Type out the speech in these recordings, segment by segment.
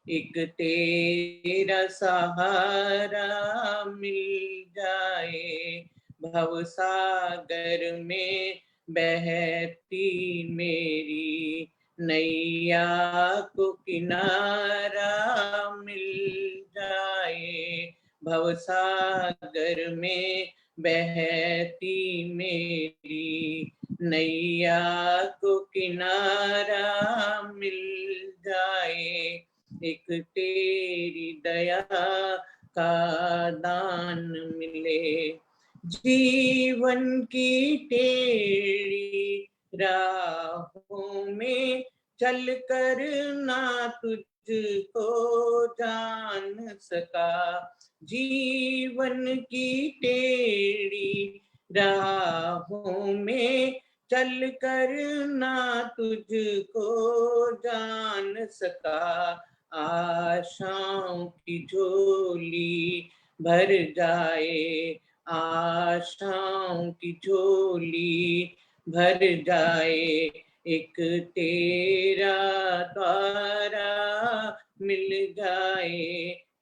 एक तेरा सहारा मिल जाए, भव सागर में बहती मेरी नैया को किनारा मिल जाए, भव सागर में बहती मेरी नैया को किनारा मिल जाए, एक तेरी दया का दान मिले। जीवन की टेढ़ी राहों में चल कर ना तुझको जान सका, जीवन की टेढ़ी राहों में चल कर ना तुझको जान सका, आशाओं की झोली भर जाए, आशाओं की झोली भर जाए, एक तेरा द्वारा मिल जाए,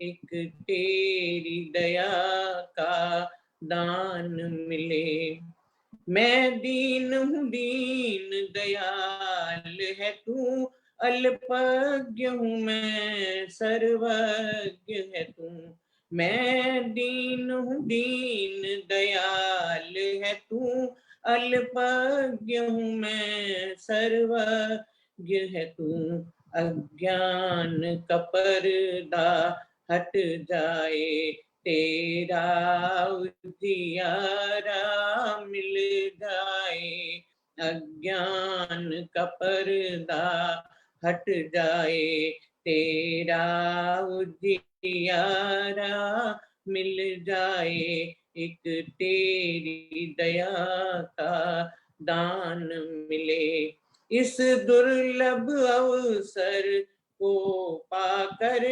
एक तेरी दया का दान मिले। मैं दीन हूँ दीन दयाल है तू, अल्पज्ञ हूँ मैं सर्वज्ञ है तू। मैं दीन हूँ दीन दयाल है तू, अल्पज्ञ हूँ मैं सर्वज्ञ है तू। अज्ञान का पर्दा हट जाए, तेरा उजियारा मिल जाए, अज्ञान का पर्दा हट जाए, तेरा उजियारा मिल जाए, एक तेरी दया का दान मिले। इस दुर्लभ अवसर को पाकर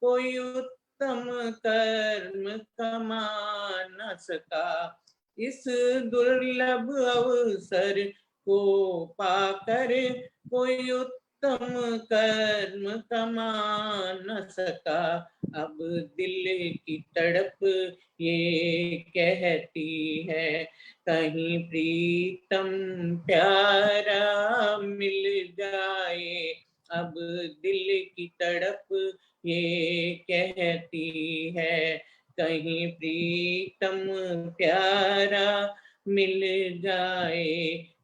कोई उत्तम कर्म कमा न सका, इस दुर्लभ अवसर को पाकर कोई उत्तम कर्म कमा न सका। अब दिल की तड़प ये कहती है, कहीं प्रीतम प्यारा मिल जाए, अब दिल की तड़प ये कहती है, कहीं प्रीतम प्यारा मिल जाए,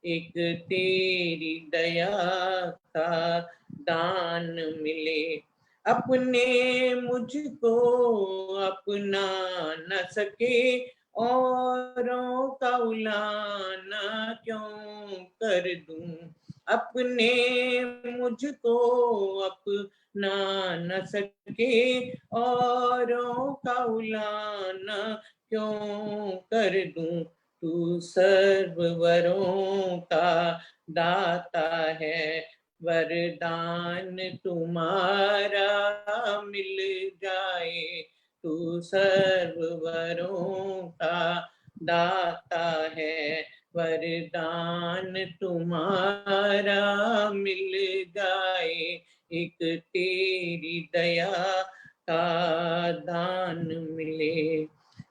एक तेरी दया का दान मिले। अपने मुझको अपना न सके औरों का उलाना क्यों कर दूं, अपने मुझको अपना न सके औरों का उलाना क्यों कर दूं। तू सर्ववरों का दाता है, वरदान तुम्हारा मिल जाए, तू सर्ववरों का दाता है, वरदान तुम्हारा मिल जाए, एक तेरी दया का दान मिले।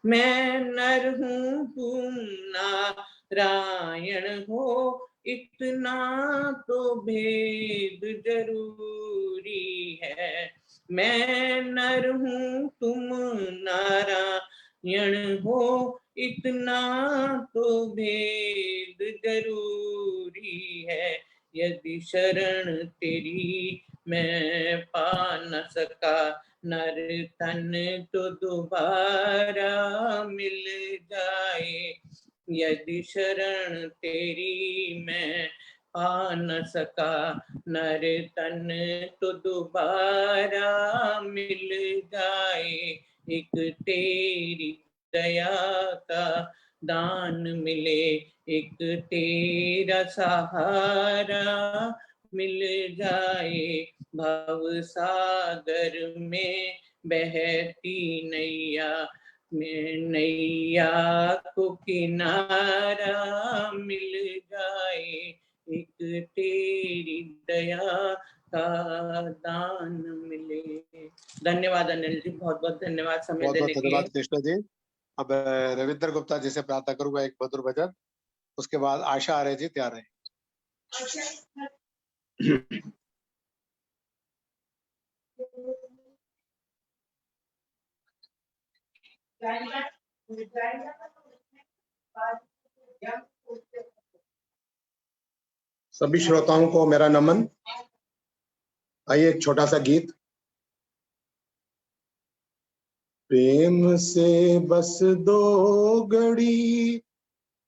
मैं नर हूँ तुम नारायण हो, इतना तो भेद जरूरी है। मैं नर हूँ तुम नारायण हो, इतना तो भेद जरूरी है। यदि शरण तेरी मैं पा न सका, नर तन तो दोबारा मिल जाए। यदि शरण तेरी मैं पा न सका, नर तन तो दोबारा मिल जाए, एक तेरी दया का दान मिले, एक तेरा सहारा मिल जाए, भव सागर में बहती नैया में नैया को किनारा मिल जाए, एक तेरी दया का दान मिले। धन्यवाद अनिल जी, बहुत बहुत धन्यवाद समय बहुत देने बहुत के लिए। धन्यवाद कृष्णा जी। अब रविंद्र गुप्ता जी से प्रार्थना करूंगा एक मधुर भजन, उसके बाद आशा आर्य जी तैयार है। सभी श्रोताओं को मेरा नमन। आइए एक छोटा सा गीत। प्रेम से बस दो घड़ी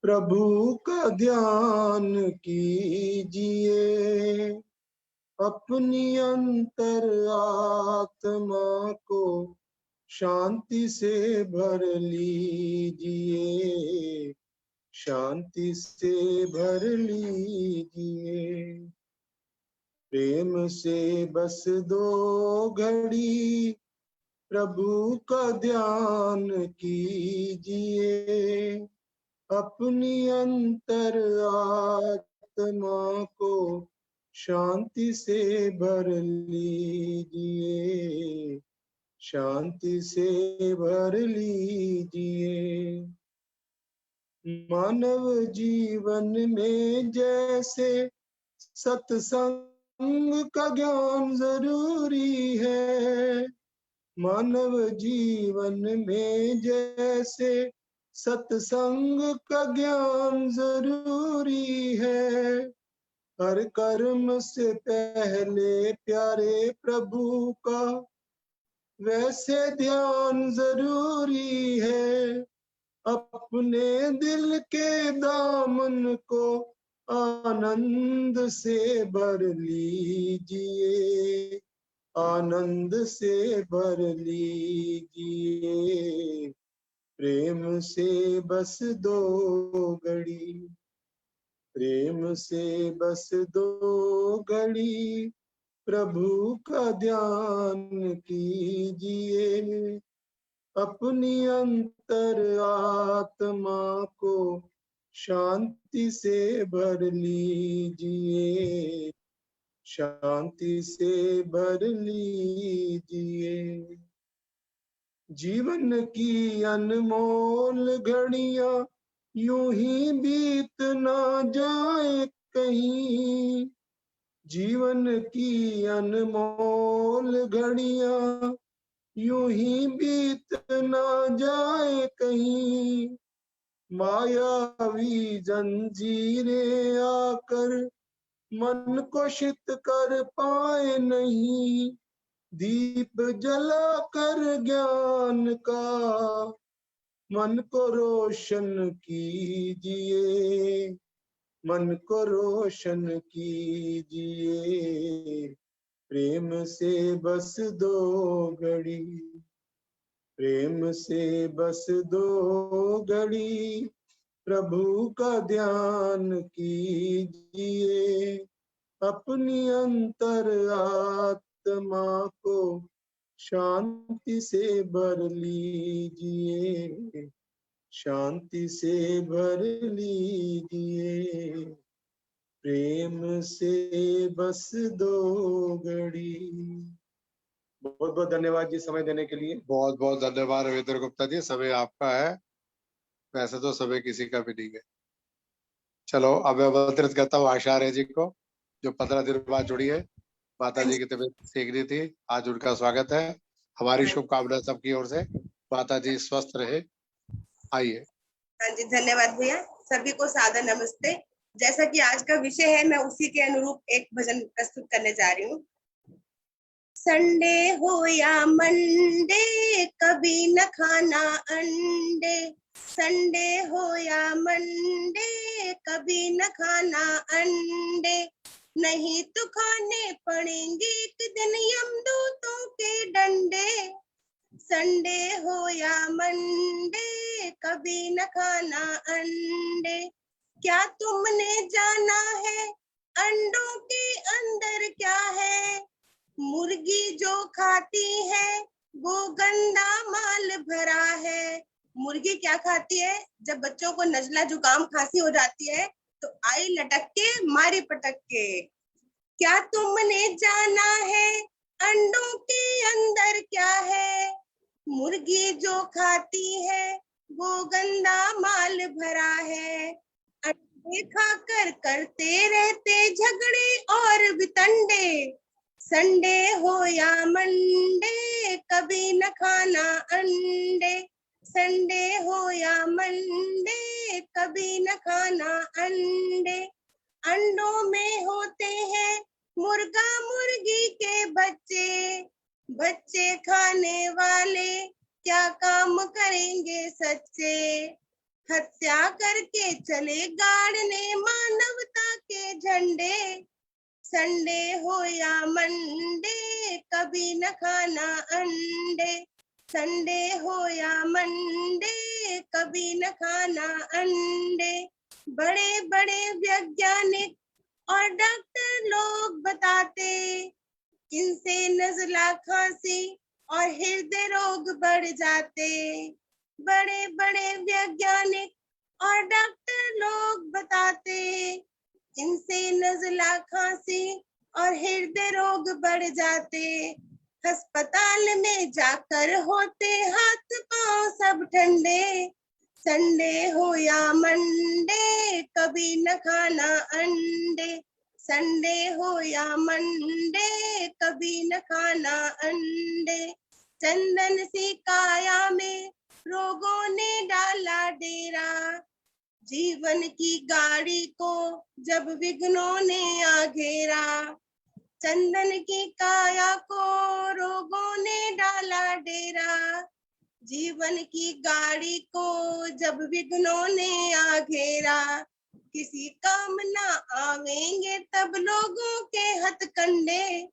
प्रभु का ध्यान कीजिए, अपनी अंतर आत्मा को शांति से भर लीजिए, शांति से भर लीजिए। प्रेम से बस दो घड़ी प्रभु का ध्यान कीजिए, अपनी अंतर आत्मा को शांति से भर लीजिए, शांति से भर लीजिए। मानव जीवन में जैसे सत्संग का ज्ञान जरूरी है, मानव जीवन में जैसे सत्संग का ज्ञान जरूरी है, हर कर्म से पहले प्यारे प्रभु का वैसे ध्यान जरूरी है। अपने दिल के दामन को आनंद से भर लीजिए, आनंद से भर लीजिए। प्रेम से बस दो घड़ी, प्रेम से बस दो घड़ी प्रभु का ध्यान कीजिए, अपनी अंतर आत्मा को शांति से भर लीजिए, शांति से भर लीजिए। जीवन की अनमोल घड़ियां यूं ही बीत ना जाए कहीं, जीवन की अनमोल घड़ियां यूं ही बीत ना जाए कहीं, मायावी जंजीरें आकर मन को शीत कर पाए नहीं, दीप जला कर ज्ञान का मन को रोशन कीजिए, मन को रोशन कीजिए। प्रेम से बस दो घड़ी, प्रेम से बस दो घड़ी प्रभु का ध्यान कीजिए, अपनी अंतर आत्मा को शांति से भर लीजिए, शांति से भर लीजिए। प्रेम से बस दो घड़ी। बहुत बहुत धन्यवाद जी समय देने के लिए। बहुत बहुत धन्यवाद रविंद्र गुप्ता जी, समय आपका है, वैसे तो समय किसी का भी नहीं है। चलो अब आमंत्रित करता हूँ आशा आर्य जी को, जो 15 दिन बाद जुड़ी है। माता जी की तबीयत सीखनी थी, आज उनका स्वागत है। हमारी शुभकामनाएं सबकी ओर से, माता जी स्वस्थ रहे। आइए। हाँ जी, धन्यवाद भैया। सभी को सादर नमस्ते। जैसा कि आज का विषय है, मैं उसी के अनुरूप एक भजन प्रस्तुत करने जा रही हूँ। संडे हो या मंडे, कभी न खाना अंडे, संडे हो या मंडे, कभी न खाना अंडे, नहीं तो खाने पड़ेंगे एक दिन यमदूतों के डंडे। संडे हो या मंडे, कभी न खाना अंडे, क्या तुमने जाना है अंडों के अंदर क्या है, मुर्गी जो खाती है वो गंदा माल भरा है। मुर्गी क्या खाती है? जब बच्चों को नजला जुकाम खांसी हो जाती है तो आई लटक के मारी पटक के। क्या तुमने जाना है अंडों के अंदर क्या मुर्गी जो खाती है वो गंदा माल भरा है। अंडे खाकर करते रहते झगड़े और वितंडे। संडे हो या मंडे कभी न खाना अंडे। संडे हो या मंडे कभी न खाना अंडे। अंडों में होते हैं मुर्गा मुर्गी के बच्चे। बच्चे खाने वाले क्या काम करेंगे सच्चे। हत्या करके चले गाड़ने मानवता के झंडे। संडे हो या मंडे कभी न खाना अंडे। संडे हो या मंडे कभी न खाना अंडे। बड़े बड़े वैज्ञानिक और डॉक्टर लोग बताते इनसे नज़ला खांसी और हृदय रोग बढ़ जाते। बड़े बड़े वैज्ञानिक और डॉक्टर लोग बताते इनसे नज़ला खांसी और हृदय रोग बढ़ जाते। अस्पताल में जाकर होते हाथ पांव सब ठंडे। संडे हो या मंडे कभी न खाना अंडे। संडे हो या मंडे कभी न खाना अंडे। चंदन सी काया में रोगों ने डाला डेरा। जीवन की गाड़ी को जब विघ्नों ने आ घेरा। चंदन की काया को रोगों ने डाला डेरा। जीवन की गाड़ी को जब विघ्नों ने आ घेरा। किसी काम ना आवेंगे तब लोगों के हथकंडे।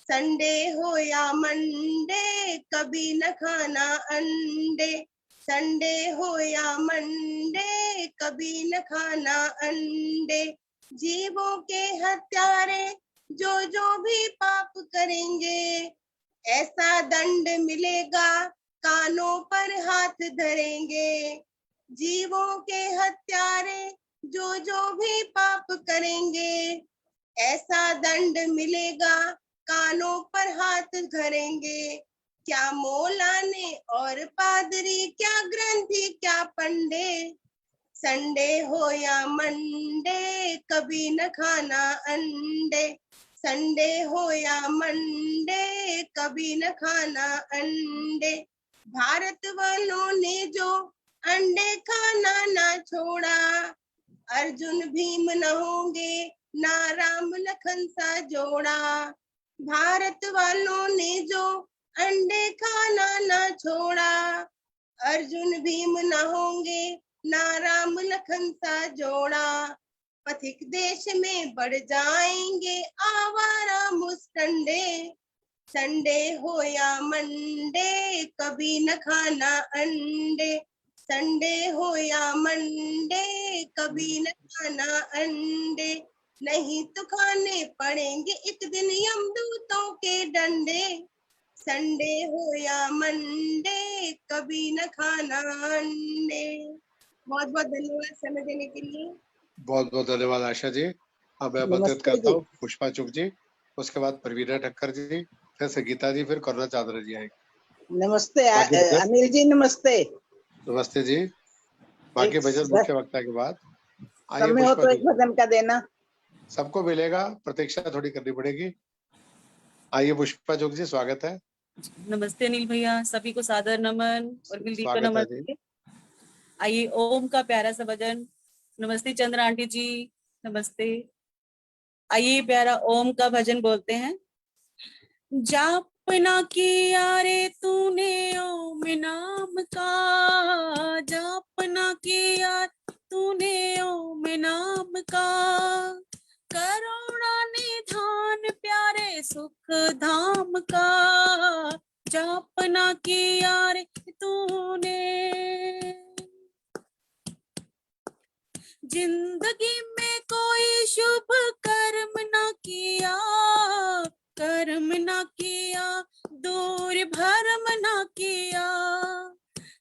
संडे हो या मंडे कभी न खाना अंडे। संडे हो या मंडे कभी न खाना अंडे। जीवों के हत्यारे जो जो भी पाप करेंगे ऐसा दंड मिलेगा कानों पर हाथ धरेंगे। जीवों के हत्यारे जो जो भी पाप करेंगे ऐसा दंड मिलेगा कानों पर हाथ धरेंगे। क्या मौलाने और पादरी क्या ग्रंथी क्या पंडे। संडे हो या मंडे कभी न खाना अंडे। संडे हो या मंडे कभी न खाना अंडे। भारत वालों ने जो अंडे खाना ना छोड़ा अर्जुन भीम न होंगे ना राम लखन सा जोड़ा। भारत वालों ने जो अंडे खाना ना छोड़ा अर्जुन भीम न होंगे ना राम लखन सा जोड़ा। पथिक देश में बढ़ जाएंगे आवारा मुस्टंडे। संडे हो या मंडे कभी न खाना अंडे। संडे हो या मंडे कभी न खाना अंडे। नहीं तो खाने पड़ेंगे एक दिन यमदूतों के डंडे। संडे हो या मंडे कभी न खाना अंडे। बहुत बहुत धन्यवाद समय देने के लिए। बहुत बहुत धन्यवाद आशा जी। अब मैं आमंत्रित करता हूँ पुष्पा चुग जी, उसके बाद प्रवीणा ठक्कर जी, फिर संगीता जी, फिर करुणा चादरा जी आएंगे। नमस्ते अनिल जी, नमस्ते। नमस्ते जी। बाकी भजन मुख्य वक्ता के बाद आइए समय हो पुष्पा तो एक भजन का देना। सबको मिलेगा, प्रतीक्षा थोड़ी करनी पड़ेगी। आइए पुष्पा चुग जी, स्वागत है। नमस्ते अनिल भैया, सभी को सादर नमन और कुलदीप का नमस्ते। आइए ओम का प्यारा सा भजन। नमस्ते चंद्र आंटी जी, नमस्ते। आइए प्यारा ओम का भजन बोलते हैं। जापना किया रे तूने ओम नाम का। जापना किया तूने ओम नाम का। करुणा निधान प्यारे सुख धाम का। जापना किया रे तूने। जिंदगी में कोई शुभ कर्म न किया। कर्म न किया दूर भरम न किया।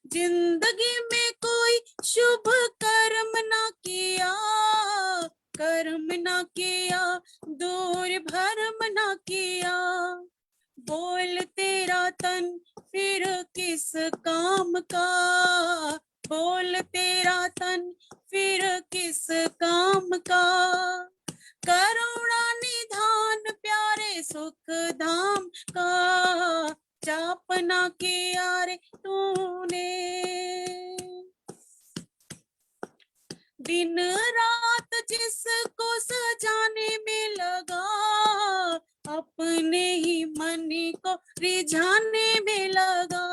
जिंदगी में कोई शुभ कर्म न किया। कर्म न किया दूर भरम न किया। बोल तेरा तन फिर किस काम का, बोल तेरा तन फिर किस काम का, करुणा निधान प्यारे सुख धाम का, जापना किया रे तूने। दिन रात जिसको सजाने में लगा, अपने ही मन को रिझाने में लगा।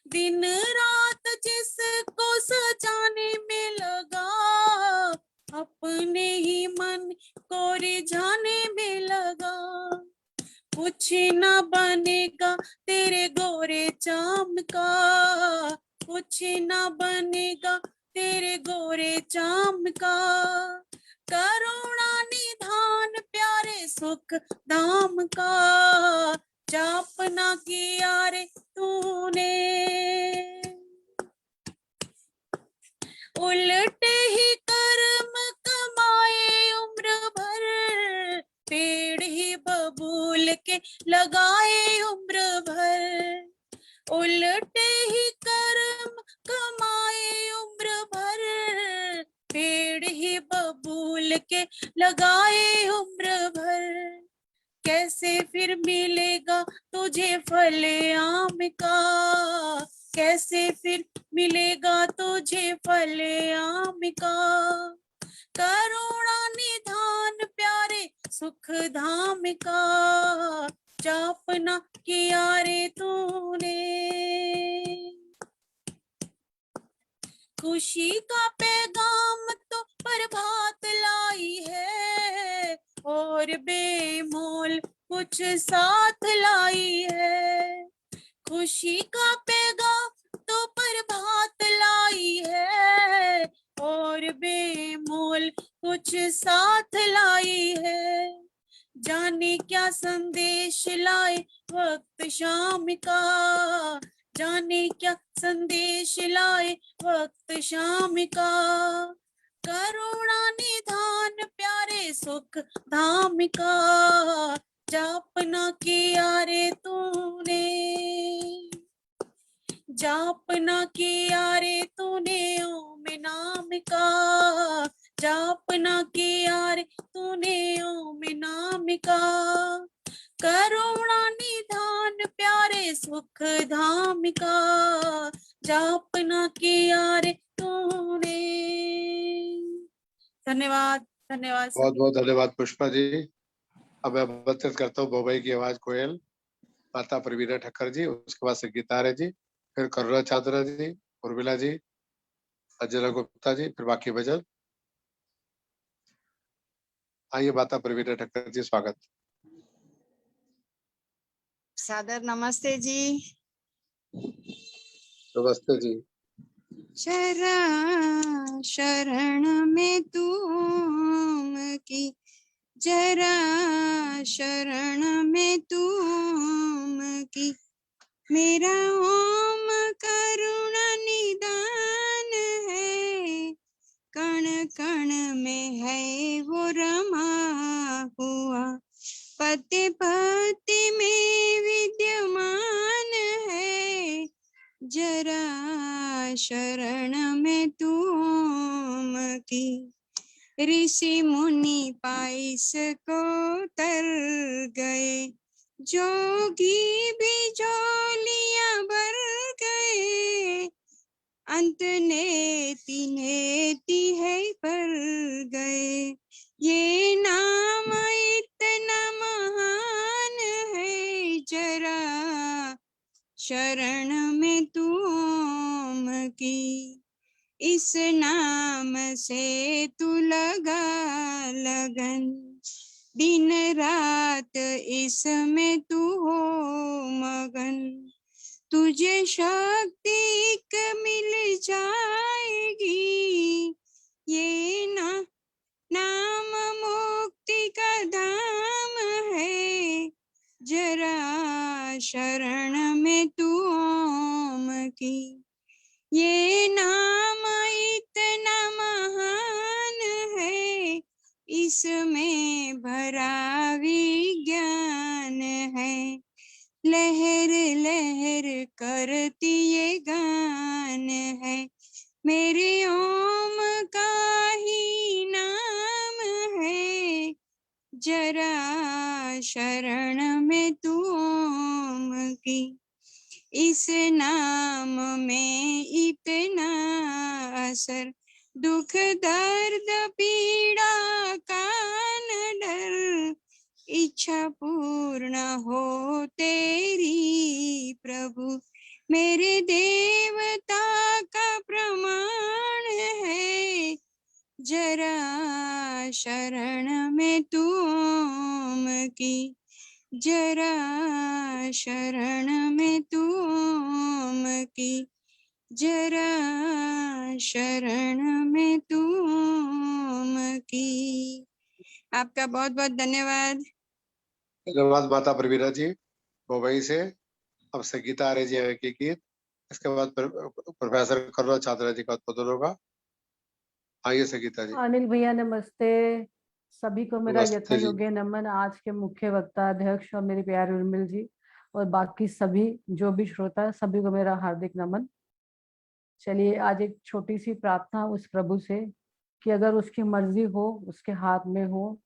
दिन रात जिसको सजाने में लगा, अपने ही मन को रिझाने में लगा। कुछ न बनेगा तेरे गोरे चाम का, कुछ न बनेगा तेरे गोरे चाम का, करुणा निधान प्यारे सुख धाम का, जापना किया रे तूने। उल्टे ही कर्म कमाए उम्र भर, पेड़ ही बबूल के लगाए उम्र भर। उल्टे ही कर्म कमाए उम्र भर, पेड़ ही बबूल के लगाए उम्र भर। कैसे फिर मिलेगा तुझे फल आम का, कैसे फिर मिलेगा तुझे फल आम का, करुणा निधान प्यारे सुख धाम का, जापना किया रे तूने। खुशी का पैगाम तो प्रभात लाई है, और बेमोल कुछ साथ लाई है। खुशी का पैगाम तो प्रभात लाई है, और बेमोल कुछ साथ लाई है। जाने क्या संदेश लाए वक्त शाम का, जाने क्या संदेश लाए वक्त शाम का, करुणा निधान प्यारे सुख धाम का, जापना किया रे तूने, जापना किया रे तूने ओम नाम का, जापना किया रे तूने ओम नाम का, करुणा निधान प्यारे सुख धाम का, जापना किया रे तूने। धन्यवाद धन्यवाद। बहुत बहुत धन्यवाद पुष्पा जी। अब मैं आमंत्रित करता हूँ बोबई की आवाज कोयल, माता प्रवीणा ठक्कर जी, उसके बाद संगीता आर्य जी, फिर करुणा चांद्रा जी, उर्मिला जी, अंजना गुप्ता जी, फिर बाकी भजन। आइए माता प्रवीणा ठक्कर जी, स्वागत। सादर नमस्ते जी। नमस्ते जी। शरण में तुम की, जरा शरण में तुम की, मेरा ओम करुणा निदान है, कण कण में है वो रमा हुआ, पते पते में विद्यमान है, जरा शरण में तुम की। ऋषि मुनि पाइस को तर गए, जोगी भी झोलियां भर गए, अंत नेति नेति है पर गए, ये नाम इतना महान है, जरा शरण में तुम की। इस नाम से तू लगा लगन, दिन रात इसमें तू हो मगन, तुझे शक्ति एक मिल जाएगी, ये नाम मुक्ति का धाम है, जरा शरण में तू ओम की। ये नाम इतना महान है, इसमें भरा विज्ञान है, लहर लहर करती ये गान है, मेरे ओम का ही नाम है, जरा शरण में तू ओम की, इस नाम में इतना असर, दुख दर्द पीड़ा का न डर, इच्छा पूर्ण हो तेरी प्रभु, मेरे देवता का प्रमाण है, जरा शरण में तू ओम की, जरा शरण में तू ओम की, जरा शरण में तू ओम की। आपका बहुत बहुत धन्यवाद। धन्यवाद माता प्रवीरा जी मुंबई से। अब संगीता आर्य जी है की गीत, इसके बाद प्रोफेसर करुणा चांद्रा जी का उद्बोधन होगा। आइए संगीता जी। अनिल भैया नमस्ते, सभी को मेरा नमस्ते यथा जी। योग्य नमन। आज के मुख्य वक्ता अध्यक्ष और मेरे प्यारे उर्मिल जी और बाकी सभी जो भी श्रोता है, सभी को मेरा हार्दिक नमन। चलिए आज एक छोटी सी प्रार्थना उस प्रभु से कि अगर उसकी मर्जी हो, उसके हाथ में हो,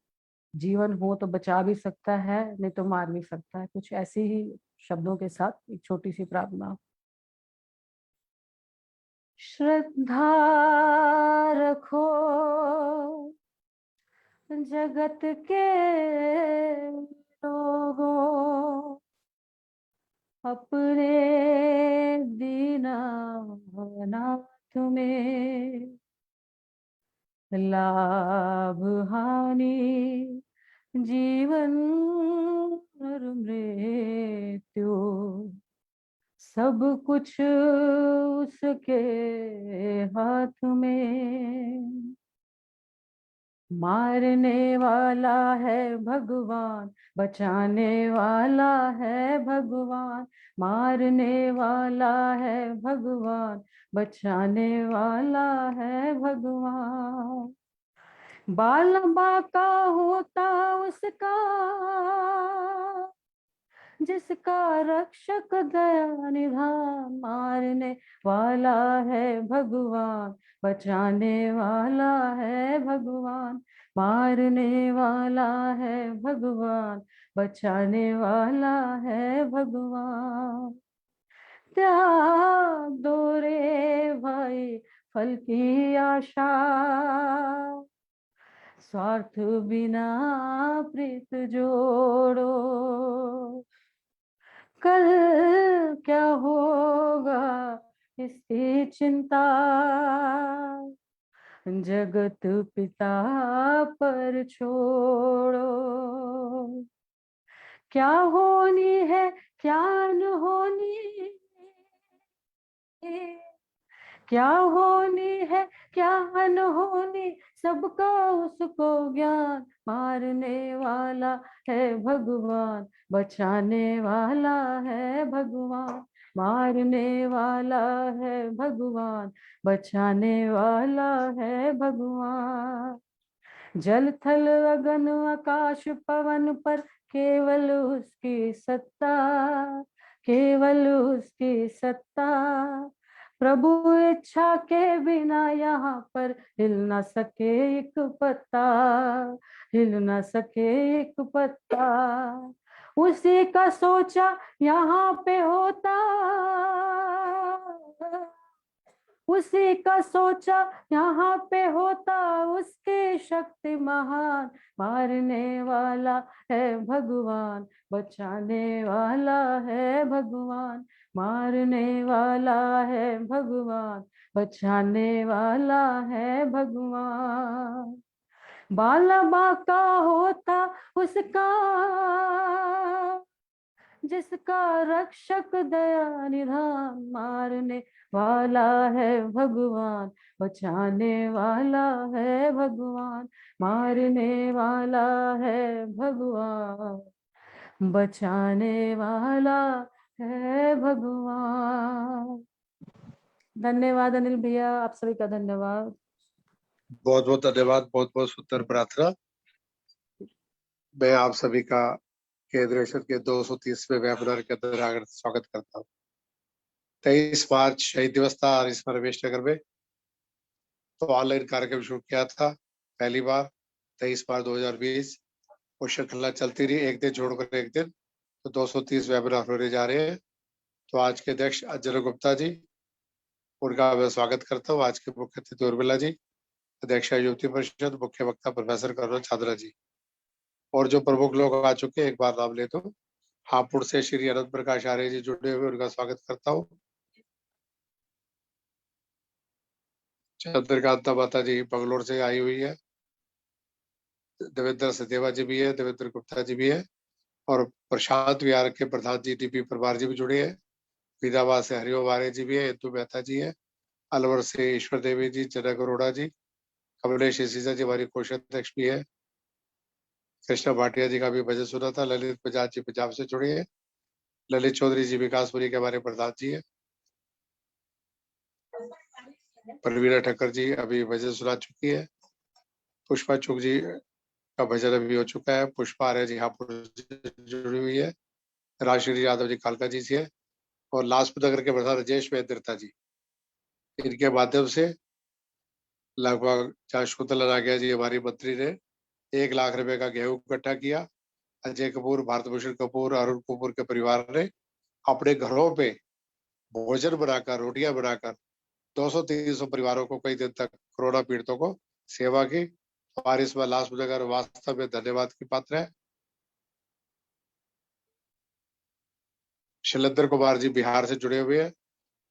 जीवन हो तो बचा भी सकता है, नहीं तो मार भी सकता है। कुछ ऐसे ही शब्दों के साथ एक छोटी सी प्रार्थना। श्रद्धा रखो जगत के लोगों, अपने दीनानाथ में लाभ हानि जीवन और मृत्यु सब कुछ उसके हाथ में। मारने वाला है भगवान, बचाने वाला है भगवान, मारने वाला है भगवान, बचाने वाला है भगवान। बाल बाका होता उसका, जिसका रक्षक दया निधान, मारने वाला है भगवान, बचाने वाला है भगवान, मारने वाला है भगवान, बचाने वाला है भगवान। त्याग दो रे भाई फल की आशा, स्वार्थ बिना प्रीत जोड़ो, कल क्या होगा इसकी चिंता, जगत पिता पर छोड़ो। क्या होनी है क्या न होनी, क्या होनी है क्या अनहोनी, सबका उसको ज्ञान, मारने वाला है भगवान, बचाने वाला है भगवान, मारने वाला है भगवान, बचाने वाला है भगवान। जल थल अगन आकाश पवन पर केवल उसकी सत्ता, केवल उसकी सत्ता। प्रभु इच्छा के बिना यहाँ पर हिल न सके एक पत्ता, हिल न सके एक पत्ता। उसी का सोचा यहाँ पे होता, उसी का सोचा यहाँ पे होता, उसकी शक्ति महान, मारने वाला है भगवान, बचाने वाला है भगवान, मारने वाला है भगवान, बचाने वाला है भगवान। बाला बाका होता उसका, जिसका रक्षक दया निधान, मारने वाला है भगवान, बचाने वाला है भगवान, मारने वाला है भगवान, बचाने वाला है भगवान। धन्यवाद अनिल भैया, आप सभी का धन्यवाद। बहुत बहुत धन्यवाद, बहुत बहुत सुंदर प्रार्थना। मैं आप सभी का केंद्र के 230वें वेबिनार के अंदर स्वागत करता हूँ। 23 मार्च शहीद दिवस था और इसमें रमेश नगर में तो ऑनलाइन कार्यक्रम शुरू किया था पहली बार 23 मार्च 2020। वो श्रृंखला चलती रही, एक दिन छोड़कर एक दिन, तो 230 वेबिनार होने जा रहे हैं। तो आज के अध्यक्ष अजय गुप्ता जी, उनका मैं स्वागत करता हूँ। आज के मुख्य अतिथि उर्मिला जी, अध्यक्ष युवती परिषद, मुख्य वक्ता प्रोफेसर करुणा चांद्रा जी, और जो प्रमुख लोग आ चुके हैं एक बार नाम ले तो हापुड़ से श्री अनंत प्रकाश आर्य जी जुड़े हुए, उनका स्वागत करता हूँ। चंद्रकांता माता जी बंगलोर से आई हुई है, देवेंद्र सदेवा जी भी है, देवेंद्र गुप्ता जी भी है, और प्रशांत विहार के प्रधान जी डीपी परमार जी भी जुड़े हैं। फरीदाबाद से हरिओम आर्य जी भी है, इंदु मेहता जी है, अलवर से ईश्वर देवी जी, जनक अरोड़ा जी, कमलेश सीसा जी हमारी कोषाध्यक्ष भी है। कृष्णा भाटिया जी का भी भजन सुना था। ललित बजाज जी पंजाब से जुड़े हैं। ललित चौधरी जी विकासपुरी के हमारे प्रधान जी है। परवीना ठक्कर जी अभी भजन सुना चुकी है। पुष्पा चुग जी का भजन अभी हो चुका है। पुष्पा आर्य जी हापुड़ जुड़ी हुई है। राजश्री यादव जी कालका जी से है, और लाजपत नगर के प्रधान राजेश महेंद्रता जी, इनके माध्यम से लगभग शकुंतला नागिया जी हमारी मंत्री ने 1 लाख रुपए का गेहूं इकट्ठा किया। अजय कपूर, भारतभूषण कपूर, अरुण कपूर के परिवार ने अपने घरों पे भोजन बनाकर, रोटियां बनाकर 200-300 परिवारों को कई दिन तक कोरोना पीड़ितों को सेवा की। और इसमें लाजपत नगर वास्तव में धन्यवाद की पात्र है। शैलेंद्र कुमार जी बिहार से जुड़े हुए हैं।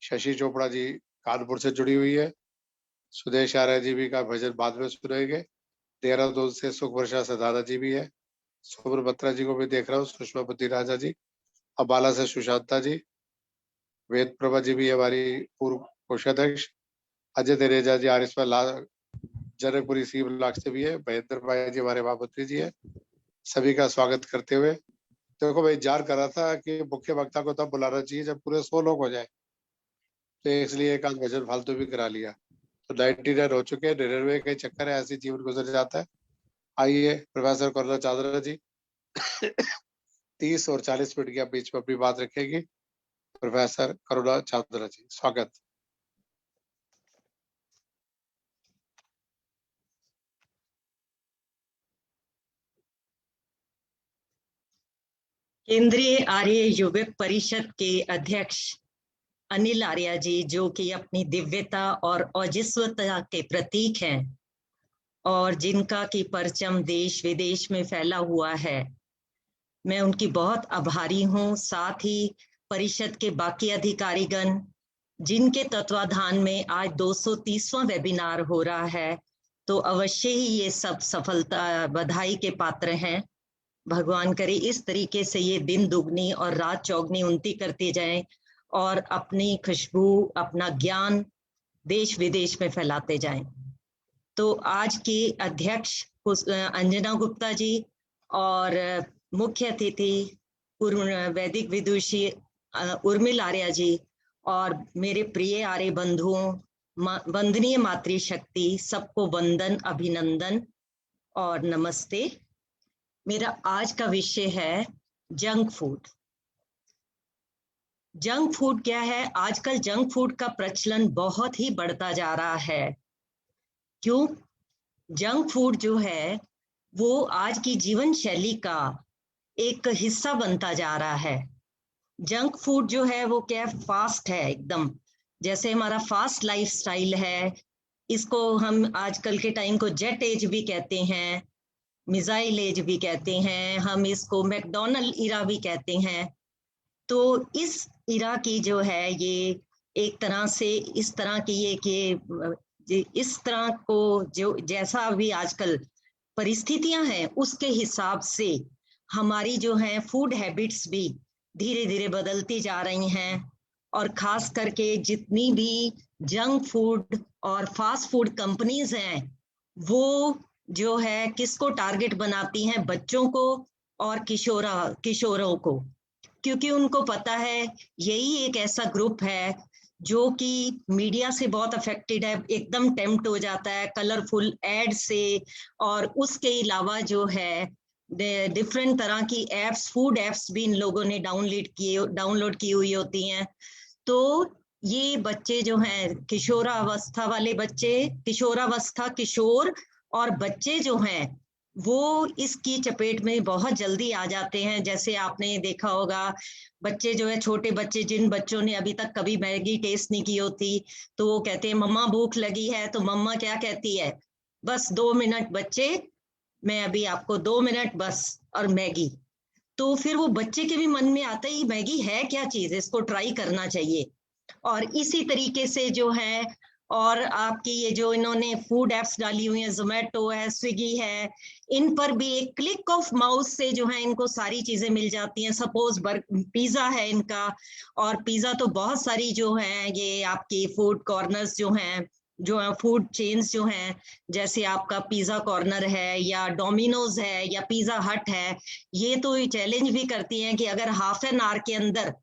शशि चोपड़ा जी कानपुर से जुड़ी हुई है। सुदेश आर्य जी भी का भजन बाद में सुनेंगे। देहरादून से सुख वर्षा सदाना जी भी है। सुब्र बत्रा जी को भी देख रहा हूँ। सुषमा बुद्धि राजा जी, अम्बाला से सुशांता जी, वेद प्रभा जी भी हमारी पूर्व कोषाध्यक्ष। अजय दरेजा जी आर जनकपुरी सी ब्लॉक से भी है। महेंद्र भाई जी हमारे महामंत्री जी है। सभी का स्वागत करते हुए देखो मैं इंतजार कर रहा था कि मुख्य वक्ता को तब बुलाना चाहिए जब पूरे 100 लोग हो जाए, तो इसलिए एक आध भजन फालतू भी करा लिया। तो 99 हो चुके हैं, 99 के चक्कर है, ऐसी जीवन गुजर जाता है। आइए प्रोफेसर करुणा चांद्रा जी 30 और 40 मिनट के बीच में अपनी बात रखेगी। प्रोफेसर करुणा चांद्रा जी, स्वागत। केंद्रीय आर्य युवक परिषद के अध्यक्ष अनिल आर्य जी, जो कि अपनी दिव्यता और औजस्वता के प्रतीक हैं और जिनका की परचम देश विदेश में फैला हुआ है, मैं उनकी बहुत आभारी हूं। साथ ही परिषद के बाकी अधिकारीगण जिनके तत्वाधान में आज 230वां वेबिनार हो रहा है, तो अवश्य ही ये सब सफलता बधाई के पात्र हैं। भगवान करे इस तरीके से ये दिन दुगनी और रात चौगनी उन्नति करते जाएं और अपनी खुशबू, अपना ज्ञान देश विदेश में फैलाते जाएं। तो आज के अध्यक्ष अंजना गुप्ता जी और मुख्य अतिथि वैदिक विदुषी उर्मिला आर्य जी और मेरे प्रिय आर्य बंधुओं, वंदनीय मातृशक्ति, सबको वंदन, अभिनंदन और नमस्ते। मेरा आज का विषय है जंक फूड। जंक फूड क्या है? आजकल जंक फूड का प्रचलन बहुत ही बढ़ता जा रहा है। क्यों? जंक फूड जो है वो आज की जीवन शैली का एक हिस्सा बनता जा रहा है। जंक फूड जो है वो क्या, फास्ट है एकदम, जैसे हमारा फास्ट लाइफस्टाइल है। इसको हम आजकल के टाइम को जेट एज भी कहते हैं, मिसाइल एज भी कहते हैं, हम इसको मैकडोनल्ड इरा भी कहते हैं। तो इस इरा की जो है ये एक तरह से इस तरह की ये कि इस तरह को जो जैसा भी आजकल परिस्थितियां हैं उसके हिसाब से हमारी जो है फूड हैबिट्स भी धीरे धीरे बदलती जा रही हैं। और खास करके जितनी भी जंक फूड और फास्ट फूड कंपनीज हैं वो जो है किसको टारगेट बनाती हैं? बच्चों को और किशोरों को, क्योंकि उनको पता है यही एक ऐसा ग्रुप है जो कि मीडिया से बहुत अफेक्टेड है, एकदम टेम्प्ट हो जाता है कलरफुल एड से। और उसके अलावा जो है डिफरेंट तरह की एप्स, फूड एप्स भी इन लोगों ने डाउनलोड की हुई होती हैं। तो ये बच्चे जो हैं किशोरावस्था वाले बच्चे, किशोरावस्था, किशोर और बच्चे जो हैं वो इसकी चपेट में बहुत जल्दी आ जाते हैं। जैसे आपने देखा होगा बच्चे जो है, छोटे बच्चे, जिन बच्चों ने अभी तक कभी मैगी टेस्ट नहीं की होती, तो वो कहते हैं मम्मा भूख लगी है, तो मम्मा क्या कहती है, बस 2 मिनट बच्चे, मैं अभी आपको 2 मिनट बस, और मैगी। तो फिर वो बच्चे के भी मन में आता है मैगी है क्या चीज, इसको ट्राई करना चाहिए। और इसी तरीके से जो है, और आपकी ये जो इन्होंने फूड एप्स डाली हुई है, जोमेटो है, स्विगी है, इन पर भी एक क्लिक ऑफ माउस से जो है इनको सारी चीजें मिल जाती हैं। सपोज पिज्जा है इनका, और पिज्जा तो बहुत सारी जो है ये आपकी फूड कॉर्नर्स जो हैं, जो फूड चेन्स जो हैं, जैसे आपका पिज्जा कॉर्नर है या डोमिनोज है या पिज्जा हट है, ये तो चैलेंज भी करती हैं कि अगर हाफ एन आवर के अंदर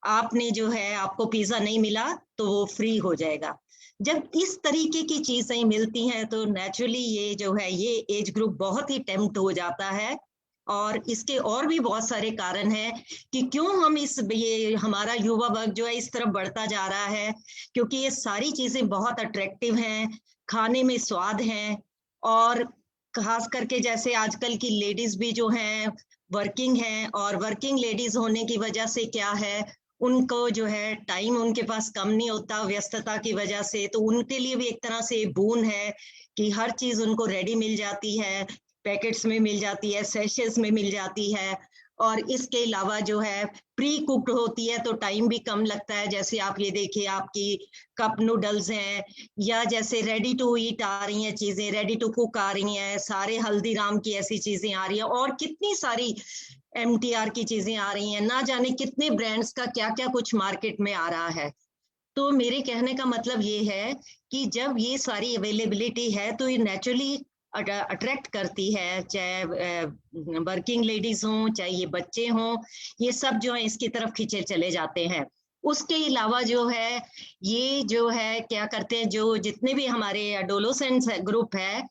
आपने जो है, आपको पिज्जा नहीं मिला तो वो फ्री हो जाएगा। जब इस तरीके की चीजें मिलती हैं तो नेचुरली ये जो है, ये एज ग्रुप बहुत ही टेम्प्ट हो जाता है। और इसके और भी बहुत सारे कारण हैं कि क्यों हम ये हमारा युवा वर्ग जो है इस तरफ बढ़ता जा रहा है, क्योंकि ये सारी चीजें बहुत अट्रैक्टिव हैं, खाने में स्वाद हैं, और खास करके जैसे आजकल की लेडीज भी जो हैं वर्किंग हैं, और वर्किंग लेडीज होने की वजह से क्या है, उनको जो है टाइम उनके पास कम नहीं होता व्यस्तता की वजह से, तो उनके लिए भी एक तरह से बून है कि हर चीज उनको रेडी मिल जाती है, पैकेट्स में मिल जाती है, सैशेस में मिल जाती है, और इसके अलावा जो है प्री कुक्ड होती है तो टाइम भी कम लगता है। जैसे आप ये देखिए, आपकी कप नूडल्स हैं, या जैसे रेडी टू ईट आ रही हैं चीजें, रेडी टू कुक आ रही हैं, सारे हल्दीराम की ऐसी चीजें आ रही हैं, और कितनी सारी MTR की चीजें आ रही हैं, ना जाने कितने ब्रांड्स का क्या क्या कुछ मार्केट में आ रहा है। तो मेरे कहने का मतलब ये है कि जब ये सारी अवेलेबिलिटी है तो ये नेचुरली अट्रैक्ट करती है, चाहे वर्किंग लेडीज हों, चाहे ये बच्चे हों, ये सब जो है इसकी तरफ खींचे चले जाते हैं। उसके अलावा जो है, ये जो है क्या करते हैं, जो जितने भी हमारे एडोलेसेंट्स ग्रुप है,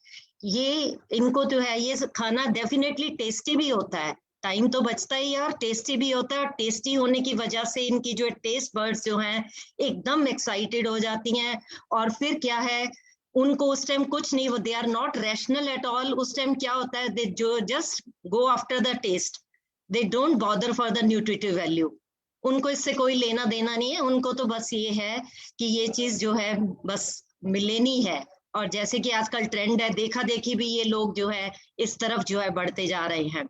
ये इनको जो है ये खाना डेफिनेटली टेस्टी भी होता है, टाइम तो बचता ही है और टेस्टी भी होता है, और टेस्टी होने की वजह से इनकी जो टेस्ट बर्ड्स जो हैं एकदम एक्साइटेड हो जाती हैं। और फिर क्या है, उनको उस टाइम कुछ नहीं, they are not rational at all. उस टाइम क्या होता है, दे जो just go after the taste, they don't bother for the nutritive value, उनको इससे कोई लेना देना नहीं है, उनको तो बस ये है कि ये चीज जो है बस मिलेनी है। और जैसे कि आजकल ट्रेंड है, देखा देखी भी ये लोग जो है इस तरफ जो है बढ़ते जा रहे हैं।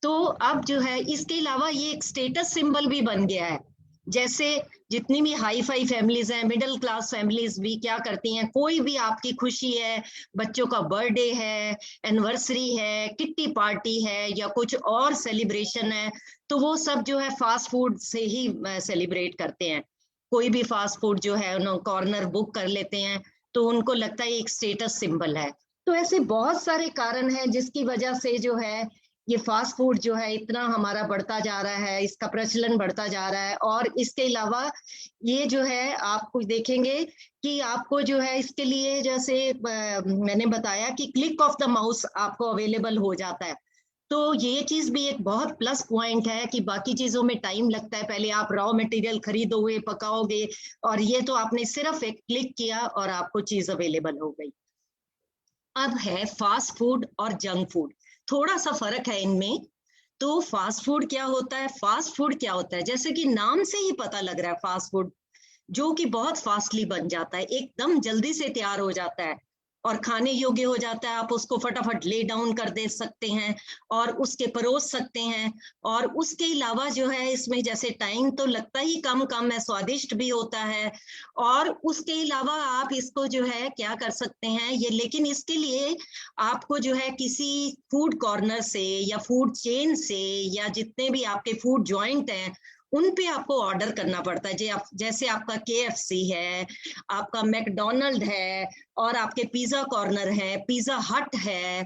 तो अब जो है इसके अलावा ये एक स्टेटस सिंबल भी बन गया है। जैसे जितनी भी हाई फाई फैमिलीज हैं, मिडिल क्लास फैमिलीज भी क्या करती हैं, कोई भी आपकी खुशी है, बच्चों का बर्थडे है, एनिवर्सरी है, किट्टी पार्टी है, या कुछ और सेलिब्रेशन है, तो वो सब जो है फास्ट फूड से ही सेलिब्रेट करते हैं। कोई भी फास्ट फूड जो है उन्होंने कॉर्नर बुक कर लेते हैं, तो उनको लगता है एक स्टेटस सिंबल है। तो ऐसे बहुत सारे कारण हैं जिसकी वजह से जो है ये फास्ट फूड जो है इतना हमारा बढ़ता जा रहा है, इसका प्रचलन बढ़ता जा रहा है। और इसके अलावा ये जो है आप कुछ देखेंगे कि आपको जो है इसके लिए, जैसे मैंने बताया कि क्लिक ऑफ द माउस आपको अवेलेबल हो जाता है, तो ये चीज भी एक बहुत प्लस पॉइंट है कि बाकी चीजों में टाइम लगता है, पहले आप रॉ मटेरियल खरीदोगे, पकाओगे, और ये तो आपने सिर्फ एक क्लिक किया और आपको चीज अवेलेबल हो गई। अब है फास्ट फूड और जंक फूड, थोड़ा सा फर्क है इनमें। तो फास्ट फूड क्या होता है, फास्ट फूड क्या होता है, जैसे कि नाम से ही पता लग रहा है, फास्ट फूड जो कि बहुत फास्टली बन जाता है, एकदम जल्दी से तैयार हो जाता है और खाने योग्य हो जाता है। आप उसको फटाफट ले डाउन कर दे सकते हैं और उसके परोस सकते हैं। और उसके अलावा जो है इसमें जैसे टाइम तो लगता ही कम है, स्वादिष्ट भी होता है। और उसके अलावा आप इसको जो है क्या कर सकते हैं ये, लेकिन इसके लिए आपको जो है किसी फूड कॉर्नर से या फूड चेन से या जितने भी आपके फूड जॉइंट हैं उन पे आपको ऑर्डर करना पड़ता है। जैसे आपका KFC है, आपका मैकडोनल्ड है, और आपके पिज्जा कॉर्नर है, पिज्जा हट है,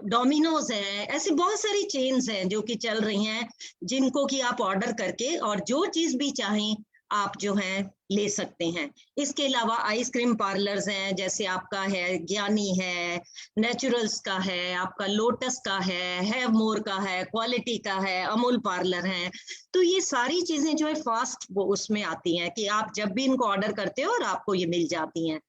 डोमिनोज है, ऐसी बहुत सारी चेन्स हैं जो कि चल रही हैं, जिनको कि आप ऑर्डर करके और जो चीज भी चाहें आप जो है ले सकते हैं। इसके अलावा आइसक्रीम पार्लर्स हैं, जैसे आपका है ज्ञानी है, नेचुरल्स का है, आपका लोटस का है, हैव मोर का है, क्वालिटी का है, अमूल पार्लर है। तो ये सारी चीजें जो है फास्ट वो उसमें आती हैं कि आप जब भी इनको ऑर्डर करते हो और आपको ये मिल जाती हैं।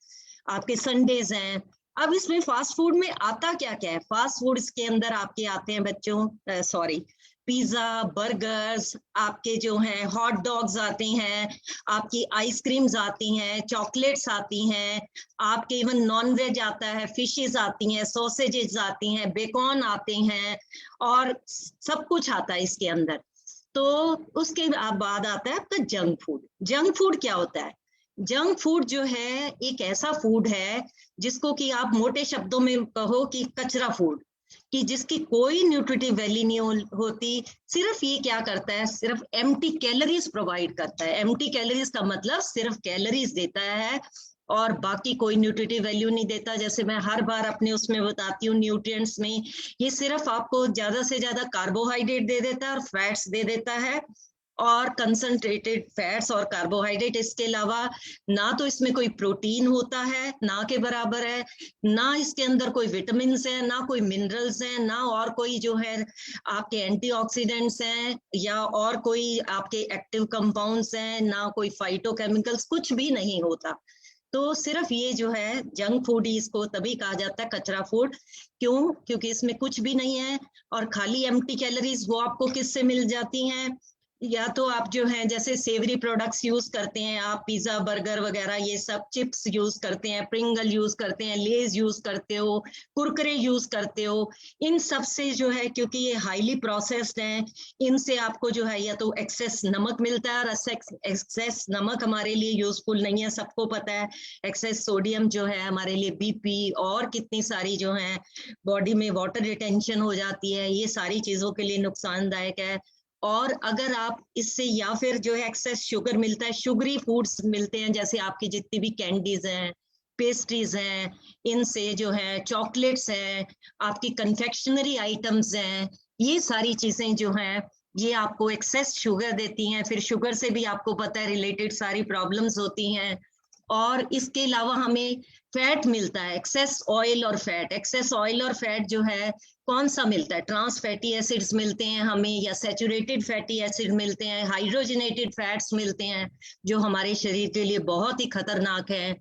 आपके संडेज हैं। अब इसमें फास्ट फूड में आता क्या क्या है? फास्ट फूड के अंदर आपके आते हैं बच्चों, सॉरी, पिज्जा, बर्गर्स, आपके जो हैं हॉट डॉग्स आते हैं, आपकी आइसक्रीम्स आती हैं, चॉकलेट्स आती हैं, आपके इवन नॉन वेज आता है, फिशेस आती हैं, सॉसेजेस आती हैं, बेकॉन आते हैं, और सब कुछ आता है इसके अंदर। तो उसके बाद आता है आपका जंक फूड। जंक फूड क्या होता है? जंक फूड जो है एक ऐसा फूड है जिसको कि आप मोटे शब्दों में कहो कि कचरा फूड, कि जिसकी कोई न्यूट्रिटिव वैल्यू नहीं होती। सिर्फ ये क्या करता है, सिर्फ एम्प्टी कैलोरीज प्रोवाइड करता है। एम्प्टी कैलोरीज का मतलब सिर्फ कैलोरीज देता है और बाकी कोई न्यूट्रिटिव वैल्यू नहीं देता। जैसे मैं हर बार अपने उसमें बताती हूँ न्यूट्रिएंट्स में, ये सिर्फ आपको ज्यादा से ज्यादा कार्बोहाइड्रेट दे देता है और फैट्स दे देता है, और कंसंट्रेटेड फैट्स और कार्बोहाइड्रेट। इसके अलावा ना तो इसमें कोई प्रोटीन होता है, ना के बराबर है, ना इसके अंदर कोई विटामिन है, ना कोई मिनरल्स हैं, ना और कोई जो है आपके एंटीऑक्सीडेंट्स हैं, या और कोई आपके एक्टिव कंपाउंड्स हैं, ना कोई फाइटोकेमिकल्स, कुछ भी नहीं होता। तो सिर्फ ये जो है जंक फूड ही इसको तभी कहा जाता है कचरा फूड। क्यों? क्योंकि इसमें कुछ भी नहीं है और खाली एम्प्टी कैलोरीज वो आपको किससे मिल जाती हैं? या तो आप जो है जैसे सेवरी प्रोडक्ट्स यूज करते हैं, आप पिज्जा, बर्गर वगैरह ये सब, चिप्स यूज करते हैं, प्रिंगल यूज करते हैं, लेज यूज करते हो, कुरकुरे यूज करते हो, इन सब से जो है, क्योंकि ये हाईली प्रोसेस्ड हैं, इनसे आपको जो है या तो एक्सेस नमक मिलता है, और एक्सेस नमक हमारे लिए यूजफुल नहीं है, सबको पता है। एक्सेस सोडियम जो है हमारे लिए बीपी और कितनी सारी जो है बॉडी में वाटर रिटेंशन हो जाती है, ये सारी चीजों के लिए नुकसानदायक है। और अगर आप इससे, या फिर जो है एक्सेस शुगर मिलता है, शुगरी फूड्स मिलते हैं, जैसे आपकी जितनी भी कैंडीज हैं, पेस्ट्रीज हैं, इनसे जो है चॉकलेट्स हैं, आपकी कन्फेक्शनरी आइटम्स हैं, ये सारी चीजें जो हैं ये आपको एक्सेस शुगर देती हैं। फिर शुगर से भी आपको पता है रिलेटेड सारी प्रॉब्लम्स होती हैं। और इसके अलावा हमें फैट मिलता है, एक्सेस ऑयल और फैट। एक्सेस ऑयल और फैट जो है कौन सा मिलता है? ट्रांस फैटी एसिड्स मिलते हैं हमें, या सैचुरेटेड फैटी एसिड मिलते हैं, हाइड्रोजनेटेड फैट्स मिलते हैं, जो हमारे शरीर के लिए बहुत ही खतरनाक है।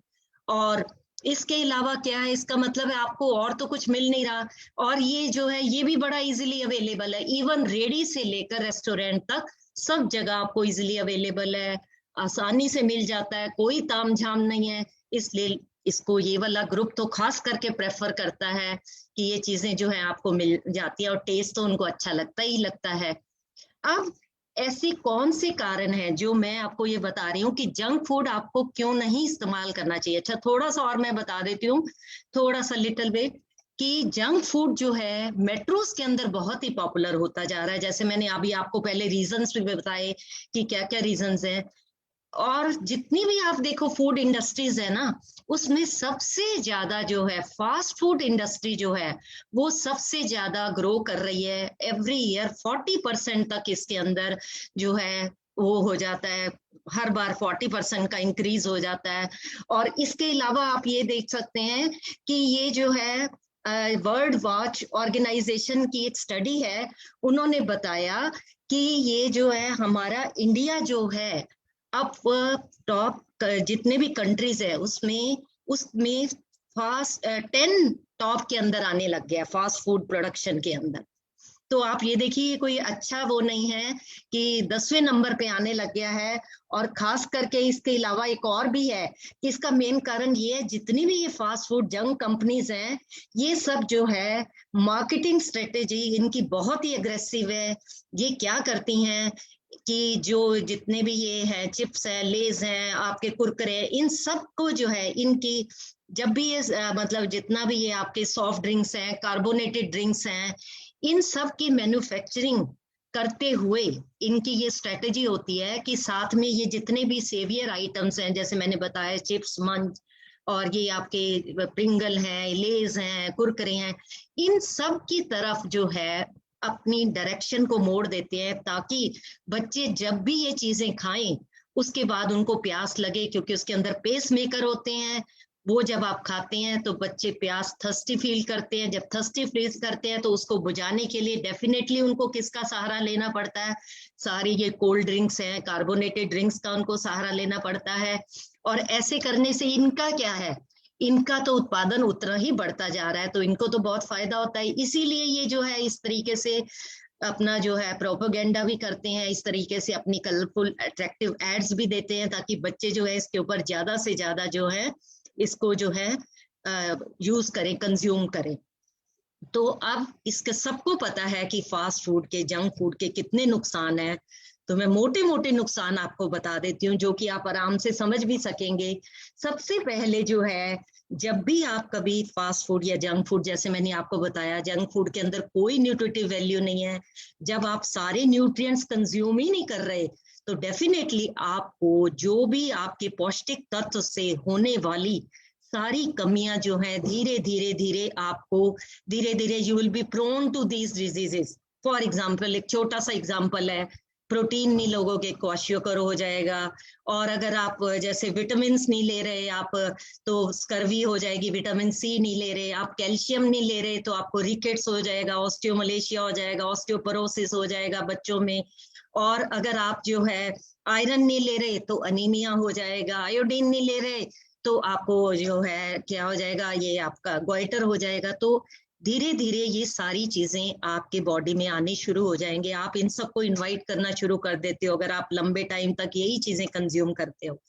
और इसके अलावा क्या है, इसका मतलब है आपको और तो कुछ मिल नहीं रहा। और ये जो है ये भी बड़ा इजीली अवेलेबल है, इवन रेडी से लेकर रेस्टोरेंट तक सब जगह आपको इजीली अवेलेबल है, आसानी से मिल जाता है, कोई तामझाम नहीं है। इसलिए इसको ये वाला ग्रुप तो खास करके प्रेफर करता है कि ये चीजें जो है आपको मिल जाती है, और टेस्ट तो उनको अच्छा लगता ही लगता है। अब ऐसे कौन से कारण हैं जो मैं आपको ये बता रही हूँ कि जंक फूड आपको क्यों नहीं इस्तेमाल करना चाहिए। अच्छा, थोड़ा सा और मैं बता देती हूँ, थोड़ा सा लिटिल बिट, कि जंक फूड जो है मेट्रोस के अंदर बहुत ही पॉपुलर होता जा रहा है। जैसे मैंने अभी आपको पहले रीजंस भी बताए कि क्या क्या रीजंस हैं। और जितनी भी आप देखो फूड इंडस्ट्रीज है ना, उसमें सबसे ज्यादा जो है फास्ट फूड इंडस्ट्री जो है वो सबसे ज्यादा ग्रो कर रही है। एवरी ईयर 40% तक इसके अंदर जो है वो हो जाता है, हर बार 40% का इंक्रीज हो जाता है। और इसके अलावा आप ये देख सकते हैं कि ये जो है वर्ल्ड वॉच ऑर्गेनाइजेशन की एक स्टडी है, उन्होंने बताया कि ये जो है हमारा इंडिया जो है अब टॉप जितने भी कंट्रीज है उसमें फास्ट 10 टॉप के अंदर आने लग गया फास्ट फूड प्रोडक्शन के अंदर। तो आप ये देखिए कोई अच्छा वो नहीं है कि 10वें नंबर पे आने लग गया है। और खास करके इसके अलावा एक और भी है कि इसका मेन कारण ये है, जितनी भी ये फास्ट फूड जंक कंपनीज हैं ये सब जो है मार्केटिंग स्ट्रेटेजी इनकी बहुत ही अग्रेसिव है। ये क्या करती हैं कि जो जितने भी ये हैं चिप्स हैं, लेज हैं, आपके कुरकुरे, इन सब को जो है इनकी जब भी ये मतलब जितना भी ये आपके सॉफ्ट ड्रिंक्स हैं, कार्बोनेटेड ड्रिंक्स हैं, इन सब की मैन्युफैक्चरिंग करते हुए इनकी ये स्ट्रेटेजी होती है कि साथ में ये जितने भी सेवियर आइटम्स हैं, जैसे मैंने बताया चिप्स, मंच, और ये आपके प्रिंगल हैं, लेज हैं, कुरकुरे हैं, इन सब की तरफ जो है अपनी डायरेक्शन को मोड़ देते हैं ताकि बच्चे जब भी ये चीजें खाएं उसके बाद उनको प्यास लगे, क्योंकि उसके अंदर पेस मेकर होते हैं, वो जब आप खाते हैं तो बच्चे प्यास थर्स्टी फील करते हैं। जब थर्स्टी फील करते हैं तो उसको बुझाने के लिए डेफिनेटली उनको किसका सहारा लेना पड़ता है? सारी ये कोल्ड ड्रिंक्स हैं, कार्बोनेटेड ड्रिंक्स का उनको सहारा लेना पड़ता है। और ऐसे करने से इनका क्या है, इनका तो उत्पादन उतना ही बढ़ता जा रहा है, तो इनको तो बहुत फायदा होता है। इसीलिए ये जो है इस तरीके से अपना जो है प्रोपेगेंडा भी करते हैं, इस तरीके से अपनी कलरफुल अट्रैक्टिव एड्स भी देते हैं, ताकि बच्चे जो है इसके ऊपर ज्यादा से ज्यादा जो है इसको जो है यूज करें, कंज्यूम करें। तो अब इसके सबको पता है कि फास्ट फूड के, जंक फूड के कितने नुकसान हैं। तो मैं मोटे मोटे नुकसान आपको बता देती हूँ, जो कि आप आराम से समझ भी सकेंगे। सबसे पहले जो है, जब भी आप कभी फास्ट फूड या जंक फूड, जैसे मैंने आपको बताया, जंक फूड के अंदर कोई न्यूट्रिटिव वैल्यू नहीं है, जब आप सारे न्यूट्रिएंट्स कंज्यूम ही नहीं कर रहे, तो डेफिनेटली आपको जो भी आपके पौष्टिक तत्व से होने वाली सारी कमियां जो हैं, धीरे धीरे आपको you will be prone to these diseases. For example, एक छोटा सा एग्जाम्पल है, प्रोटीन नहीं लोगोगे, क्वाशियोकर हो जाएगा। और अगर आप जैसे विटामिन नहीं ले रहे आप, तो स्कर्वी हो जाएगी। विटामिन सी नहीं ले रहे आप, कैल्शियम नहीं ले रहे, तो आपको रिकेट्स हो जाएगा, ऑस्टियोमलेशिया हो जाएगा, ऑस्टियोपोरोसिस हो जाएगा बच्चों में। और अगर आप जो है आयरन नहीं ले रहे तो अनीमिया हो जाएगा, आयोडीन नहीं ले रहे तो आपको जो है क्या हो जाएगा, ये आपका गोइटर हो जाएगा। तो धीरे धीरे ये सारी चीजें आपके बॉडी में आनी शुरू हो जाएंगे। आप इन सबको इनवाइट करना शुरू कर देते हो अगर आप लंबे टाइम तक यही चीजें कंज्यूम करते हो।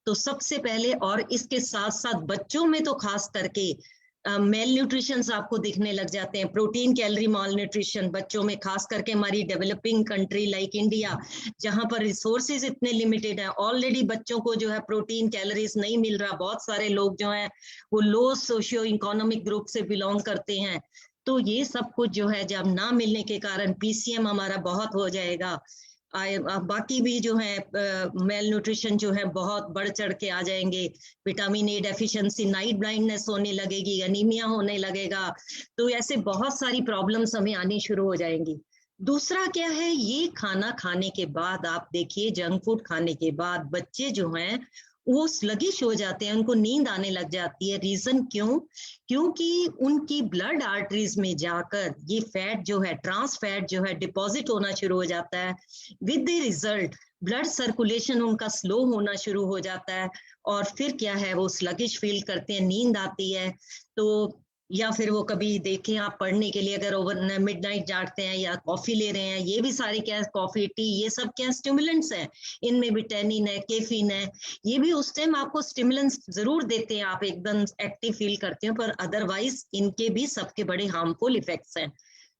तो सबसे पहले, और इसके साथ साथ बच्चों में तो खास करके मेल न्यूट्रिशन आपको दिखने लग जाते हैं, प्रोटीन कैलोरी माल न्यूट्रिशन बच्चों में, खास करके हमारी डेवलपिंग कंट्री लाइक इंडिया, जहां पर रिसोर्सेज इतने लिमिटेड हैं, ऑलरेडी बच्चों को जो है प्रोटीन कैलोरीज नहीं मिल रहा। बहुत सारे लोग जो हैं वो लो सोशियो इकोनॉमिक ग्रुप से बिलोंग करते हैं। तो ये सब कुछ जो है जब ना मिलने के कारण पीसीएम हमारा बहुत हो जाएगा। बाकी भी जो है मेल न्यूट्रिशन जो है बहुत बढ़ चढ़ के आ जाएंगे। Vitamin A deficiency, night blindness होने लगेगी, अनीमिया होने लगेगा। तो ऐसे बहुत सारी प्रॉब्लम्स हमें आनी शुरू हो जाएंगी। दूसरा क्या है, ये खाना खाने के बाद आप देखिए, जंक फूड खाने के बाद बच्चे जो हैं वो स्लगिश हो जाते हैं, उनको नींद आने लग जाती है। रीजन क्यों? क्योंकि उनकी ब्लड आर्टरीज में जाकर ये फैट जो है, ट्रांस फैट जो है, डिपॉजिट होना शुरू हो जाता है। With the result blood circulation उनका स्लो होना शुरू हो जाता है, और फिर क्या है, वो स्लगिश फील करते हैं, नींद आती है। तो या फिर वो कभी देखें आप पढ़ने के लिए अगर ओवर मिडनाइट जागते हैं या कॉफी ले रहे हैं, ये भी सारे क्या, कॉफी टी, ये सब क्या स्टिमुलेंट्स हैं, इनमें भी टैनिन है, कैफीन है, ये भी उस टाइम आपको स्टिमुलेंट्स जरूर देते हैं, आप एकदम एक्टिव फील करते हो, पर अदरवाइज इनके भी सबके बड़े हार्मफुल इफेक्ट्स हैं।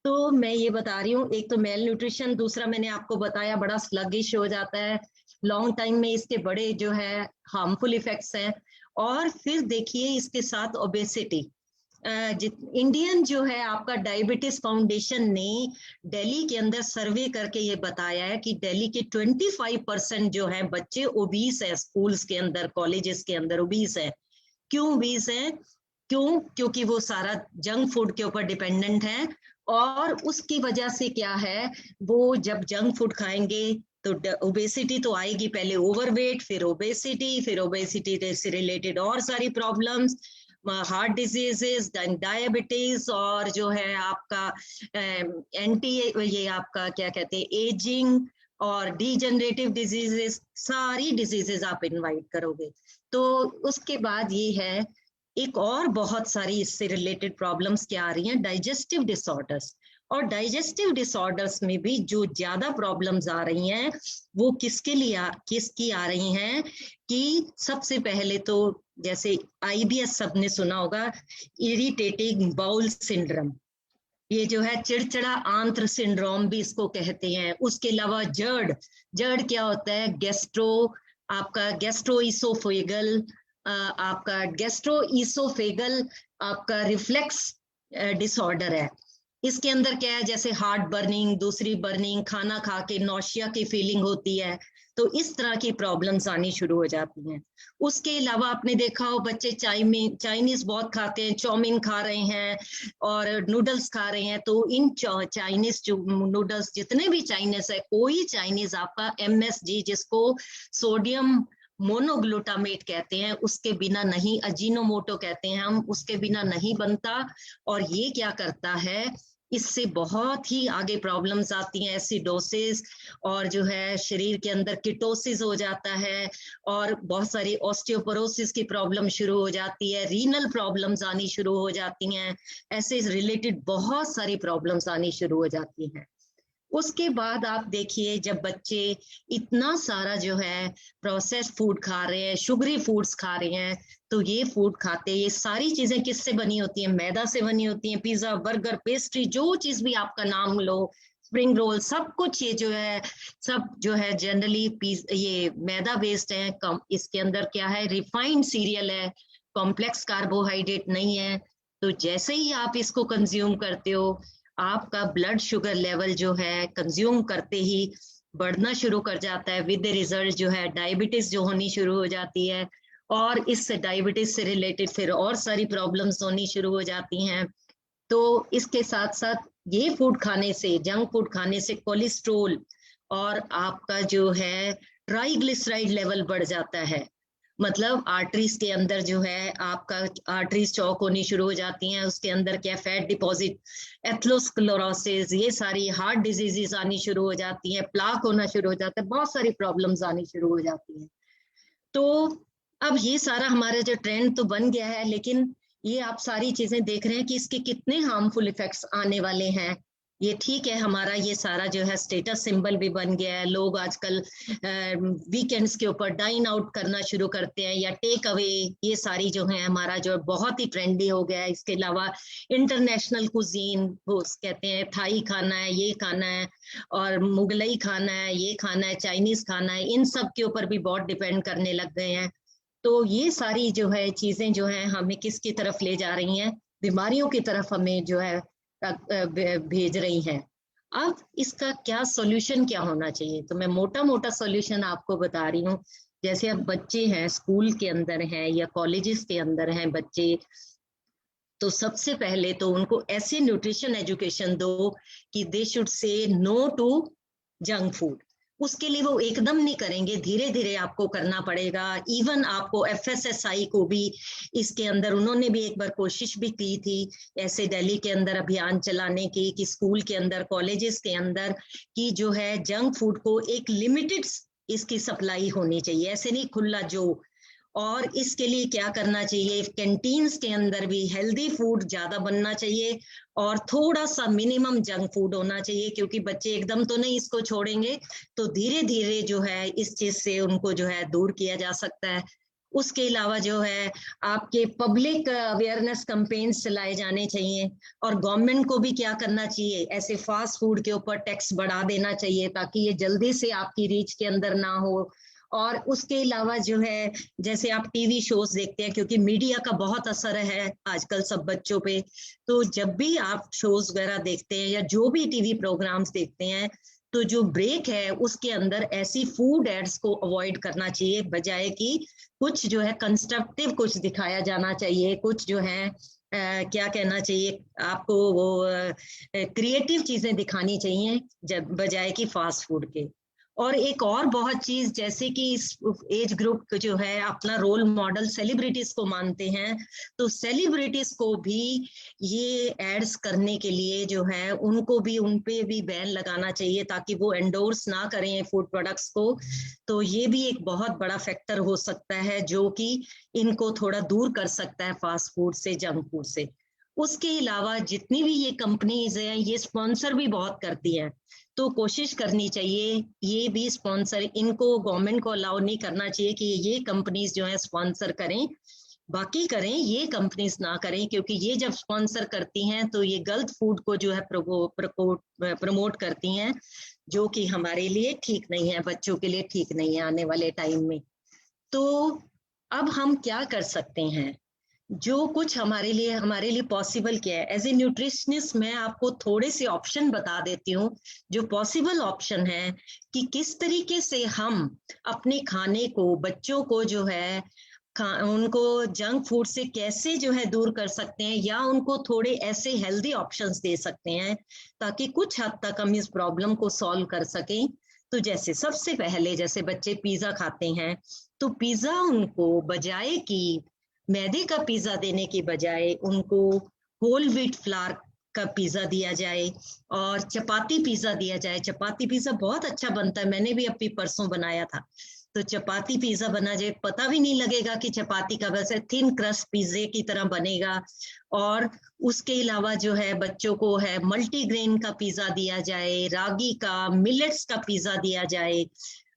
तो मैं ये बता रही हूँ, एक तो मेल न्यूट्रिशन, दूसरा मैंने आपको बताया बड़ा स्लगिश हो जाता है, लॉन्ग टाइम में इसके बड़े जो है हार्मफुल इफेक्ट्स हैं। और फिर देखिए इसके साथ ओबेसिटी। इंडियन जो है आपका डायबिटीज फाउंडेशन ने दिल्ली के अंदर सर्वे करके ये बताया है कि दिल्ली के 25% जो है बच्चे ओबीस है, स्कूल्स के अंदर, कॉलेजेस के अंदर ओबीस है। क्यों ओबीस है? क्योंकि वो सारा जंक फूड के ऊपर डिपेंडेंट है। और उसकी वजह से क्या है, वो जब जंक फूड खाएंगे तो ओबेसिटी तो आएगी, पहले ओवरवेट, फिर ओबेसिटी, फिर ओबेसिटी से रिलेटेड और सारी प्रॉब्लम्स, हार्ट डिजीजेस, डायबिटीज, और जो है आपका ये आपका क्या कहते हैं, एजिंग और डीजनरेटिव डिजीजेस, सारी डिजीजेस आप इनवाइट करोगे। तो उसके बाद ये है, एक और बहुत सारी इससे रिलेटेड प्रॉब्लम्स क्या आ रही हैं, डाइजेस्टिव डिसऑर्डर्स। और डाइजेस्टिव डिसऑर्डर्स में भी जो ज्यादा प्रॉब्लम्स आ रही हैं वो किसकी आ रही हैं कि सबसे पहले तो जैसे IBS सबने सुना होगा, इरिटेटिंग बाउल सिंड्रोम, ये जो है चिड़चिड़ा आंत्र सिंड्रोम भी इसको कहते हैं। उसके अलावा जर्ड क्या होता है, आपका गैस्ट्रोइसोफेगल, आपका रिफ्लेक्स डिसऑर्डर है। इसके अंदर क्या है, जैसे हार्ट बर्निंग, दूसरी बर्निंग, खाना खा के नौशिया की फीलिंग होती है। तो इस तरह की प्रॉब्लम्स आनी शुरू हो जाती हैं। उसके अलावा आपने देखा हो बच्चे चाइनीज बहुत खाते हैं, चाउमीन खा रहे हैं और नूडल्स खा रहे हैं। तो इन चाइनीज नूडल्स जितने भी चाइनीज है, कोई चाइनीज आपका MSG जिसको सोडियम मोनोग्लूटामेट कहते हैं उसके बिना नहीं, अजीनोमोटो कहते हैं हम, उसके बिना नहीं बनता। और ये क्या करता है, इससे बहुत ही आगे प्रॉब्लम्स आती हैं, एसिडोसिस और जो है शरीर के अंदर कीटोसिस हो जाता है और बहुत सारी ऑस्टियोपोरोसिस की प्रॉब्लम शुरू हो जाती है, रीनल प्रॉब्लम्स आनी शुरू हो जाती हैं, ऐसे रिलेटेड बहुत सारी प्रॉब्लम्स आनी शुरू हो जाती हैं। उसके बाद आप देखिए जब बच्चे इतना सारा जो है प्रोसेस्ड फूड खा रहे हैं, शुगरी फूड्स खा रहे हैं, तो ये फूड खाते, ये सारी चीजें किससे बनी होती हैं, मैदा से बनी होती हैं। पिज्जा, बर्गर, पेस्ट्री, जो चीज भी आपका नाम लो, स्प्रिंग रोल, सब कुछ ये जो है सब जो है जनरली ये मैदा बेस्ड है। इसके अंदर क्या है, रिफाइंड सीरियल है, कॉम्प्लेक्स कार्बोहाइड्रेट नहीं है। तो जैसे ही आप इसको कंज्यूम करते हो, आपका ब्लड शुगर लेवल जो है कंज्यूम करते ही बढ़ना शुरू कर जाता है, विद द रिजल्ट जो है डायबिटीज जो होनी शुरू हो जाती है। और इस डायबिटीज से रिलेटेड फिर और सारी प्रॉब्लम्स होनी शुरू हो जाती हैं। तो इसके साथ साथ ये फूड खाने से, जंक फूड खाने से कोलेस्ट्रोल और आपका जो है ट्राइग्लिसराइड लेवल बढ़ जाता है। मतलब आर्टरीज के अंदर जो है आपका आर्टरीज चौक होनी शुरू हो जाती हैं, उसके अंदर क्या फैट डिपॉजिट, एथेरोस्क्लेरोसिस, ये सारी हार्ट डिजीजेस आनी शुरू हो जाती हैं, प्लाक होना शुरू हो जाता है, बहुत सारी प्रॉब्लम्स आनी शुरू हो जाती हैं। तो अब ये सारा हमारा जो ट्रेंड तो बन गया है, लेकिन ये आप सारी चीजें देख रहे हैं कि इसके कितने हार्मफुल इफेक्ट्स आने वाले हैं। ये ठीक है, हमारा ये सारा जो है स्टेटस सिंबल भी बन गया है। लोग आजकल वीकेंड्स के ऊपर डाइन आउट करना शुरू करते हैं या टेक अवे, ये सारी जो है हमारा जो बहुत ही ट्रेंडी हो गया है। इसके अलावा इंटरनेशनल कुजीन, वो कहते हैं थाई खाना है, ये खाना है, और मुगलई खाना है, ये खाना है, चाइनीज खाना है, इन सब के ऊपर भी बहुत डिपेंड करने लग गए हैं। तो ये सारी जो है चीजें जो है हमें किसकी तरफ ले जा रही हैं, बीमारियों की तरफ हमें जो है भेज रही हैं। अब इसका क्या सॉल्यूशन क्या होना चाहिए, तो मैं मोटा मोटा सॉल्यूशन आपको बता रही हूँ। जैसे अब बच्चे हैं, स्कूल के अंदर हैं या कॉलेजेस के अंदर हैं बच्चे, तो सबसे पहले तो उनको ऐसे न्यूट्रिशन एजुकेशन दो कि they should say no to junk food. उसके लिए वो एकदम नहीं करेंगे, धीरे धीरे आपको करना पड़ेगा। इवन आपको FSSAI को भी इसके अंदर उन्होंने भी एक बार कोशिश भी की थी ऐसे दिल्ली के अंदर अभियान चलाने की, कि स्कूल के अंदर, कॉलेजेस के अंदर कि जो है जंक फूड को एक लिमिटेड इसकी सप्लाई होनी चाहिए, ऐसे नहीं खुला जो। और इसके लिए क्या करना चाहिए, कैंटीन्स के अंदर भी हेल्दी फूड ज्यादा बनना चाहिए और थोड़ा सा मिनिमम जंक फूड होना चाहिए, क्योंकि बच्चे एकदम तो नहीं इसको छोड़ेंगे, तो धीरे धीरे जो है इस चीज से उनको जो है दूर किया जा सकता है। उसके अलावा जो है आपके पब्लिक अवेयरनेस कैंपेन्स चलाए जाने चाहिए, और गवर्नमेंट को भी क्या करना चाहिए, ऐसे फास्ट फूड के ऊपर टैक्स बढ़ा देना चाहिए ताकि ये जल्दी से आपकी रीच के अंदर ना हो। और उसके अलावा जो है जैसे आप टीवी शोज देखते हैं, क्योंकि मीडिया का बहुत असर है आजकल सब बच्चों पे, तो जब भी आप शोज वगैरह देखते हैं या जो भी टीवी प्रोग्राम्स देखते हैं, तो जो ब्रेक है उसके अंदर ऐसी फूड एड्स को अवॉइड करना चाहिए, बजाय कि कुछ जो है कंस्ट्रक्टिव कुछ दिखाया जाना चाहिए, कुछ जो है क्या कहना चाहिए आपको, वो क्रिएटिव चीजें दिखानी चाहिए जब बजाय कि फास्ट फूड के। और एक और बहुत चीज, जैसे कि इस एज ग्रुप जो है अपना रोल मॉडल सेलिब्रिटीज को मानते हैं, तो सेलिब्रिटीज को भी ये एड्स करने के लिए जो है उनको भी, उन पे भी बैन लगाना चाहिए ताकि वो एंडोर्स ना करें फूड प्रोडक्ट्स को। तो ये भी एक बहुत बड़ा फैक्टर हो सकता है जो कि इनको थोड़ा दूर कर सकता है फास्ट फूड से, जंक फूड से। उसके अलावा जितनी भी ये कंपनीज हैं ये स्पॉन्सर भी बहुत करती हैं, तो कोशिश करनी चाहिए ये भी स्पॉन्सर, इनको गवर्नमेंट को अलाउ नहीं करना चाहिए कि ये कंपनीज जो है स्पॉन्सर करें, बाकी करें, ये कंपनीज ना करें, क्योंकि ये जब स्पॉन्सर करती हैं तो ये गलत फूड को जो है प्रमोट करती हैं, जो कि हमारे लिए ठीक नहीं है, बच्चों के लिए ठीक नहीं है आने वाले टाइम में। तो अब हम क्या कर सकते हैं, जो कुछ हमारे लिए पॉसिबल क्या है। एज ए न्यूट्रिशनिस्ट मैं आपको थोड़े से ऑप्शन बता देती हूँ जो पॉसिबल ऑप्शन है कि किस तरीके से हम अपने खाने को, बच्चों को जो है उनको जंक फूड से कैसे जो है दूर कर सकते हैं, या उनको थोड़े ऐसे हेल्दी ऑप्शंस दे सकते हैं ताकि कुछ हद तक हम इस प्रॉब्लम को सॉल्व कर सकें। तो जैसे सबसे पहले, जैसे बच्चे पिज्जा खाते हैं, तो पिज्जा उनको बजाय कि मैदे का पिज्जा देने के बजाय उनको होल व्हीट फ्लावर का पिज्जा दिया जाए और चपाती पिज्जा दिया जाए। चपाती पिज्जा बहुत अच्छा बनता है, मैंने भी अभी परसों बनाया था। तो चपाती पिज्जा बना जाए, पता भी नहीं लगेगा कि चपाती का, वैसे थिन क्रस्ट पिज्जे की तरह बनेगा। और उसके अलावा जो है बच्चों को है मल्टीग्रेन का पिज्जा दिया जाए, रागी का, मिलेट्स का पिज्जा दिया जाए।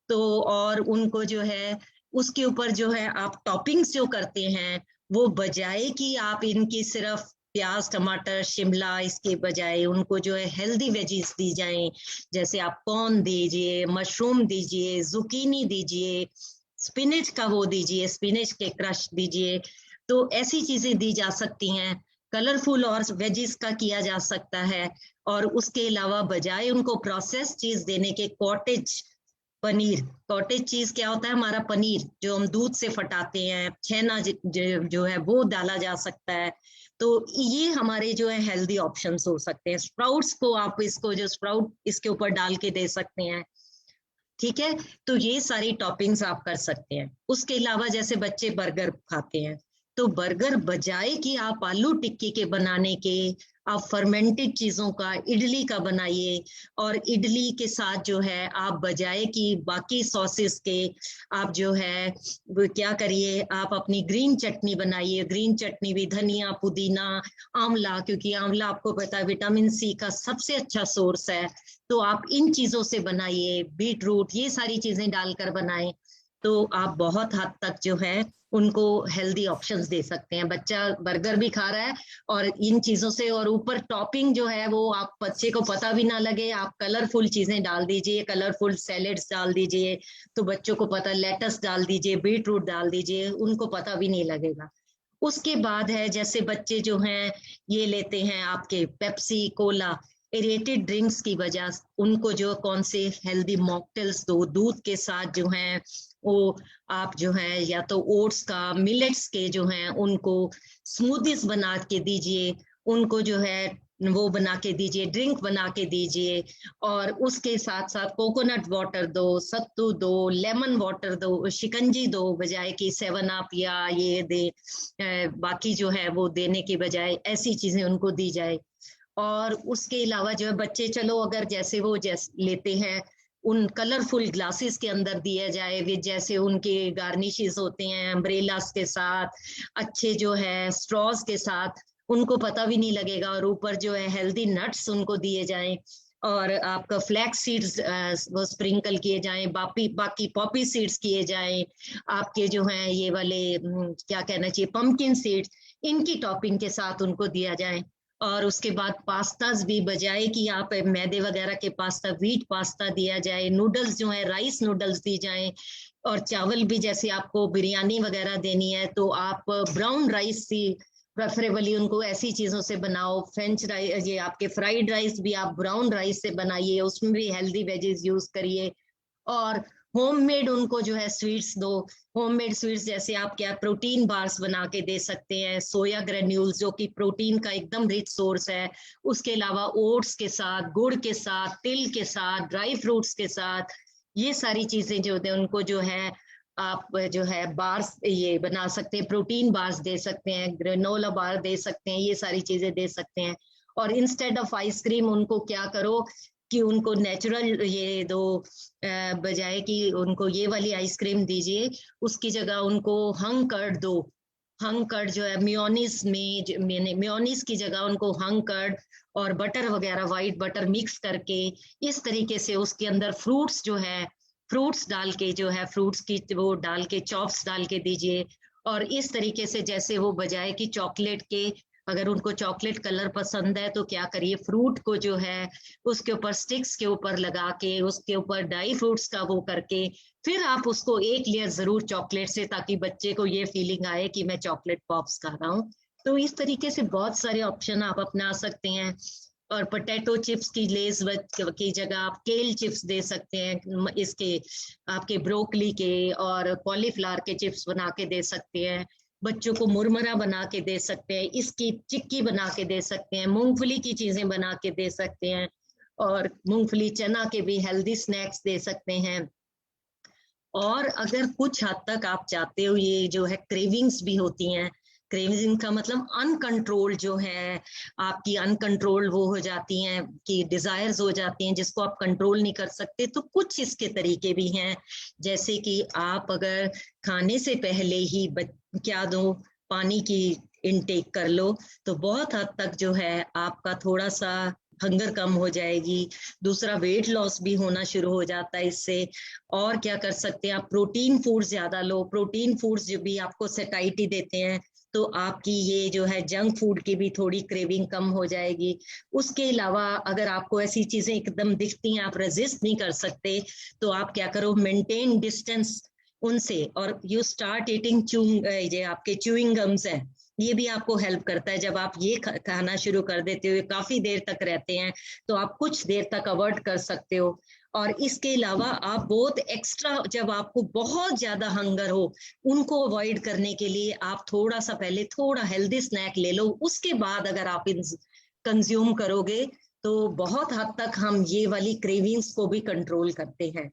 तो और उनको जो है उसके ऊपर जो है आप टॉपिंग्स जो करते हैं, वो बजाय कि आप इनकी सिर्फ प्याज, टमाटर, शिमला, इसके बजाय उनको जो है हेल्दी वेजीज दी जाएं। जैसे आप कॉर्न दीजिए, मशरूम दीजिए, जुकीनी दीजिए, स्पिनच का वो दीजिए, स्पिनच के क्रश दीजिए। तो ऐसी चीजें दी जा सकती हैं। कलरफुल और वेजीज का किया जा सकता है। और उसके अलावा बजाय उनको प्रोसेस चीज देने के, कॉटेज पनीर, कॉटेज चीज क्या होता है, हमारा पनीर जो हम दूध से फटाते हैं, छेना जो है वो डाला जा सकता है। तो ये हमारे जो है हेल्दी ऑप्शंस हो सकते हैं। स्प्राउट्स को आप इसको जो स्प्राउट इसके ऊपर डाल के दे सकते हैं, ठीक है। तो ये सारी टॉपिंग्स आप कर सकते हैं। उसके अलावा जैसे बच्चे बर्गर खाते हैं, तो बर्गर बजाय कि आप आलू टिक्की के बनाने के, आप फर्मेंटेड चीजों का, इडली का बनाइए। और इडली के साथ जो है आप बजाय कि बाकी सॉसेस के, आप जो है वो क्या करिए, आप अपनी ग्रीन चटनी बनाइए। ग्रीन चटनी भी धनिया, पुदीना, आंवला, क्योंकि आंवला आपको पता है विटामिन सी का सबसे अच्छा सोर्स है। तो आप इन चीजों से बनाइए, बीट रूट, ये सारी चीजें डालकर बनाएं। तो आप बहुत हद तक जो है उनको हेल्दी ऑप्शंस दे सकते हैं। बच्चा बर्गर भी खा रहा है और इन चीजों से, और ऊपर टॉपिंग जो है वो आप बच्चे को पता भी ना लगे, आप कलरफुल चीजें डाल दीजिए, कलरफुल सैलेड्स डाल दीजिए, तो बच्चों को पता, लेटस डाल दीजिए, बीट रूट डाल दीजिए, उनको पता भी नहीं लगेगा। उसके बाद है जैसे बच्चे जो हैं ये लेते हैं आपके पेप्सी, कोला, एरेटेड ड्रिंक्स की वजह, उनको जो कौन से हेल्दी मॉकटेल्स दो, दूध के साथ जो हैं वो आप जो है या तो ओट्स का, मिलेट्स के जो हैं उनको स्मूदीज बना के दीजिए, उनको जो है वो बना के दीजिए, ड्रिंक बना के दीजिए। और उसके साथ साथ कोकोनट वाटर दो, सत्तू दो, लेमन वाटर दो, शिकंजी दो, बजाय कि 7 अप या ये दे, बाकी जो है वो देने के बजाय ऐसी चीजें उनको दी जाए। और उसके अलावा जो है बच्चे, चलो अगर जैसे वो लेते हैं, उन कलरफुल ग्लासेस के अंदर दिया जाए, वे जैसे उनके गार्निशेस होते हैं अम्ब्रेलास के साथ, अच्छे जो है स्ट्रॉज के साथ, उनको पता भी नहीं लगेगा। और ऊपर जो है हेल्दी नट्स उनको दिए जाएं, और आपका फ्लैक्स सीड्स वो स्प्रिंकल किए जाएं, बाकी पॉपी सीड्स किए जाएं, आपके जो हैं ये वाले क्या कहना चाहिए, पंपकिन सीड्स, इनकी टॉपिंग के साथ उनको दिया जाए। और उसके बाद पास्ताज भी, बजाय कि आप मैदे वगैरह के पास्ता, व्हीट पास्ता दिया जाए। नूडल्स जो है राइस नूडल्स दी जाएं। और चावल भी, जैसे आपको बिरयानी वगैरह देनी है तो आप ब्राउन राइस से प्रेफरेबली उनको ऐसी चीजों से बनाओ। फ्रेंच राइस, ये आपके फ्राइड राइस भी आप ब्राउन राइस से बनाइए, उसमें भी हेल्दी वेजेस यूज करिए। और होममेड उनको जो है स्वीट्स दो। होममेड स्वीट्स जैसे आप क्या, प्रोटीन बार्स बना के दे सकते हैं, सोया ग्रेन्यूल्स जो कि प्रोटीन का एकदम रिच सोर्स है। उसके अलावा ओट्स के साथ, गुड़ के साथ, तिल के साथ, ड्राई फ्रूट्स के साथ, ये सारी चीजें जो है उनको जो है आप जो है बार्स ये बना सकते हैं, प्रोटीन बार्स दे सकते हैं, ग्रेनोला बार दे सकते हैं, ये सारी चीजें दे सकते हैं। और इंस्टेड ऑफ आइसक्रीम उनको क्या करो कि उनको नेचुरल ये दो, बजाय कि उनको ये वाली आइसक्रीम दीजिए, उसकी जगह उनको हंग कर्ड दो। हंग कर्ड जो है मेयोनीज में, मेयोनीज की जगह उनको हंग कर्ड और बटर वगैरह, व्हाइट बटर मिक्स करके इस तरीके से उसके अंदर फ्रूट्स जो है, फ्रूट्स डाल के जो है, फ्रूट्स की वो डाल के, चॉप्स डाल के दीजिए। और इस तरीके से जैसे वो बजाय कि चॉकलेट के अगर उनको चॉकलेट कलर पसंद है तो क्या करिए, फ्रूट को जो है उसके ऊपर स्टिक्स के ऊपर लगा के, उसके ऊपर ड्राई फ्रूट्स का वो करके, फिर आप उसको एक लेयर जरूर चॉकलेट से, ताकि बच्चे को ये फीलिंग आए कि मैं चॉकलेट पॉप्स खा रहा हूँ। तो इस तरीके से बहुत सारे ऑप्शन आप अपना सकते हैं। और पोटैटो चिप्स की लेस की जगह आप केल चिप्स दे सकते हैं, इसके आपके ब्रोकली के और कॉलीफ्लावर के चिप्स बना के दे सकते हैं। बच्चों को मुरमुरा बना के दे सकते हैं, इसकी चिक्की बना के दे सकते हैं, मूंगफली की चीजें बना के दे सकते हैं, और मूंगफली चना के भी हेल्दी स्नैक्स दे सकते हैं। और अगर कुछ हद तक आप चाहते हो, ये जो है क्रेविंग्स भी होती हैं, क्रेविंग का मतलब अनकंट्रोल जो है, आपकी अनकंट्रोल वो हो जाती हैं कि डिजायर्स हो जाती हैं जिसको आप कंट्रोल नहीं कर सकते, तो कुछ इसके तरीके भी हैं। जैसे कि आप अगर खाने से पहले ही क्या दो, पानी की इनटेक कर लो, तो बहुत हद तक जो है आपका थोड़ा सा हंगर कम हो जाएगी। दूसरा, वेट लॉस भी होना शुरू हो जाता है इससे। और क्या कर सकते हैं आप, प्रोटीन फूड ज्यादा लो। प्रोटीन फूड्स जो भी आपको सेटाइटी देते हैं, तो आपकी ये जो है जंक फूड की भी थोड़ी क्रेविंग कम हो जाएगी। उसके अलावा अगर आपको ऐसी चीजें एकदम दिखती हैं, आप रेजिस्ट नहीं कर सकते, तो आप क्या करो, मेंटेन डिस्टेंस उनसे, और यू स्टार्ट ईटिंग ये आपके च्यूइंग गम्स हैं, ये भी आपको हेल्प करता है। जब आप ये खाना शुरू कर देते हो, काफी देर तक रहते हैं, तो आप कुछ देर तक अवॉइड कर सकते हो। और इसके अलावा आप बहुत एक्स्ट्रा, जब आपको बहुत ज्यादा हंगर हो, उनको अवॉइड करने के लिए आप थोड़ा सा पहले थोड़ा हेल्दी स्नैक ले लो, उसके बाद अगर आप कंज्यूम करोगे तो बहुत हद तक हम ये वाली क्रेविंग्स को भी कंट्रोल करते हैं।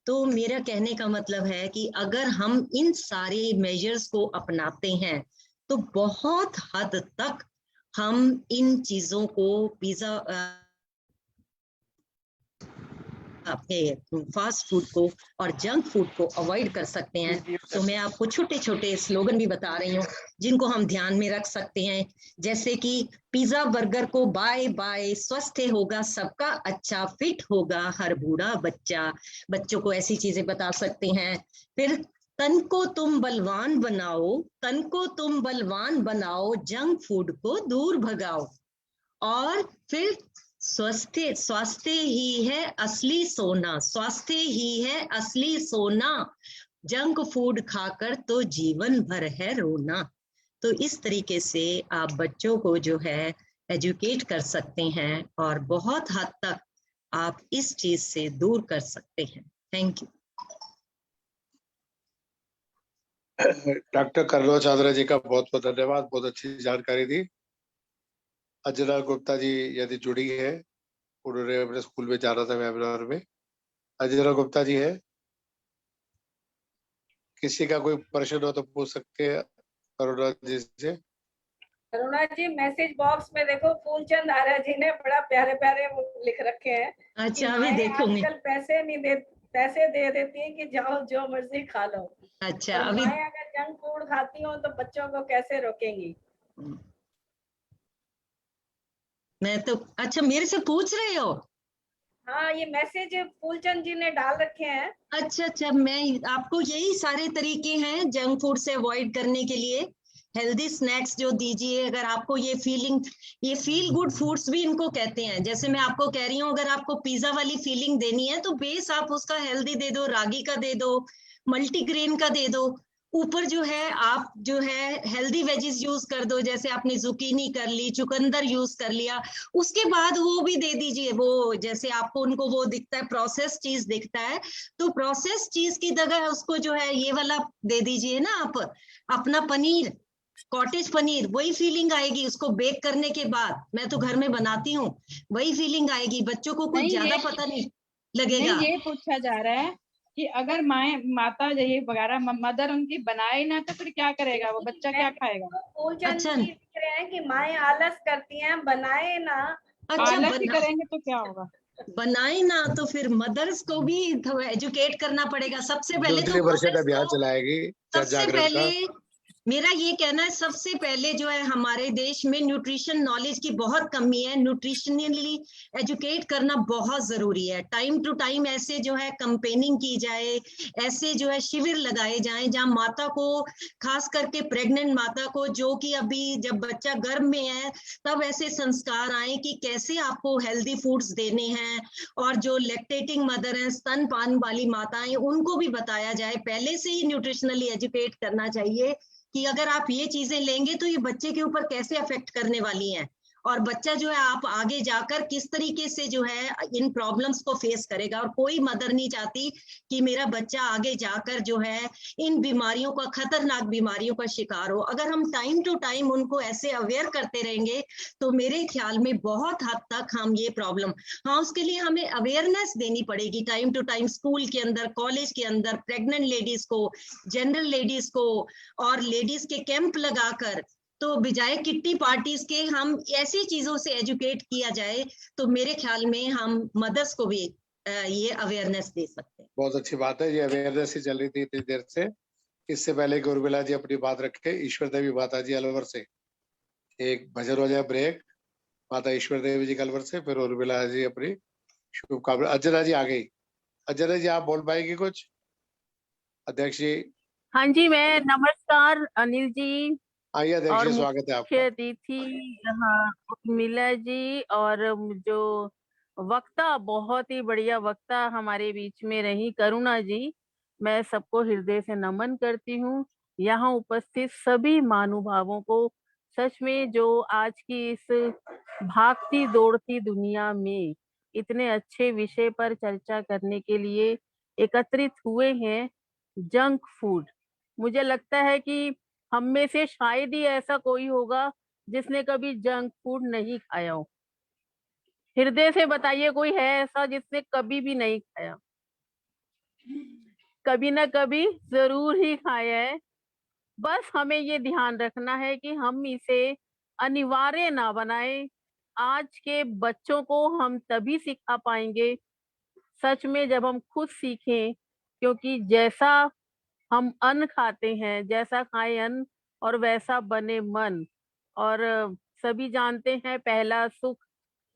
तो मेरा कहने का मतलब है कि अगर हम इन सारे मेजर्स को अपनाते हैं, तो बहुत हद तक हम इन चीजों को, पिज्जा, अपने फास्ट फूड को और जंक फूड को अवॉइड कर सकते हैं। तो मैं आपको छोटे छोटे स्लोगन भी बता रही हूँ जिनको हम ध्यान में रख सकते हैं, जैसे कि पिज्जा बर्गर को बाय बाय, स्वस्थ होगा सबका अच्छा, फिट होगा हर बूढ़ा बच्चा। बच्चों को ऐसी चीजें बता सकते हैं। फिर तन को तुम बलवान बनाओ, तन को तुम बलवान बनाओ, जंक फूड को दूर भगाओ। और फिर स्वास्थ्य ही है असली सोना, स्वास्थ्य ही है असली सोना, जंक फूड खाकर तो जीवन भर है रोना। तो इस तरीके से आप बच्चों को जो है एजुकेट कर सकते हैं और बहुत हद तक आप इस चीज से दूर कर सकते हैं। Thank you. डॉक्टर करुणा चांद्रा जी का बहुत बहुत धन्यवाद, बहुत अच्छी जानकारी दी। अंजना गुप्ता जी यदि जुड़ी है, उन्होंने अपने स्कूल में जाना था वेबिनार में। अंजना गुप्ता जी है, किसी का कोई प्रश्न हो तो पूछ सकते हैं करुणा जी से। करुणा जी, मैसेज बॉक्स में देखो, फूलचंद आर्या जी ने बड़ा प्यारे प्यारे लिख रखे हैं। अच्छा, अभी देखूंगी। आजकल पैसे दे देती हैं कि जाओ जो मर्जी खा लो। अच्छा, और अभी माएं अगर जंक फूड खाती हो तो बच्चों को कैसे रोकेंगी? मैं तो, अच्छा मेरे से पूछ रहे हो? हाँ, ये मैसेज फूलचंद जी ने डाल रखे हैं। अच्छा, मैं आपको यही सारे तरीके हैं जंक फूड से अवॉइड करने के लिए। हेल्दी स्नैक्स जो दीजिए, अगर आपको ये फील गुड फूड्स भी इनको कहते हैं। जैसे मैं आपको कह रही हूँ, अगर आपको पिज्जा वाली फीलिंग देनी है तो बेस आप उसका हेल्दी दे दो, रागी का दे दो, मल्टीग्रेन का दे दो। ऊपर जो है आप जो है हेल्दी वेजिस यूज कर दो, जैसे आपने जुकीनी कर ली, चुकंदर यूज कर लिया। उसके बाद वो भी दे दीजिए, वो जैसे आपको उनको वो दिखता है, प्रोसेस चीज दिखता है, तो प्रोसेस चीज की जगह उसको जो है ये वाला दे दीजिए ना आप, अपना पनीर, कॉटेज पनीर, वही फीलिंग आएगी उसको बेक करने के बाद। मैं तो घर में बनाती हूँ, वही फीलिंग आएगी, बच्चों को कुछ ज्यादा पता नहीं लगेगा। नहीं, ये पूछा जा रहा है कि अगर माता ये वगैरह मदर उनकी बनाए ना तो फिर क्या करेगा वो बच्चा, क्या खाएगा? फूलचंद जी लिख रहे हैं कि माएं आलस करती हैं, बनाए ना। अच्छा, आलस ही करेंगे तो क्या होगा? बनाए ना तो फिर मदर्स को भी एजुकेट करना पड़ेगा। सबसे पहले तो अभियान चलाएगी सबसे पहले मेरा ये कहना है सबसे पहले जो है हमारे देश में न्यूट्रिशन नॉलेज की बहुत कमी है। न्यूट्रिशनली एजुकेट करना बहुत जरूरी है। टाइम टू टाइम ऐसे जो है कंपेनिंग की जाए, ऐसे जो है शिविर लगाए जाएं जहां माता को, खास करके प्रेग्नेंट माता को, जो कि अभी जब बच्चा गर्भ में है तब ऐसे संस्कार आए कि कैसे आपको हेल्दी फूड्स देने हैं। और जो लैक्टेटिंग मदर हैं, स्तनपान वाली माताएं, उनको भी बताया जाए, पहले से ही न्यूट्रिशनली एजुकेट करना चाहिए कि अगर आप ये चीजें लेंगे तो ये बच्चे के ऊपर कैसे अफेक्ट करने वाली हैं, और बच्चा जो है आप आगे जाकर किस तरीके से जो है इन प्रॉब्लम्स को फेस करेगा। और कोई मदर नहीं चाहती कि मेरा बच्चा आगे जाकर जो है इन बीमारियों का, खतरनाक बीमारियों का शिकार हो। अगर हम टाइम टू टाइम उनको ऐसे अवेयर करते रहेंगे तो मेरे ख्याल में बहुत हद तक हम ये प्रॉब्लम, हाँ उसके लिए हमें अवेयरनेस देनी पड़ेगी टाइम टू टाइम, स्कूल के अंदर, कॉलेज के अंदर, प्रेग्नेंट लेडीज को, जनरल लेडीज को, और लेडीज के कैंप लगाकर, तो बजाय किट्टी पार्टीज के हम ऐसी चीजों से एजुकेट किया जाए तो मेरे ख्याल में हम मदर्स को भी ये अवेयरनेस दे सकते हैं। बहुत अच्छी बात है, ये अवेयरनेस ही चल रही थी इतनी देर से। इससे पहले कि उर्मिला जी अपनी बात रखे, ईश्वर देवी माता जी अलवर से एक भजन हो जाए ब्रेक, माता ईश्वर देवी जी अलवर से, फिर उर्मिला जी अपनी शुभकामना। अर्चना जी आ गई। अर्चना जी आप बोल पाएगी कुछ? अध्यक्ष जी। हाँ जी, मैं नमस्कार अनिल जी आइए अध्यक्ष और जी, स्वागत है आपका। मुख्य अतिथि हाँ उर्मिला जी, और जो वक्ता, बहुत ही बढ़िया वक्ता हमारे बीच में रही करुणा जी, मैं सबको हृदय से नमन करती हूँ। यहाँ उपस्थित सभी महानुभावों को सच में जो आज की इस भागती दौड़ती दुनिया में इतने अच्छे विषय पर चर्चा करने के लिए एकत्रित हुए हैं, जंक फूड। मुझे लगता है कि हम में से शायद ही ऐसा कोई होगा जिसने कभी जंक फूड नहीं खाया हो। हृदय से बताइए, कोई है ऐसा जिसने कभी भी नहीं खाया? कभी ना कभी जरूर ही खाया है। बस हमें ये ध्यान रखना है कि हम इसे अनिवार्य ना बनाएं। आज के बच्चों को हम तभी सिखा पाएंगे सच में जब हम खुद सीखें, क्योंकि जैसा हम अन्न खाते हैं, जैसा खाए अन्न और वैसा बने मन। और सभी जानते हैं पहला सुख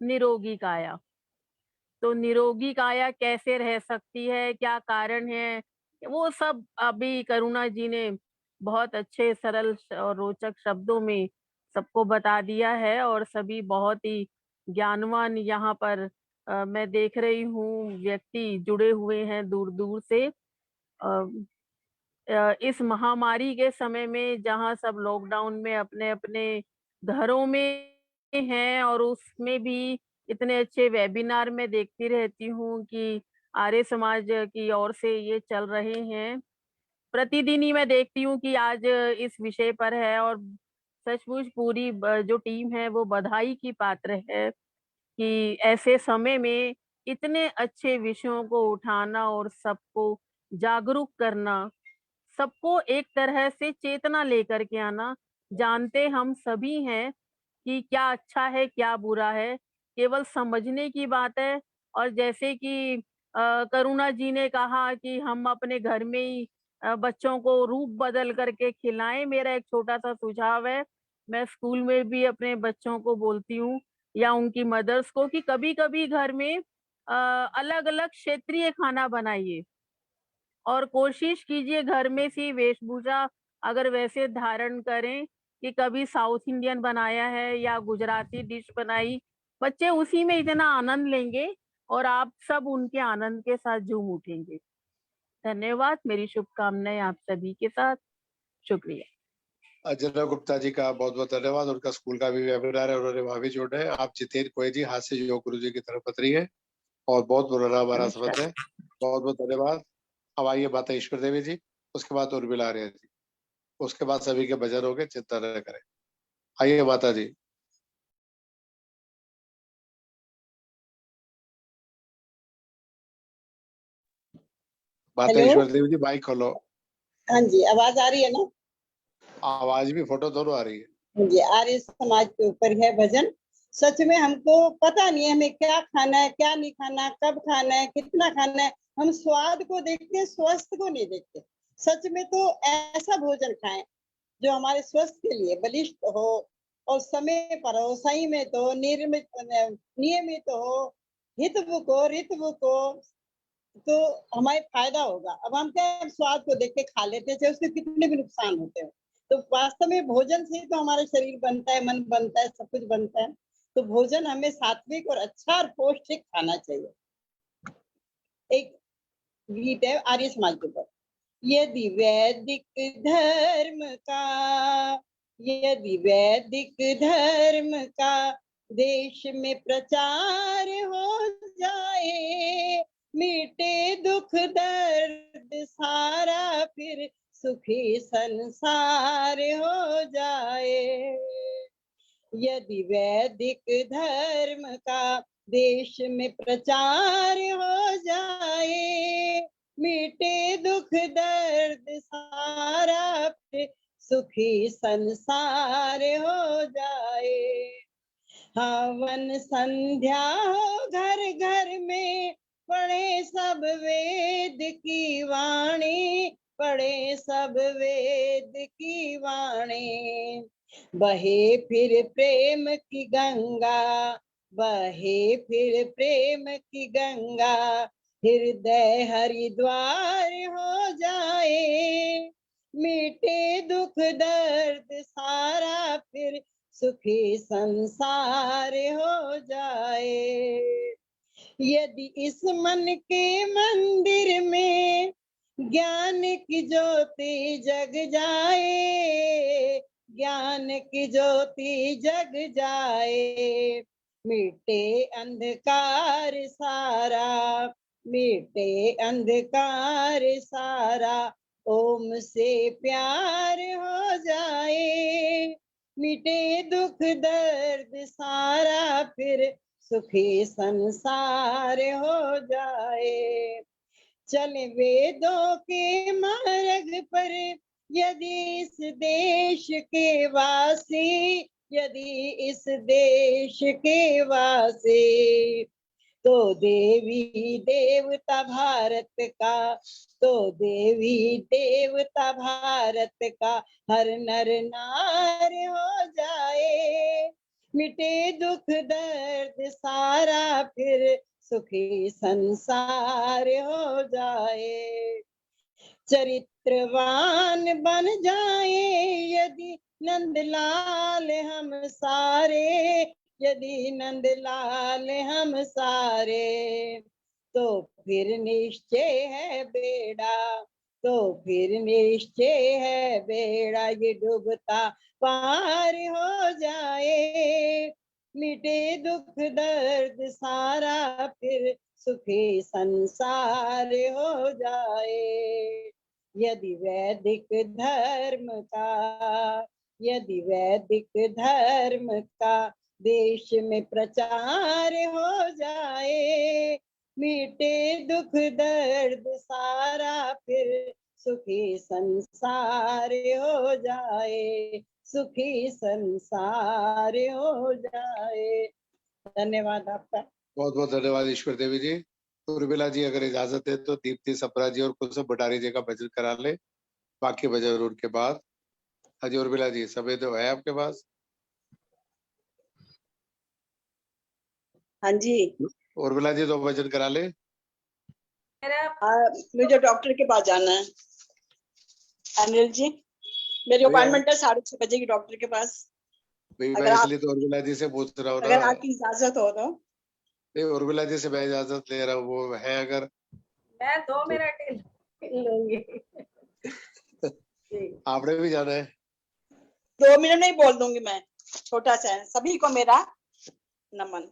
निरोगी काया। तो निरोगी काया कैसे रह सकती है, क्या कारण है, वो सब अभी करुणा जी ने बहुत अच्छे, सरल और रोचक शब्दों में सबको बता दिया है। और सभी बहुत ही ज्ञानवान यहाँ पर मैं देख रही हूँ व्यक्ति जुड़े हुए हैं दूर दूर से। इस महामारी के समय में जहाँ सब लॉकडाउन में अपने अपने घरों में हैं, और उसमें भी इतने अच्छे वेबिनार में देखती रहती हूँ कि आर्य समाज की ओर से ये चल रहे हैं। प्रतिदिन ही मैं देखती हूँ कि आज इस विषय पर है, और सचमुच पूरी जो टीम है वो बधाई की पात्र है कि ऐसे समय में इतने अच्छे विषयों को उठाना और सबको जागरूक करना, सबको एक तरह से चेतना लेकर के आना। जानते हम सभी हैं कि क्या अच्छा है क्या बुरा है, केवल समझने की बात है। और जैसे कि करुणा जी ने कहा कि हम अपने घर में ही बच्चों को रूप बदल करके खिलाएं, मेरा एक छोटा सा सुझाव है। मैं स्कूल में भी अपने बच्चों को बोलती हूँ या उनकी मदर्स को कि कभी कभी घर में अलग अलग क्षेत्रीय खाना बनाइए, और कोशिश कीजिए घर में सी वेशभूषा अगर वैसे धारण करें कि कभी साउथ इंडियन बनाया है या गुजराती डिश बनाई, बच्चे उसी में इतना आनंद लेंगे और आप सब उनके आनंद के साथ झूम उठेंगे। धन्यवाद, मेरी शुभकामनाएं आप सभी के साथ। शुक्रिया। अर्चना गुप्ता जी का बहुत बहुत धन्यवाद। उनका स्कूल का भी वेबिनार है, उन्होंने वहां भी जोड़े हैं। आप जितेंद्र कोई जी हाथ से योग गुरु जी की तरफ पतरी है और बहुत पुराना हमारा संबंध है। बहुत बहुत धन्यवाद। अब आइए माता ईश्वर देवी जी, उसके बाद उर्मिला आर्य जी, उसके बाद सभी के भजन हो गए, चिंता न करें। आइए माता जी। माता हेलो। ईश्वर देवी जी माइक खोलो। हाँ जी, आवाज आ रही है ना? आवाज भी फोटो दोनों आ रही है। हाँ जी, आर्य समाज के ऊपर है भजन। सच में हमको पता नहीं है हमें क्या खाना है, क्या नहीं खाना, कब खाना है, कितना खाना है। हम स्वाद को देखते हैं, स्वास्थ्य को नहीं देखते। सच में तो ऐसा भोजन खाएं जो हमारे स्वास्थ्य के लिए बलिष्ठ हो और समय पर हो, सही में तो नियमित हो, हितवु को ऋतु को, तो हमारे फायदा होगा। अब हम क्या स्वाद को देख के खा लेते हैं, उसके कितने भी नुकसान होते हैं। तो वास्तव में भोजन से तो हमारा शरीर बनता है, मन बनता है, सब कुछ बनता है। तो भोजन हमें सात्विक और अच्छा और पौष्टिक खाना चाहिए। एक गीत है आर्य समाज के ऊपर, यदि वैदिक धर्म का देश में प्रचार हो जाए, मिटे दुख दर्द सारा, फिर सुखी संसार हो जाए। यदि वैदिक धर्म का देश में प्रचार हो जाए, मिटे दुख दर्द सारा, फिर सुखी संसार हो जाए। हवन संध्या हो घर घर में, पढ़े सब वेद की वाणी, पढ़े सब वेद की वाणी। बहे फिर प्रेम की गंगा, बहे फिर प्रेम की गंगा, हृदय हरिद्वार हो जाए, मिटे दुख दर्द सारा, फिर सुखी संसार हो जाए। यदि इस मन के मंदिर में ज्ञान की ज्योति जग जाए, ज्ञान की ज्योति जग जाए, मिटे अंधकार सारा, मिटे अंधकार सारा, ओम से प्यार हो जाए, मिटे दुख दर्द सारा, फिर सुखी संसार हो जाए। चले वेदों के मार्ग पर यदि इस देश के वासी, यदि इस देश के वासी, तो देवी देवता भारत का, तो देवी देवता भारत का हर नर नार हो जाए, मिटे दुख दर्द सारा, फिर सुखी संसार हो जाए। चरित्रवान बन जाए यदि नंदलाल हम सारे, यदि नंदलाल हम सारे, तो फिर निश्चय है बेड़ा, तो फिर निश्चय है बेड़ा, ये डूबता पार हो जाए, मिटे दुख दर्द सारा, फिर सुखी संसार हो जाए। यदि वैदिक धर्म का, यदि वैदिक धर्म का देश में प्रचार हो जाए, मिटे दुख दर्द सारा, फिर सुखी संसार हो जाए, सुखी संसार हो जाए। धन्यवाद आपका। बहुत बहुत धन्यवाद ईश्वर देवी जी। उर्मिला जी अगर इजाजत है तो दीप्ति सप्रा जी और कुछ भंडारी जी का भजन करा ले, बाकी भजन जरूर के बाद। हाजी उर्मिला जी समय तो है आपके पास? हाँ जी उर्मिला जी तो भजन करा ले। मुझे डॉक्टर के पास जाना है अनिल जी, मेरी अपॉइंटमेंट है 6:30 बजे की डॉक्टर के पास। अगर इसलिए तो उर्मिला जी से पूछ रहा हूँ ना, अगर आपकी इजाजत हो तो। नहीं उर्मिला जी से मैं इजाजत ले रहा हूँ, वो है अगर मैं 2 मिनट लूंगी। आपने भी जाना है? 2 मिनट नहीं बोल दूंगी मैं, छोटा सा है। सभी को मेरा नमन।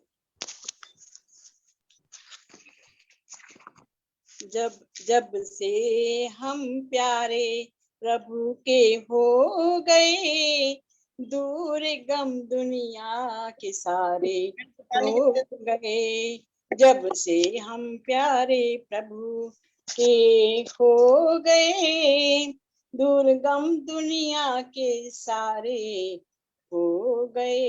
जब जब से हम प्यारे प्रभु के हो गए, दूर गम दुनिया के सारे हो गए। जब से हम प्यारे प्रभु के हो गए, दूर गम दुनिया के सारे हो गए।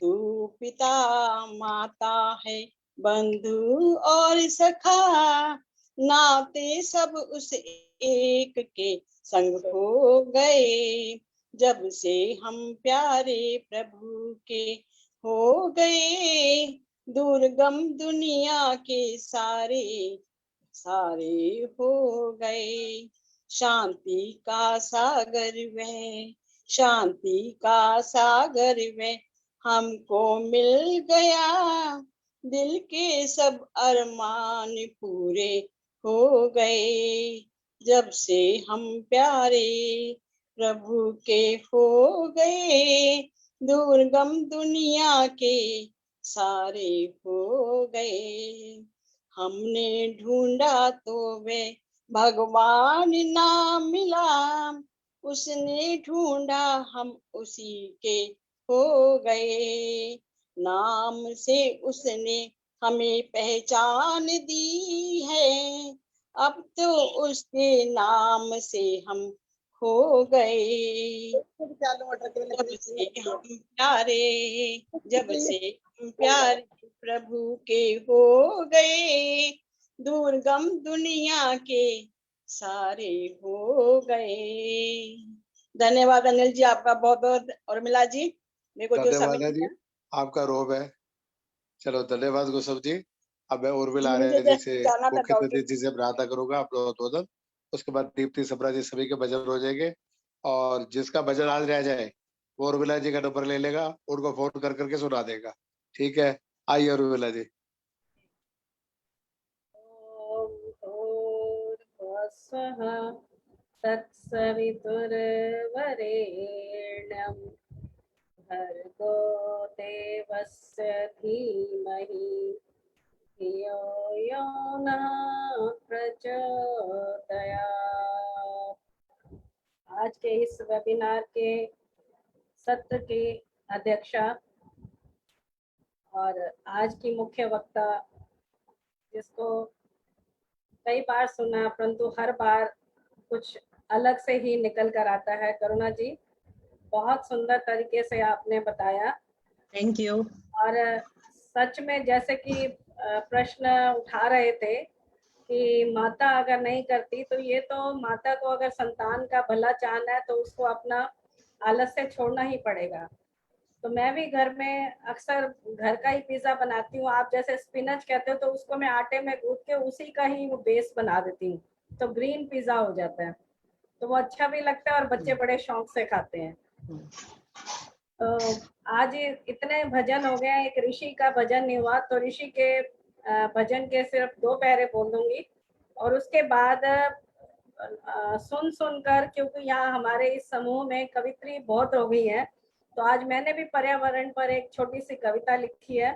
तू पिता माता है, बंधु और सखा, नाते सब उस एक के संग हो गए, जब से हम प्यारे प्रभु के हो गए, दुर्गम दुनिया के सारे सारे हो गए। शांति का सागर वह, शांति का सागर वह हमको मिल गया, दिल के सब अरमान पूरे हो गए, जब से हम प्यारे प्रभु के हो गए, दुर्गम दुनिया के सारे हो गए। हमने ढूंढा तो वे भगवान ना मिला, उसने ढूंढा हम उसी के हो गए, नाम से उसने हमें पहचान दी है, अब तो उसके नाम से हम खो गए। जब से हम प्यारे, जब से हम प्यारे प्रभु के हो गए, दुर्गम दुनिया के सारे हो गए। धन्यवाद अनिल जी, आपका बहुत बहुत, और मिला जी मेरे को जो धन्यवाद समय है जी, आपका रोब है। चलो धन्यवाद गुसव जी। अब मैं उर्मिल जी, आर्य मुझे जी से जाना था मुख्य डॉक्टर। अतिथि से प्रार्थना करूंगा आप उद्बोधन, उसके बाद दीप्ति सबरा जी सभी के भजन हो जाएंगे, और जिसका भजन आज रह जाए वो उर्मिला जी का नंबर ले लेगा, उनको फोन कर करके सुना देगा। ठीक है, आइए उर्मिला जी। ओम भूर्भुवस्सुः तत्सवितुर्वरेण्यं भर्गो देवस्य धीमहि धियो यो नः प्रचोदयात्। आज के इस वेबिनार के सत्र के अध्यक्षा और आज की मुख्य वक्ता, जिसको कई बार सुना परंतु हर बार कुछ अलग से ही निकल कर आता है, करुणा जी बहुत सुंदर तरीके से आपने बताया। Thank you. और सच में जैसे कि प्रश्न उठा रहे थे कि माता अगर नहीं करती तो ये तो माता को अगर संतान का भला चाहना है तो उसको अपना आलस्य छोड़ना ही पड़ेगा। तो मैं भी घर में अक्सर घर का ही पिज्जा बनाती हूँ। आप जैसे स्पिनच कहते हो तो उसको मैं आटे में गूंथ के उसी का ही वो बेस बना देती हूँ, तो ग्रीन पिज्जा हो जाता है, तो वो अच्छा भी लगता है और बच्चे बड़े शौक से खाते हैं। तो आज इतने भजन हो गए, एक ऋषि का भजन नहीं हुआ, तो ऋषि के भजन के सिर्फ 2 पैरे बोल दूंगी और उसके बाद सुन कर, क्योंकि यहाँ हमारे इस समूह में कवित्री बहुत हो गई है, तो आज मैंने भी पर्यावरण पर एक छोटी सी कविता लिखी है,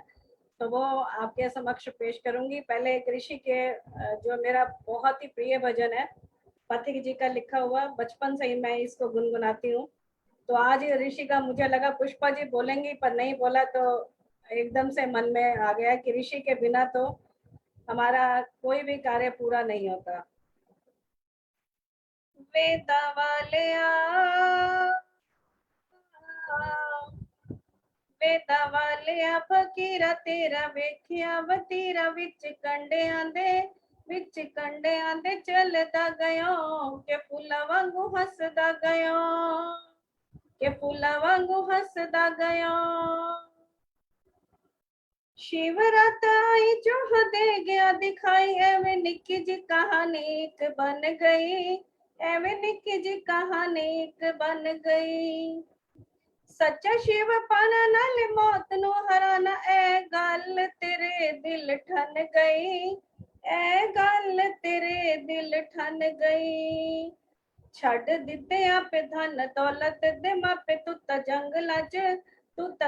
तो वो आपके समक्ष पेश करूंगी। पहले एक ऋषि के जो मेरा बहुत ही प्रिय भजन है, पथिक जी का लिखा हुआ, बचपन से ही मैं इसको गुनगुनाती हूँ। तो आज ऋषि का मुझे लगा पुष्पा जी बोलेंगी, पर नहीं बोला, तो एकदम से मन में आ गया कि ऋषि के बिना तो हमारा कोई भी कार्य पूरा नहीं होता। वेदा वालिया वेदा वालिया फकीरा तेरा वेखिया वतीरा विच कंडे आंदे चलदा गयो के फूला वांगू हसदा गयो, के फूला वांगू हसदा गयो। शिवरात आई जो हदे गया दिखाई, एवे निक्की जी कहानी एक बन गई, एवे निक्की जी कहानी एक बन गई। सच्चा शिव पाना नाल मौत नु हराना, ए गल तेरे दिल ठन गई, ए गल तेरे दिल ठन गई। छड़ दिते आपे धन दौलत दे मापे, तू ता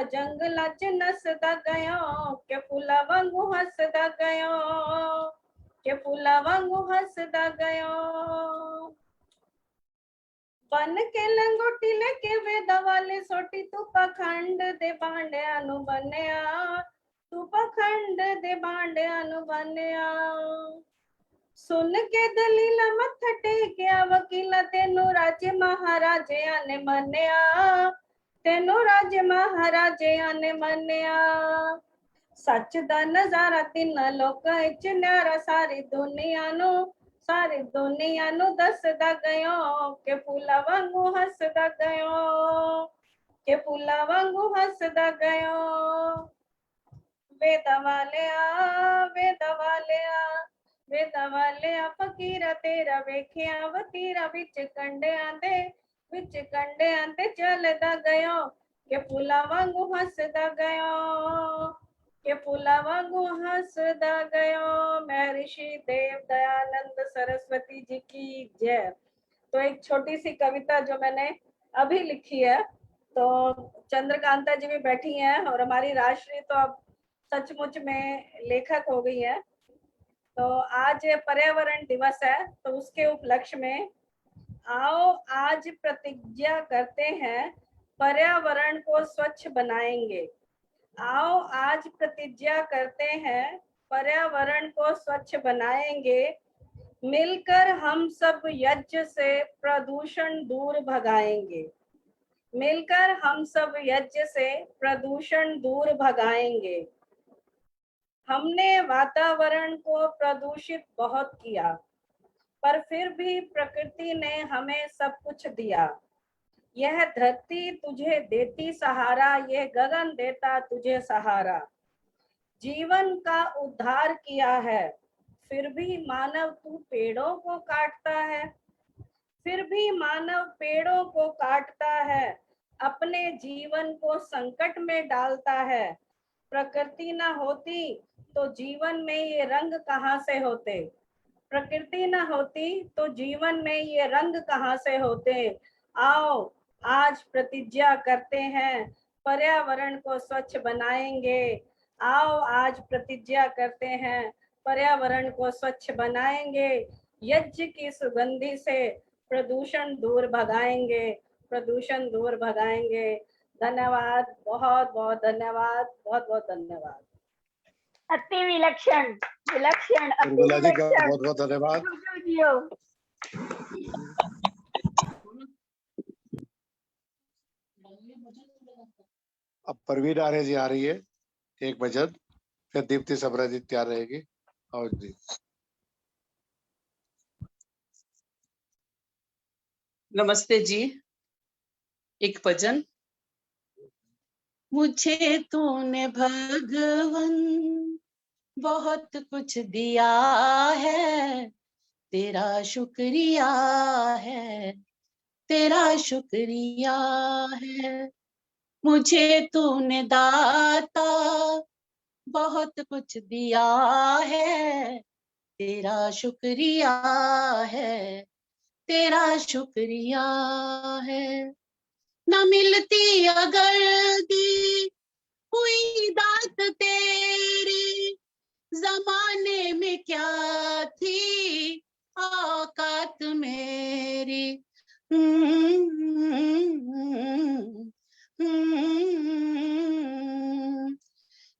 जंगलां च नसदा गयो, के फूला वांगू हसदा गयो, के फूला वांगू हसदा गयो। बन के लंगोटी लेके वेदा वाले सोटी, तू पखंड दे बांडिया नु बन्या, तू पखंड दे बांडिया नु बन्या। सुन के दलीला मत्था टेकिया वकीला, तेनू राजे महाराजिया ने मन्या, तेनू राजे महाराजिया ने मन्या। सच दा नजारा तिन्ना लोकां विच न्यारा, सारी दुनिया नू सारी दुनिया नु दसदा गयो के फूला वांगू हसदा गयो, के फूला वांगू हसदा गयो। वे दवा लिया फकीरा तेरा वेखिया वतीरा विच कंडे आंदे चलदा गयो के फूला वांगू हसदा गयो, के फूला वांगू हसदा गयो। महर्षि देव दयानंद सरस्वती जी की जय। तो एक छोटी सी कविता जो मैंने अभी लिखी है, तो चंद्रकांता जी भी बैठी हैं और हमारी राजश्री तो अब सचमुच में लेखक हो गई है। तो आज पर्यावरण दिवस है, तो उसके उपलक्ष्य में आओ आज प्रतिज्ञा करते हैं पर्यावरण को स्वच्छ बनाएंगे। आओ आज प्रतिज्ञा करते हैं पर्यावरण को स्वच्छ बनाएंगे। मिलकर हम सब यज्ञ से प्रदूषण दूर भगाएंगे। मिलकर हम सब यज्ञ से प्रदूषण दूर भगाएंगे। हमने वातावरण को प्रदूषित बहुत किया, पर फिर भी प्रकृति ने हमें सब कुछ दिया। यह धरती तुझे देती सहारा, यह गगन देता तुझे सहारा। जीवन का उद्धार किया है, फिर भी मानव तू पेड़ों को काटता है। फिर भी मानव पेड़ों को काटता है, अपने जीवन को संकट में डालता है। प्रकृति न होती तो जीवन में ये रंग कहाँ से होते। प्रकृति न होती तो जीवन में ये रंग कहाँ से होते। आओ आज प्रतिज्ञा करते हैं पर्यावरण को स्वच्छ बनाएंगे। आओ आज प्रतिज्ञा करते हैं पर्यावरण को स्वच्छ बनाएंगे। यज्ञ की सुगंधि से प्रदूषण दूर भगाएंगे, प्रदूषण दूर भगाएंगे। धन्यवाद, बहुत बहुत धन्यवाद, बहुत बहुत धन्यवाद। अति विलक्षण, विलक्षण, अति उर्मिला जी का विलक्षण। बहुत बहुत धन्यवाद। अब परवीन आर्य जी आ रही है, एक भजन, फिर दीप्ति सबरा जी तैयार रहेगी। और जी नमस्ते जी। एक भजन। मुझे तूने भगवन बहुत कुछ दिया है, तेरा शुक्रिया है, तेरा शुक्रिया है। मुझे तूने दाता बहुत कुछ दिया है, तेरा शुक्रिया है, तेरा शुक्रिया है। न मिलती अगर दी हुई दात तेरी, जमाने में क्या थी औकात मेरी।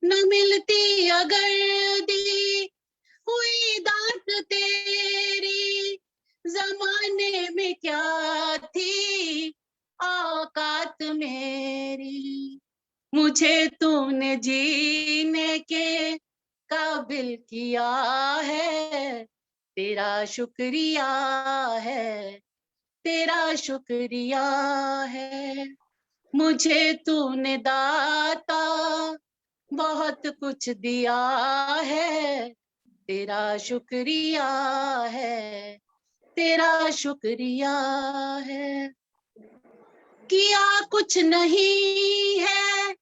न मिलती अगर दी हुई दात तेरी, जमाने में क्या थी औकात मेरी। मुझे तूने जीने के काबिल किया है, तेरा शुक्रिया है, तेरा शुक्रिया है। मुझे तूने दाता बहुत कुछ दिया है, तेरा शुक्रिया है, तेरा शुक्रिया है। किया कुछ नहीं है,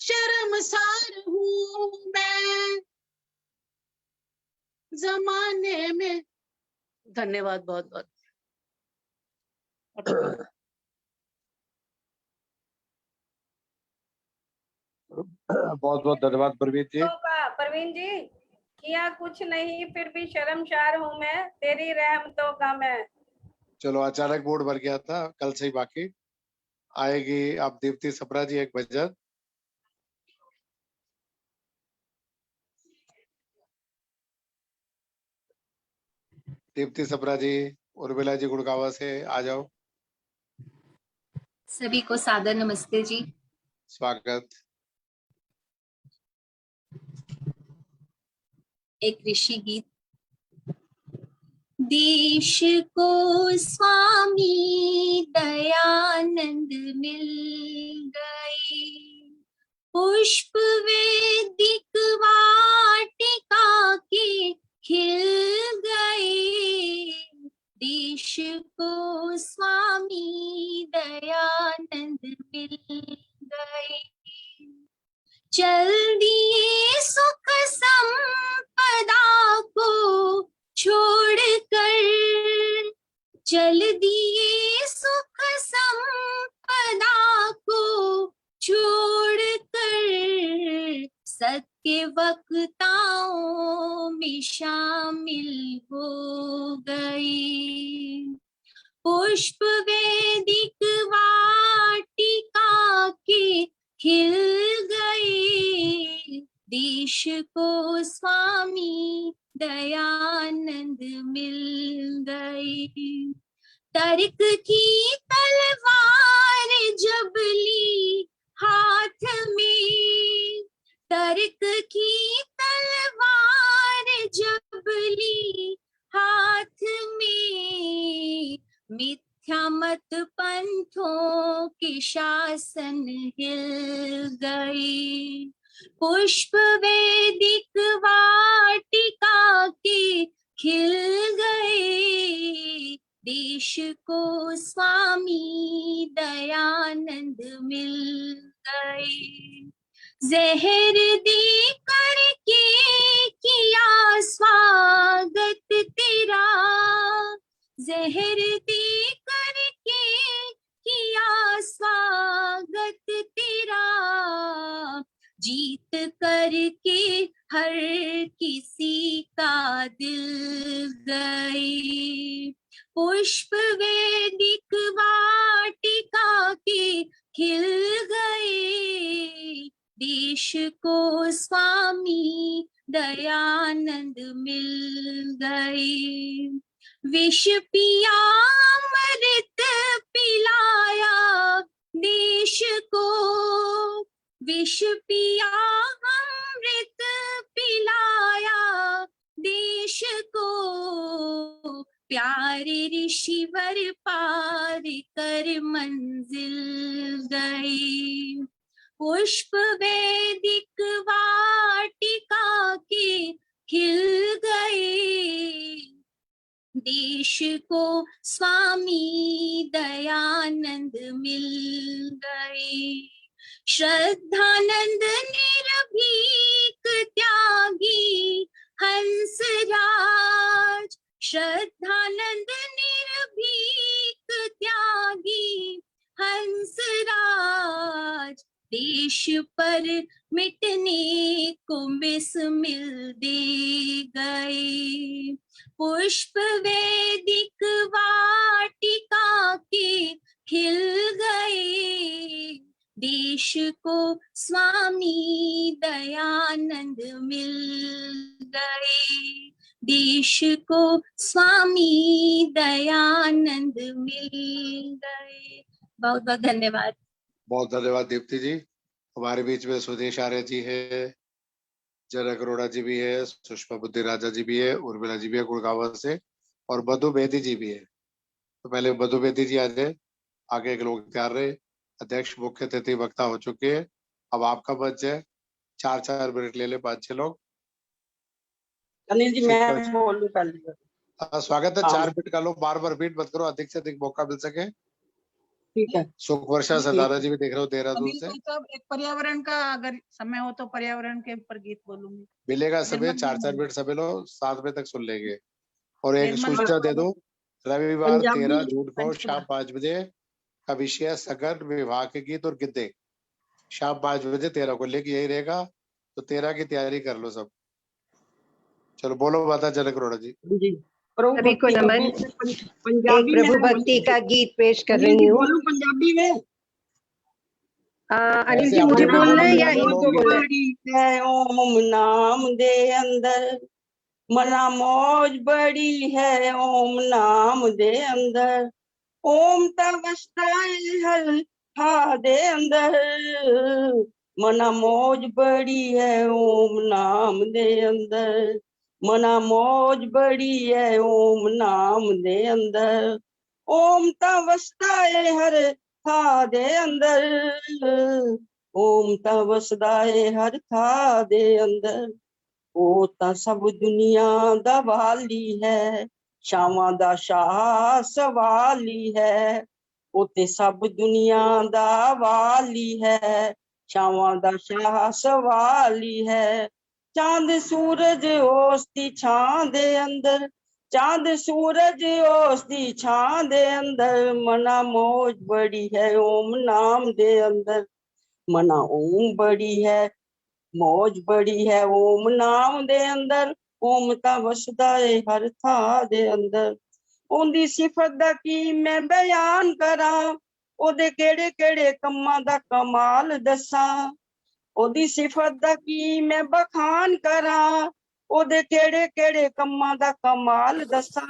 शर्मसार हूँ मैं जमाने में। धन्यवाद बहुत बहुत। बहुत बहुत धन्यवाद परवीन जी। परवीन जी, किया कुछ नहीं फिर भी शर्मसार हूँ मैं, तेरी रहमतों का मैं। चलो, अचानक मूड भर गया था, कल से ही बाकी आएगी। आप दीप्ति सबरा जी, एक भजन। दीप्ति सबरा जी, उर्मिला जी गुड़गांव से आ जाओ। सभी को सादर नमस्ते जी। स्वागत। एक ऋषि गीत। देश को स्वामी दयानंद मिल गए, पुष्प वेदिक वाटिका के खिल गए, देश को स्वामी दयानंद मिल गए। चल दिए सुख संपदा को छोड़कर, चल दिए सुख संपदा को छोड़कर, सत्य वक्ताओं में शामिल हो गए, पुष्प वेदिक वाटिका के खिल गए, देश को स्वामी दयानंद मिल गए। तर्क की तलवार जब ली हाथ में, तर्क की तलवार जब ली हाथ में, मिथ्या मत पंथों के शासन हिल गए, पुष्प वेदिक वाटिका के खिल गए, देश को स्वामी दयानंद मिल गए। जहर दे करके किया स्वागत तेरा, जहर दे करके किया स्वागत तेरा, जीत करके हर किसी का दिल गए, पुष्प वेदिक वाटिका के खिल गए, देश को स्वामी दयानंद मिल गए। विष पिया अमृत पिलाया देश को, विष पिया अमृत पिलाया देश को, प्यारे ऋषिवर पार कर मंजिल गए, पुष्प वेदिक वाटिका के खिल गए, देश को स्वामी दयानंद मिल गए। श्रद्धानंद निर्भीक त्यागी हंसराज, श्रद्धानंद निर्भीक त्यागी हंसराज, देश पर मिटने को बिस्मिल दे गए, पुष्प वेदिक वाटिका के खिल गए, देश को स्वामी दयानंद मिल गए, देश को स्वामी दयानंद मिल गए। बहुत बहुत धन्यवाद। बहुत धन्यवाद दीप्ति जी। हमारे बीच में सुदेश आर्य जी है, जनक अरोड़ा जी भी है, सुषमा बुद्धि राजा जी भी है, उर्मिला जी भी है गुड़गांव से, और मधु बेदी जी भी है। तो पहले मधु बेदी जी आ जाए, आगे के लोग तैयार रहे। अध्यक्ष मुख्य अतिथि वक्ता हो चुके हैं, अब आपका मंच है, 4-4 मिनट ले ले 5-6 लोग। अनिल जी मैं बोलूं पहले। स्वागत है, 4 मिनट का लो, बार-बार रिपीट मत करो, अधिक से अधिक मौका मिल सके। ठीक है। सुख वर्षा सरदारा जी भी देख रहे हो देहरादून से। एक पर्यावरण का अगर समय हो तो पर्यावरण के ऊपर गीत बोलूंगी। मिलेगा समय, 4-4 मिनट समय लो, 7 बजे तक सुन लेंगे। और एक सूचना दे दो, रविवार 13 जून को शाम 5 बजे का विषय सघन विवाह के गीत और गिद्दे, शाम 5 बजे 13 को लेके यही रहेगा, तो 13 की तैयारी कर लो सब। चलो बोलो माता जनक अरोड़ा जी। सभी को नमन। एक प्रभु भक्ति का गीत पेश कर रही हूँ। पंजाबी में अनिल जी मुझे बोलना है या इनको बोलना है? ओम नाम दे अंदर मना मौज बड़ी है, ओम नाम दे अंदर, ओम तवस्ताइल हा दे अंदर, मना मौज बड़ी है, ओम नाम दे अंदर, मना मौज बड़ी है ओम नाम दे अंदर, ओम ता वसदा है हर था दे अंदर, ओम ता वसदा है हर था दे अंदर, ओ ता सब दुनिया दा वाली है, शावां दा शाह सवाली है, ओ ते सब दुनिया दा वाली है, शावां दा शाह सवाली है, चांद सूरज ओसदी छां दे अंदर, चांद सूरज ओसदी छां दे अंदर, मना मौज बड़ी है ओम नाम दे अंदर, मना ओम बड़ी है मौज बड़ी है ओम नाम दे अंदर, ओम ता वसदा है हर था दे अंदर, ओंदी सिफत दा की मैं बयान करा, ओदे केड़े केड़े कम्मां दा कमाल दसा, ओदी सिफत दा की मैं बखान करा, ओदे केड़े केड़े कम्मां दा कमाल दसा,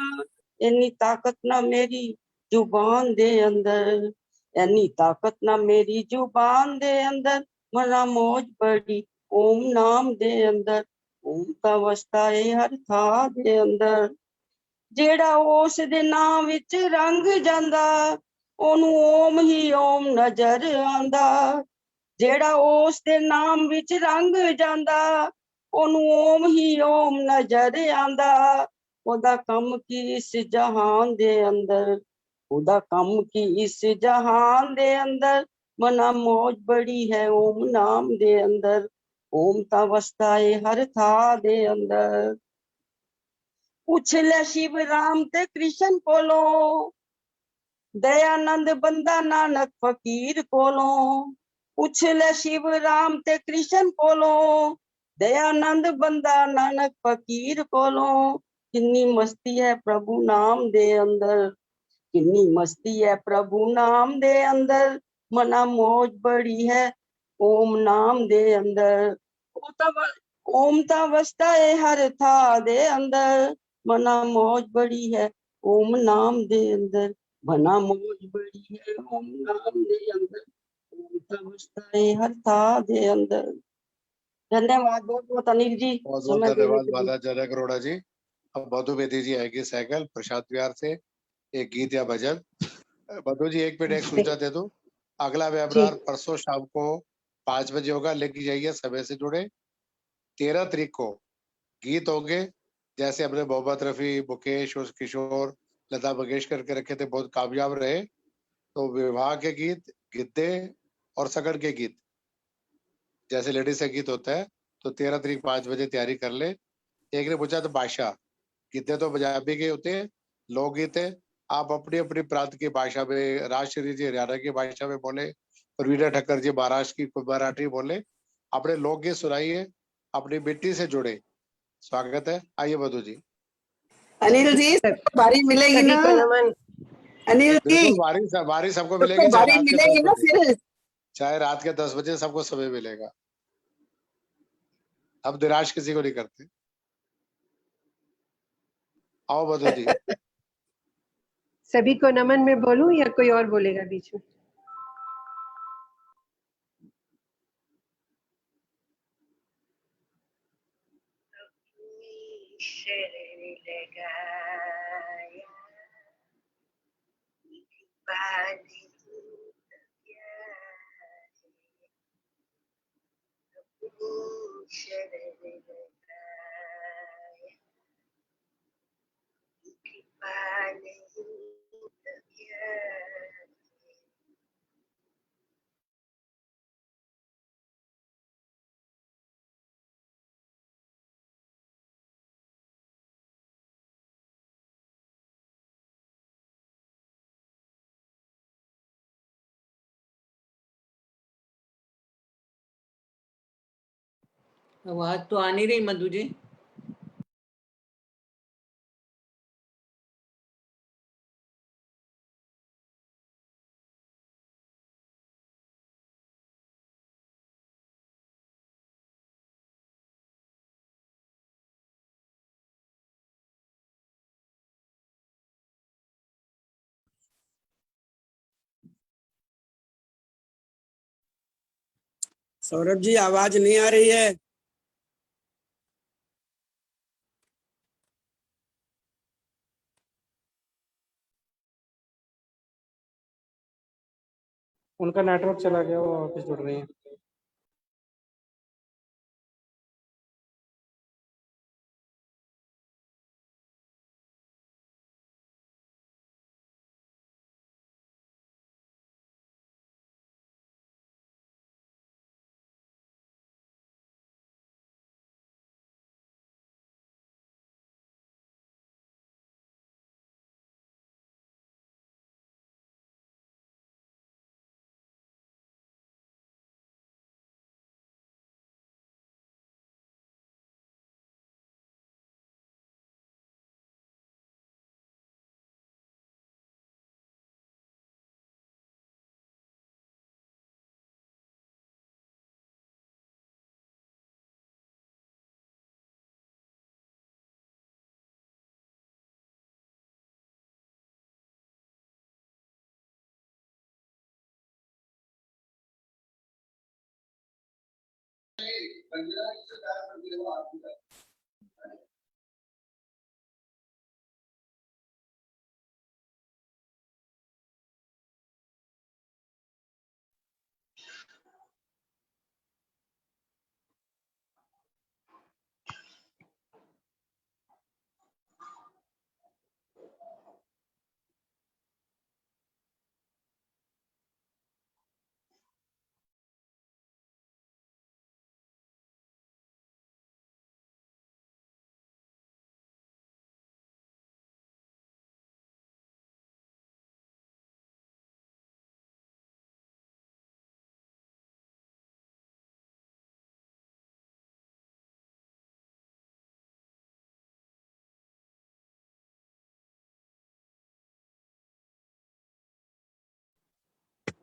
इन्नी ताकत ना मेरी जुबान दे अंदर, इन्नी ताकत ना मेरी जुबान दे अंदर, मना मौज बड़ी ओम नाम दे अंदर, ओम ता वसदा है हर था दे अंदर, जेड़ा उस दे नाम विच रंग जांदा, ओनू ओम ही ओम नजर आंदा, जेड़ा उस दे नाम विच रंग जांदा, ओनू ओम ही ओम नजर आंदा, ओदा कम की इस जहान दे अंदर, ओदा कम की इस जहान दे अंदर, मना मौज बड़ी है ओम नाम दे अंदर, ओम ता वसदा है हर था दे अंदर, पूछ ले शिव राम ते कृष्ण कोलों, दयानंद बंदा नानक फकीर कोलों, पूछ ले शिव राम ते कृष्ण कोलों, दयानंद बंदा नानक फकीर कोलों, किन्नी मस्ती है प्रभु नाम दे अंदर, किन्नी मस्ती है प्रभु नाम दे अंदर, मना मौज बड़ी है ओम नाम दे अंदर, ओम ता वसदा है हर था दे अंदर, मना मौज बड़ी है ओम नाम दे अंदर, मना मौज बड़ी है ओम नाम दे अंदर, ओम ता वसदा है हर था दे अंदर। धन्यवाद बहुत बहुत अनिल जी, बहुत बहुत समय देने धन्यवाद के लिए। माता जय करोड़ा जी। अब मधु बेदी जी आएगी साइकिल प्रसाद विहार से, एक गीत या भजन। मधु जी एक मिनट एक सूचना दे दो, अगला वेबिनार परसों शाम को 5 बजे होगा, लेके जाइए समय से जुड़े। 13 तारीख को गीत होंगे, जैसे हमने मोहम्मद रफी, मुकेश और किशोर, लता मंगेशकर के रखे थे, बहुत कामयाब रहे। तो विवाह के गीत, गिद्दे और सगड़ के गीत, जैसे लेडीज का गीत होता है, तो 13 तारीख 5 बजे तैयारी कर ले। एक ने पूछा तो भाषा, गिद्दे तो पंजाबी के होते हैं, लोकगीत है, आप अपनी अपनी प्रांत की भाषा में, राजश्री जी हरियाणा की भाषा में बोले, परवीना ठक्कर जी महाराष्ट्र की मराठी बोले, अपने लोकगीत सुनाइए, अपनी मिट्टी से जुड़े। स्वागत है, आइए मधु जी। अनिल जी बारी मिलेगी ना? अनिल जी बिल्कुल बारी सबको मिलेगी, चाहे बारी रात के मिलेगी 10 ना? बजे, फिर चाहे रात के 10 बजे सबको समय मिलेगा। अब निराश किसी को नहीं करते। आओ मधु जी। सभी को नमन में बोलूं या कोई और बोलेगा बीच में? आवाज तो आ नहीं रही मधु जी। सौरभ जी आवाज नहीं आ रही है। उनका नेटवर्क चला गया, वो वापस जुड़ रही हैं।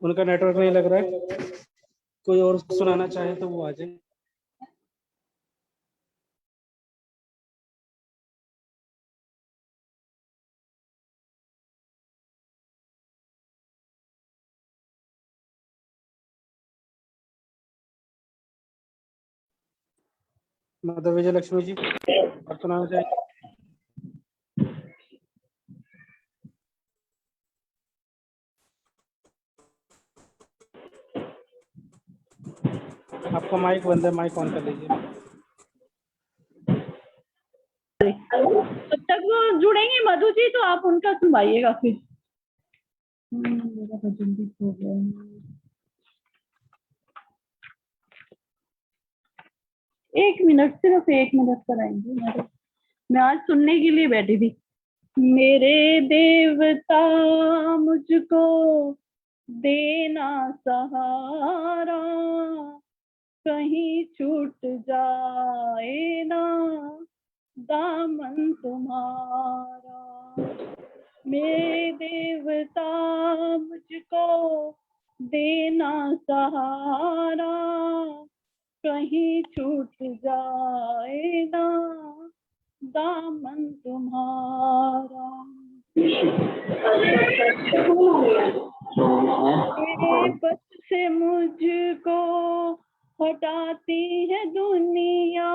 उनका नेटवर्क नहीं लग रहा है, कोई और सुनाना चाहे तो वो आ जाए। माता विजय लक्ष्मी जी, आप सुनाना चाहे? आपका माइक बंद है, माइक ऑन कर लीजिए। जब तक वो जुड़ेंगे मधु जी तो आप उनका सुनवाइएगा फिर। मेरा भजन भी हो गया। एक मिनट, सिर्फ 1 मिनट कराएंगे। मैं आज सुनने के लिए बैठी थी। मेरे देवता मुझको देना सहारा, कहीं छूट जाए ना दामन तुम्हारा। मेरे देवता मुझको देना सहारा, कहीं छूट जाए ना दामन तुम्हारा। तेरे पथ से मुझको हटाती है दुनिया,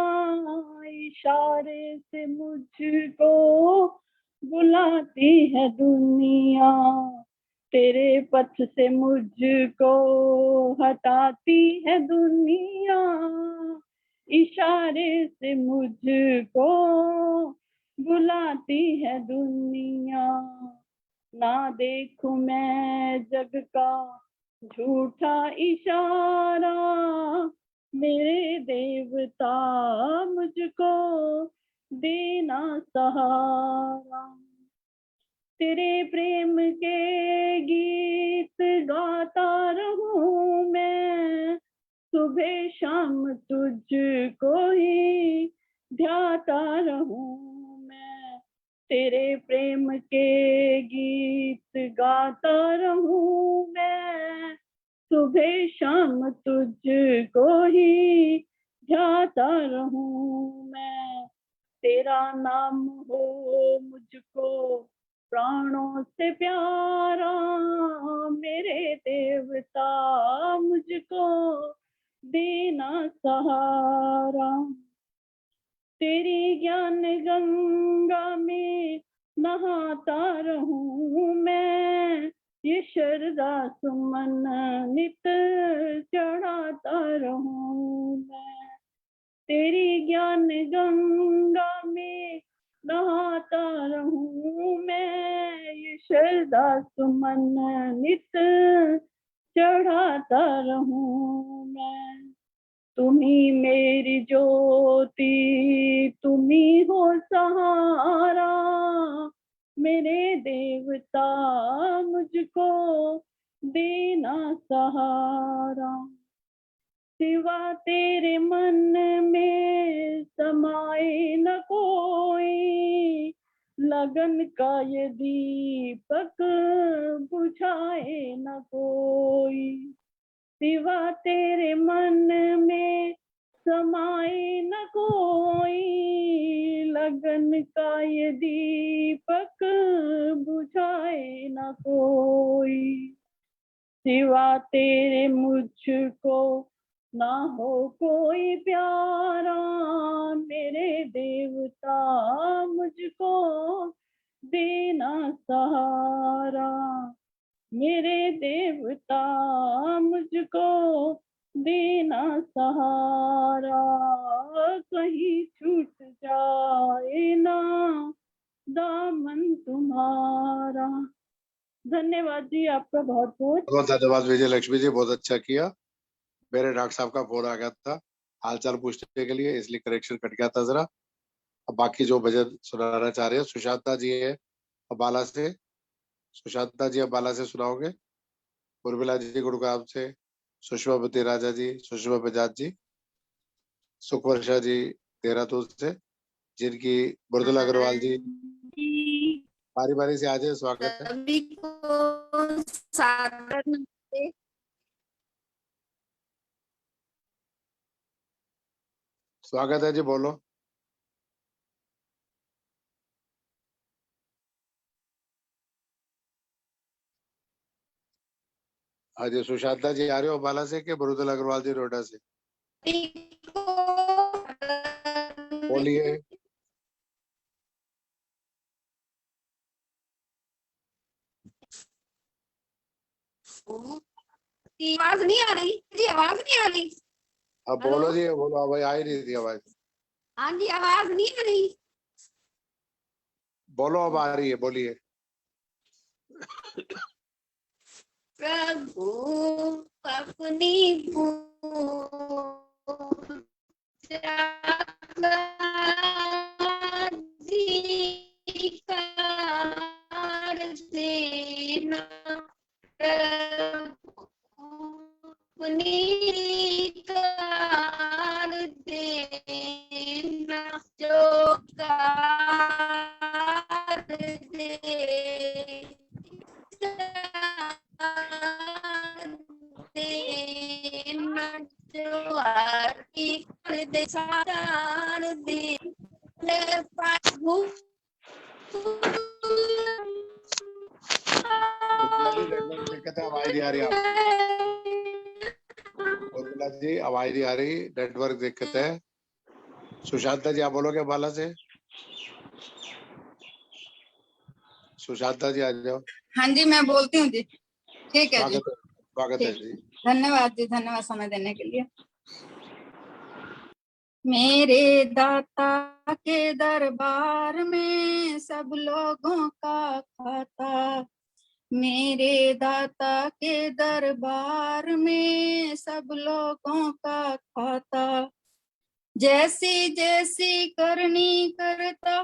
इशारे से मुझको बुलाती है दुनिया। तेरे पथ से मुझको हटाती है दुनिया, इशारे से मुझको बुलाती है दुनिया। ना देखूं मैं जग का झूठा इशारा, मेरे देवता मुझको देना सहारा। तेरे प्रेम के गीत गाता रहूं मैं, सुबह शाम तुझको ही ध्याता रहूं मैं। तेरे प्रेम के गीत गाता रहूं मैं, सुबह शाम तुझको ही ध्याता रहूं मैं। तेरा नाम हो मुझको प्राणों से प्यारा, मेरे देवता मुझको देना सहारा। तेरी ज्ञान गंगा में नहाता रहूं मैं, ये शरदा सुमन नित चढ़ाता रहूं मैं, तेरी ज्ञान गंगा में नहाता रहूं मैं, ये शरदा सुमन नित चढ़ाता रहूं मैं। तुम्ही मेरी ज्योति, तुम्ही हो सहारा, मेरे देवता मुझको देना सहारा। सिवा तेरे मन में समाए न कोई, लगन का ये दीपक बुझाए न कोई। सिवा तेरे मन में समाए न कोई, लगन का ये दीपक बुझाए न कोई। सिवा तेरे मुझको ना हो कोई प्यारा, मेरे देवता मुझको देना सहारा, मेरे देवता मुझको देना सहारा। कहीं छूट जाए ना दामन तुम्हारा। धन्यवाद जी, आपका बहुत बहुत बहुत धन्यवाद विजय लक्ष्मी जी, बहुत अच्छा किया। मेरे डॉक्टर साहब का फोन आ गया था हालचाल पूछने के लिए, इसलिए कनेक्शन कट गया था जरा। अब बाकी जो भजन सुनाना चाह रहे हैं, सुशांता जी है अम्बाला से, सुशांता जी अम्बाला से सुनाओगे। उर्मिला जी गुड़गांव से, सुषमापति राजा जी, सुषमा बजाज जी, सुखवर्षा जी देहरादून से, जिनकी मृदुला अग्रवाल जी बारी बारी से आ जाए, स्वागत है। सभी को सादर नमस्ते। स्वागत है जी, बोलो। हाँ जी, सुशांता जी आ रहे हो अम्बाला से कि मृदुला अग्रवाल जी नोएडा से? बोलिए। आवाज नहीं आ रही जी, आवाज नहीं आ रही। अब बोलो जी, बोलो। अब आ ही नहीं थी आवाज। हाँ जी, आवाज नहीं आ रही। बोलो, अब आ रही है, बोलिए। प्रभु अपनी अधिकार देना, अपनी कार देना, जो कार दे देना, जो आरती कर दे साधार दे प्रभु। दिक्कत है, आवाज नहीं आ रही। आप उर्मिला जी आवाज नहीं आ रही, नेटवर्क दिक्कत है। सुशांता जी आप बोलोगे अम्बाला से? सुशांता जी आ जाओ। हाँ जी, मैं बोलती हूँ जी। ठीक है जी, स्वागत है जी। धन्यवाद जी, धन्यवाद समय देने के लिए। मेरे दाता के दरबार में सब लोगों का खाता, मेरे दाता के दरबार में सब लोगों का खाता। जैसी जैसी करनी करता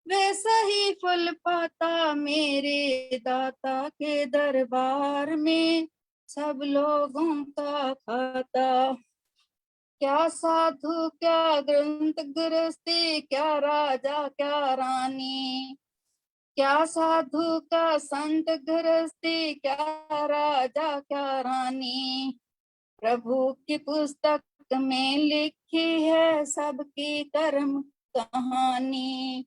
वैसा ही फल पाता, मेरे दाता के दरबार में सब लोगों का खाता। क्या साधु क्या ग्रंथ गृहस्थी, क्या राजा क्या रानी, क्या साधु क्या संत गृहस्थी, क्या राजा क्या रानी। प्रभु की पुस्तक में लिखी है सबकी कर्म कहानी,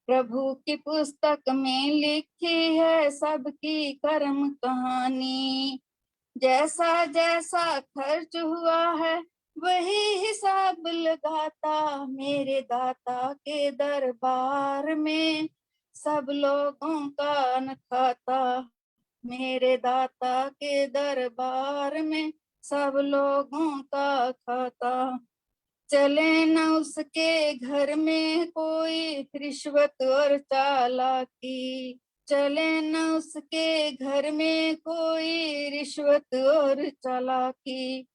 प्रभु की पुस्तक में लिखी है सबकी कर्म कहानी। जैसा जैसा खर्च हुआ है वही हिसाब लगाता, मेरे दाता के दरबार में सब लोगों का अन्न खाता। मेरे दाता के दरबार में सब लोगों का खाता। चले न उसके घर में कोई रिश्वत और चालाकी, चले न उसके घर में कोई रिश्वत और चालाकी।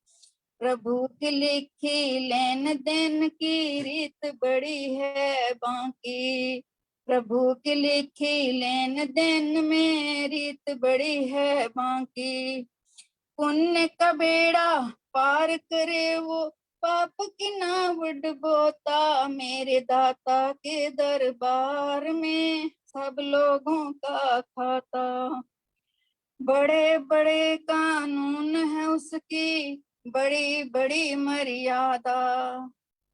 प्रभु की लिखी लेन देन की रीत बड़ी है बाकी, प्रभु की लिखी लेन देन में रीत बड़ी है बाकी। पुण्य का बेड़ा पार करे वो पाप की नाव डुबोता, मेरे दाता के दरबार में सब लोगों का खाता। बड़े बड़े कानून है उसकी बड़ी बड़ी मर्यादा,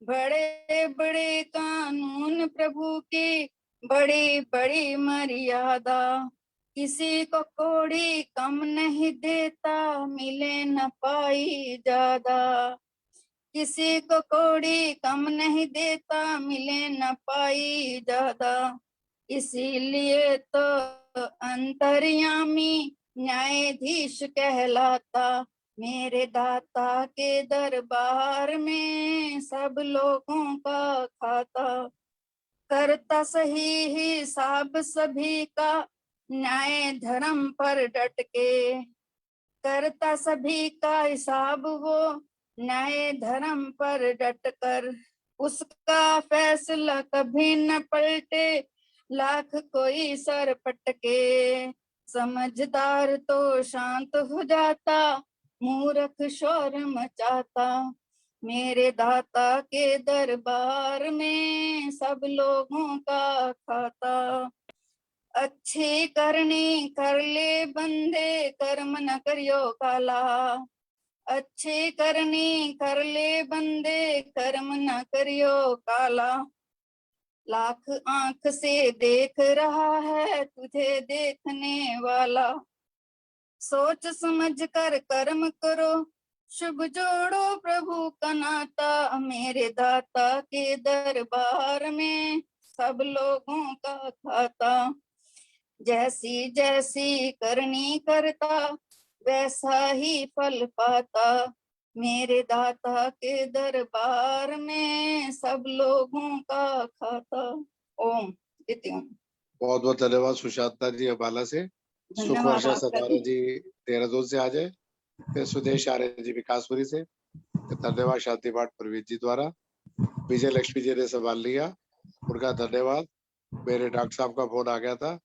बड़े बड़े कानून प्रभु की बड़ी बड़ी मर्यादा। किसी को कोड़ी कम नहीं देता, मिले न पाई ज्यादा, किसी को कोड़ी कम नहीं देता, मिले न पाई ज्यादा। इसीलिए तो अंतर्यामी न्यायाधीश कहलाता, मेरे दाता के दरबार में सब लोगों का खाता। करता सही हिसाब सभी का न्याय धर्म पर डट के, करता सभी का हिसाब वो न्याय धर्म पर डट कर। उसका फैसला कभी न पलटे, लाख कोई सर पटके। समझदार तो शांत हो जाता, मूर्ख शोर मचाता, मेरे दाता के दरबार में सब लोगों का खाता। अच्छी करनी कर ले बंदे, कर्म न करियो काला, अच्छी करनी कर ले बंदे, कर्म न करियो काला। लाख आंख से देख रहा है तुझे देखने वाला, सोच समझ कर कर्म करो, शुभ जोड़ो प्रभु का नाता, मेरे दाता के दरबार में सब लोगों का खाता। जैसी जैसी करनी करता वैसा ही फल पाता, मेरे दाता के दरबार में सब लोगों का खाता। ओम इति ओम। बहुत बहुत धन्यवाद सुशांता जी अम्बाला से, सुखवर्षा सतारा जी देहरादून से आ जाए, फिर सुदेश आर्य जी विकासपुरी से। धन्यवाद शांति पाठ प्रवीण जी द्वारा, विजय लक्ष्मी जी ने संभाल लिया, उनका धन्यवाद। मेरे डॉक्टर साहब का फोन आ गया था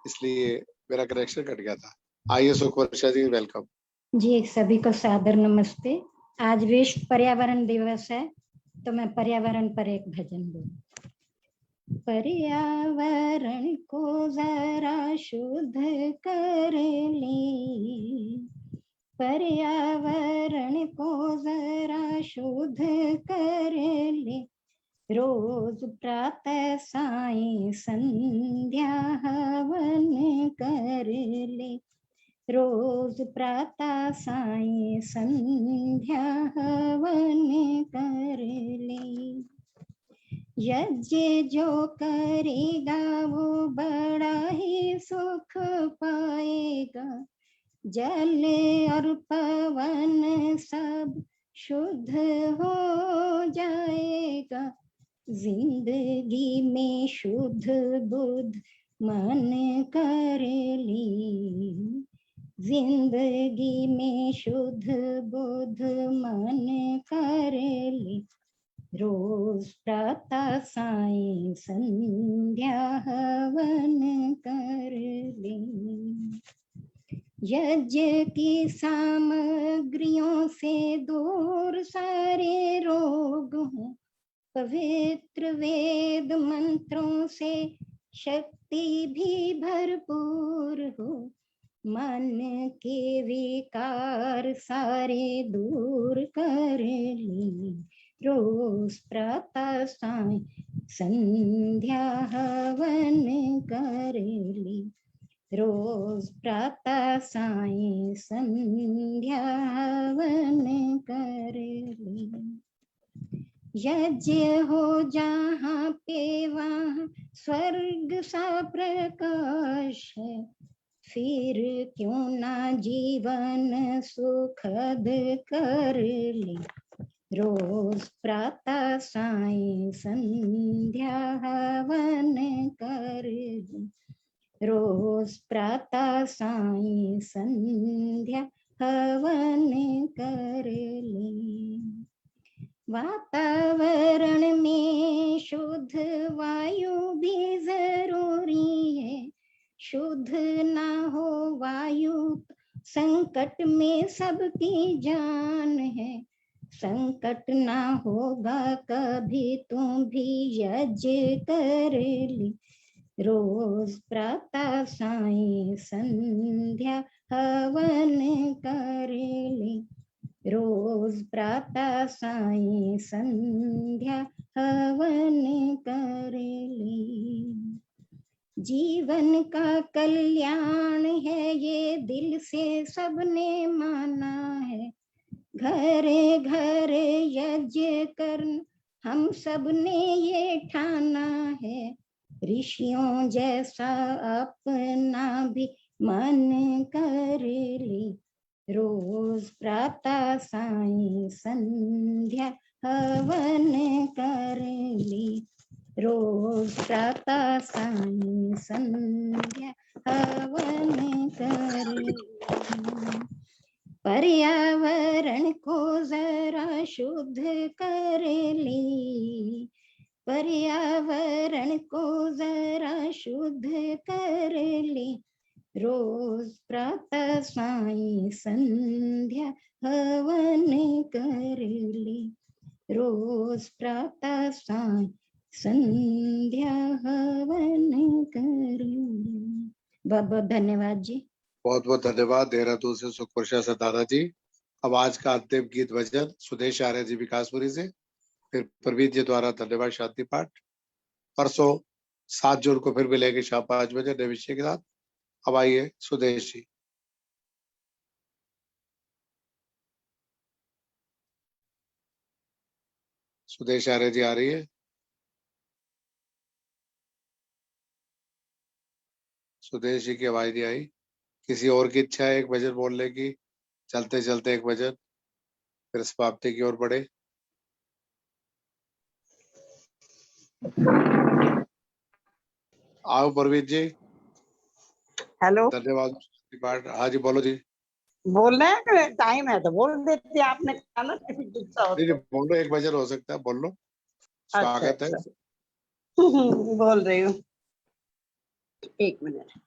इसलिए मेरा कनेक्शन कट गया था। आइए सुखवर्षा जी, वेलकम जी। सभी को सादर नमस्ते। आज विश्व पर्यावरण दिवस है तो मैं पर्यावरण पर एक भजन बोलूं। पर्यावरण को जरा शुद्ध कर ले, पर्यावरण को जरा शुद्ध कर ले, रोज प्रातः सायं संध्या हवन कर ले, रोज प्रातः सायं संध्या हवन कर ले। यज्ञ जो करेगा वो बड़ा ही सुख पाएगा, जल और पवन सब शुद्ध हो जाएगा। जिंदगी में शुद्ध बुद्ध मन कर ली, जिंदगी में शुद्ध बुद्ध मन कर ली, रोज प्रातः सायं संध्या हवन कर ले। यज्ञ की सामग्रियों से दूर सारे रोग हों, पवित्र वेद मंत्रों से शक्ति भी भरपूर हो, मन के विकार सारे दूर कर ले, रोज प्रातः सायं संध्या हवन कर ले, रोज प्रातः सायं संध्या हवन कर ले। यज्ञ हो जहाँ पे वहाँ स्वर्ग सा प्रकाश है, फिर क्यों ना जीवन सुखद कर ले। रोज प्रातः सायं संध्या हवन कर ले। रोज प्रातः सायं संध्या हवन कर ले। वातावरण में शुद्ध वायु भी जरूरी है। शुद्ध ना हो वायु संकट में सबकी जान है। संकट ना होगा कभी तुम भी यज्ञ कर ले। रोज प्रातः सायं संध्या हवन कर ले। रोज प्रातः सायं संध्या हवन कर ले। जीवन का कल्याण है ये दिल से सबने माना है। घरे घरे यज्ञ करना हम सबने ये ठाना है। ऋषियों जैसा अपना भी मन कर ले। रोज प्रातः सायं संध्या हवन कर ले। रोज प्रातः सायं संध्या हवन कर ले। पर्यावरण को जरा शुद्ध कर ले। पर्यावरण को जरा शुद्ध कर ले। रोज प्रातः सायं संध्या हवन कर ले। रोज प्रातः सायं संध्या हवन कर ले। बहुत बहुत धन्यवाद जी। बहुत बहुत धन्यवाद देहरादून से सुखवर्षा से दादा जी। अब आज का अंतिम गीत भजन सुदेश आर्य जी विकासपुरी से, फिर प्रवीण जी द्वारा धन्यवाद शांति पाठ। परसों 7 जून को फिर मिलेंगे शाम 5 बजे नए विषय के साथ। अब आइए सुदेश जी। सुदेश आर्य जी आ रही है। सुदेश जी की आवाज नहीं आई। किसी और की इच्छा है एक भजन बोलने की? चलते चलते एक भजन फिर समाप्ति की ओर बढ़े। आओ प्रवीण जी। हेलो, धन्यवाद। हाँ जी बोलो जी। बोलना है कि टाइम है तो बोल देते आपने कहा ना किसी की इच्छा हो नहीं तो। बोलो, एक भजन हो सकता है, बोल लो। अच्छा स्वागत है। बोल रही हूँ, 1 मिनट।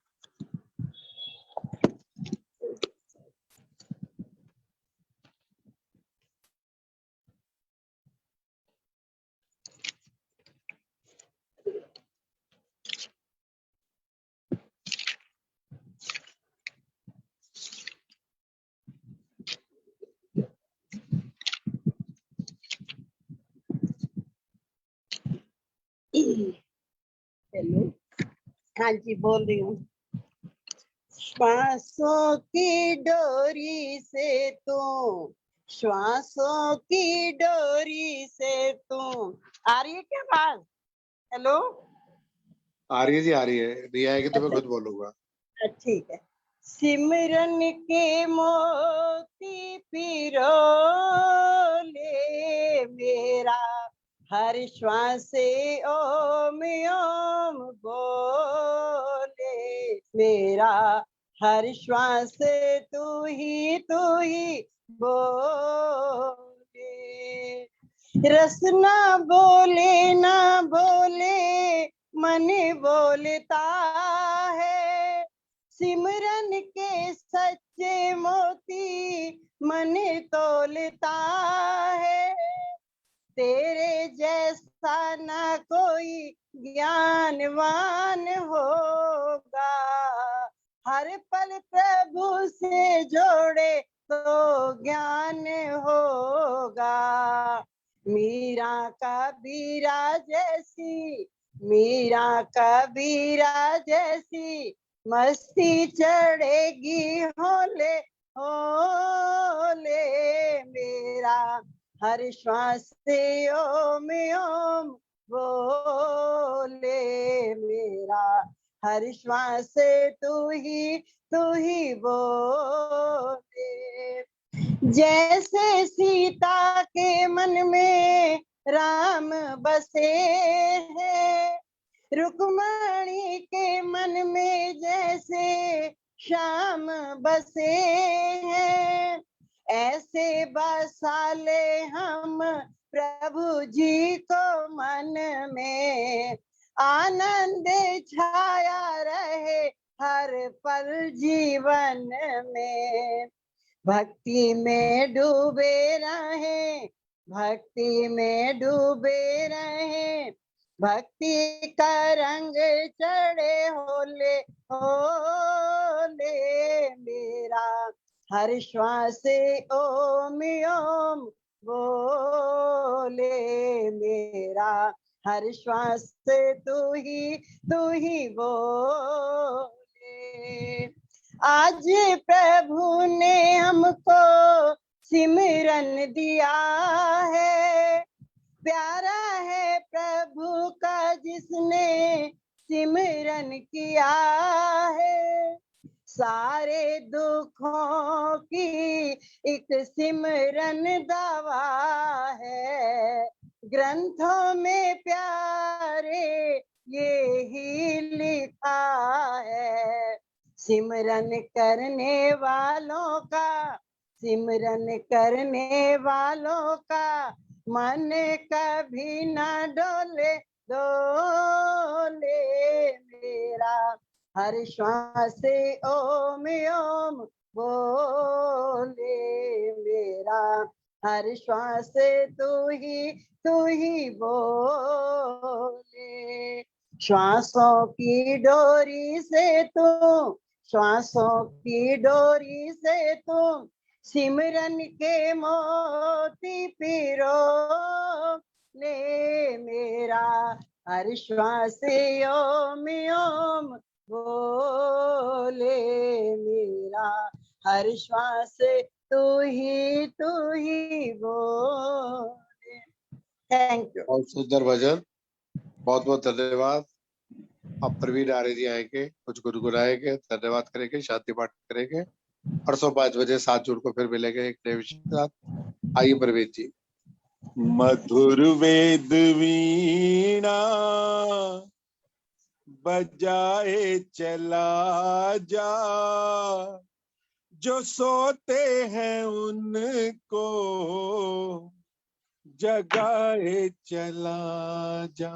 हेलो, हाँ जी बोल रही हूँ। श्वासों की डोरी से तू, श्वासों की डोरी से तू। आ रही है क्या बात? हेलो, आ रही है जी, आ रही है। नहीं आएगी तो मैं खुद बोलूंगा। ठीक है। सिमरन के मोती पिरो ले मेरा, हर श्वास से ओम ओम बोले मेरा, हर श्वास से तू ही बोले। रस ना बोले ना बोले मन बोलता है, सिमरन के सच्चे मोती मन तोलता है। तेरे जैसा ना कोई ज्ञानवान होगा, हर पल प्रभु से जोड़े तो ज्ञान होगा। मीरा कबीरा जैसी, मीरा कबीरा जैसी मस्ती चढ़ेगी होले होले मेरा, हर श्वास से ओम ओम बोले मेरा, हर श्वास से तू ही बोले। जैसे सीता के मन में राम बसे हैं, रुक्मणी के मन में जैसे श्याम बसे हैं, ऐसे बसा ले हम प्रभु जी को मन में। आनंद छाया रहे हर पल जीवन में। भक्ति में डूबे रहें, भक्ति में डूबे रहें, भक्ति का रंग चढ़े होले होले मेरा। हर श्वास से ओम ओम बोले मेरा। हर श्वास से तू ही बोले। आज प्रभु ने हमको सिमरन दिया है, प्यारा है प्रभु का जिसने सिमरन किया है। सारे दुखों की एक सिमरन दवा है, ग्रंथों में प्यारे ये ही लिखा है। सिमरन करने वालों का, सिमरन करने वालों का मन कभी ना डोले डोले मेरा। हर श्वास से ओम ओम बोले मेरा। हर श्वास से तू ही बोले। श्वासों की डोरी से तुम, श्वासों की डोरी से तुम सिमरन के मोती पिरो ले मेरा। हर श्वास से ओम ओम बोले मेरा। हर श्वास से तू ही बोले। Thank you. बहुत सुंदर भजन, बहुत बहुत धन्यवाद। अब प्रवीण आर्य जी आएंगे, कुछ गुनगुनाएंगे, धन्यवाद करेंगे, शांति पाठ करेंगे। परसों 5 बजे 7 जून को फिर मिलेंगे एक नए विषय के साथ। आइए प्रवीण जी। मधुर वेद वीणा बजाए चला जा, जो सोते हैं उनको जगाए चला जा।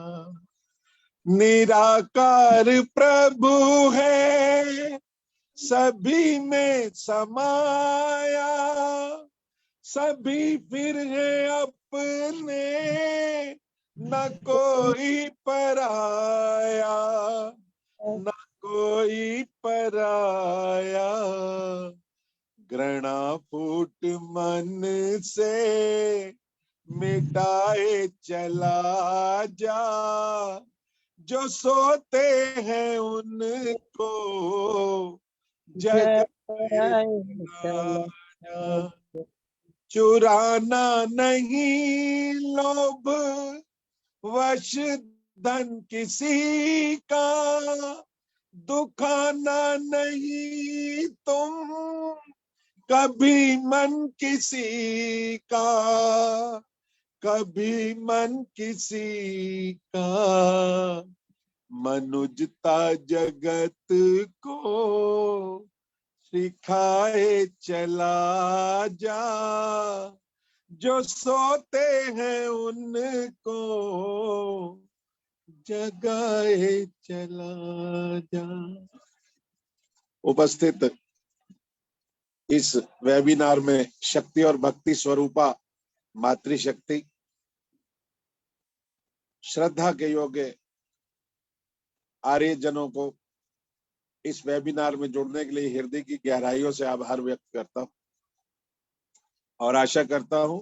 निराकार प्रभु है सभी में समाया, सभी फिर है अपने न कोई पराया, न कोई पराया। घृणा फूट मन से मिटाए चला जा, जो सोते हैं उनको जगाए चला जा। चुराना नहीं लोभ वश धन किसी का, दुखाना नहीं तुम कभी मन किसी का, कभी मन किसी का। मनुजता जगत को सिखाए चला जा, जो सोते हैं उनको जगाए चला जा। उपस्थित इस वेबिनार में शक्ति और भक्ति स्वरूपा मातृशक्ति, श्रद्धा के योग्य आर्यजनों को इस वेबिनार में जुड़ने के लिए हृदय की गहराइयों से आभार व्यक्त करता हूं और आशा करता हूं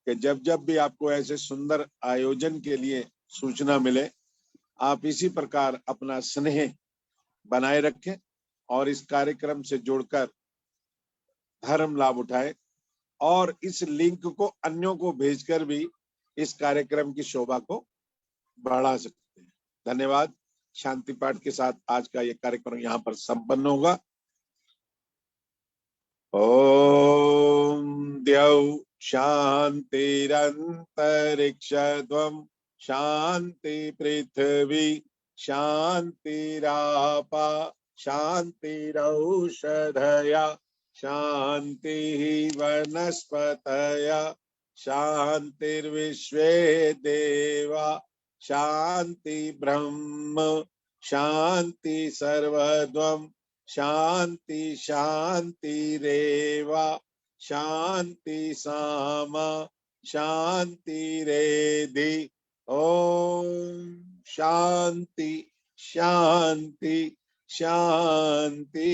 कि जब जब भी आपको ऐसे सुंदर आयोजन के लिए सूचना मिले, आप इसी प्रकार अपना स्नेह बनाए रखें और इस कार्यक्रम से जुड़कर धर्म लाभ उठाएं और इस लिंक को अन्यों को भेजकर भी इस कार्यक्रम की शोभा को बढ़ा सकते हैं। धन्यवाद। शांति पाठ के साथ आज का ये कार्यक्रम यहाँ पर संपन्न होगा। ओम द्यौ शांतिरंतरिक्षध्वं शांति पृथ्वी शांतिरापा शांतिरौषधया शांतिः वनस्पतयः शांतिर्विश्वे देवा शांति ब्रह्म शांति सर्वद्वम् शांति शांतिरेव शांति सामा शांतिरेधि। ओम शांति शांति शांति।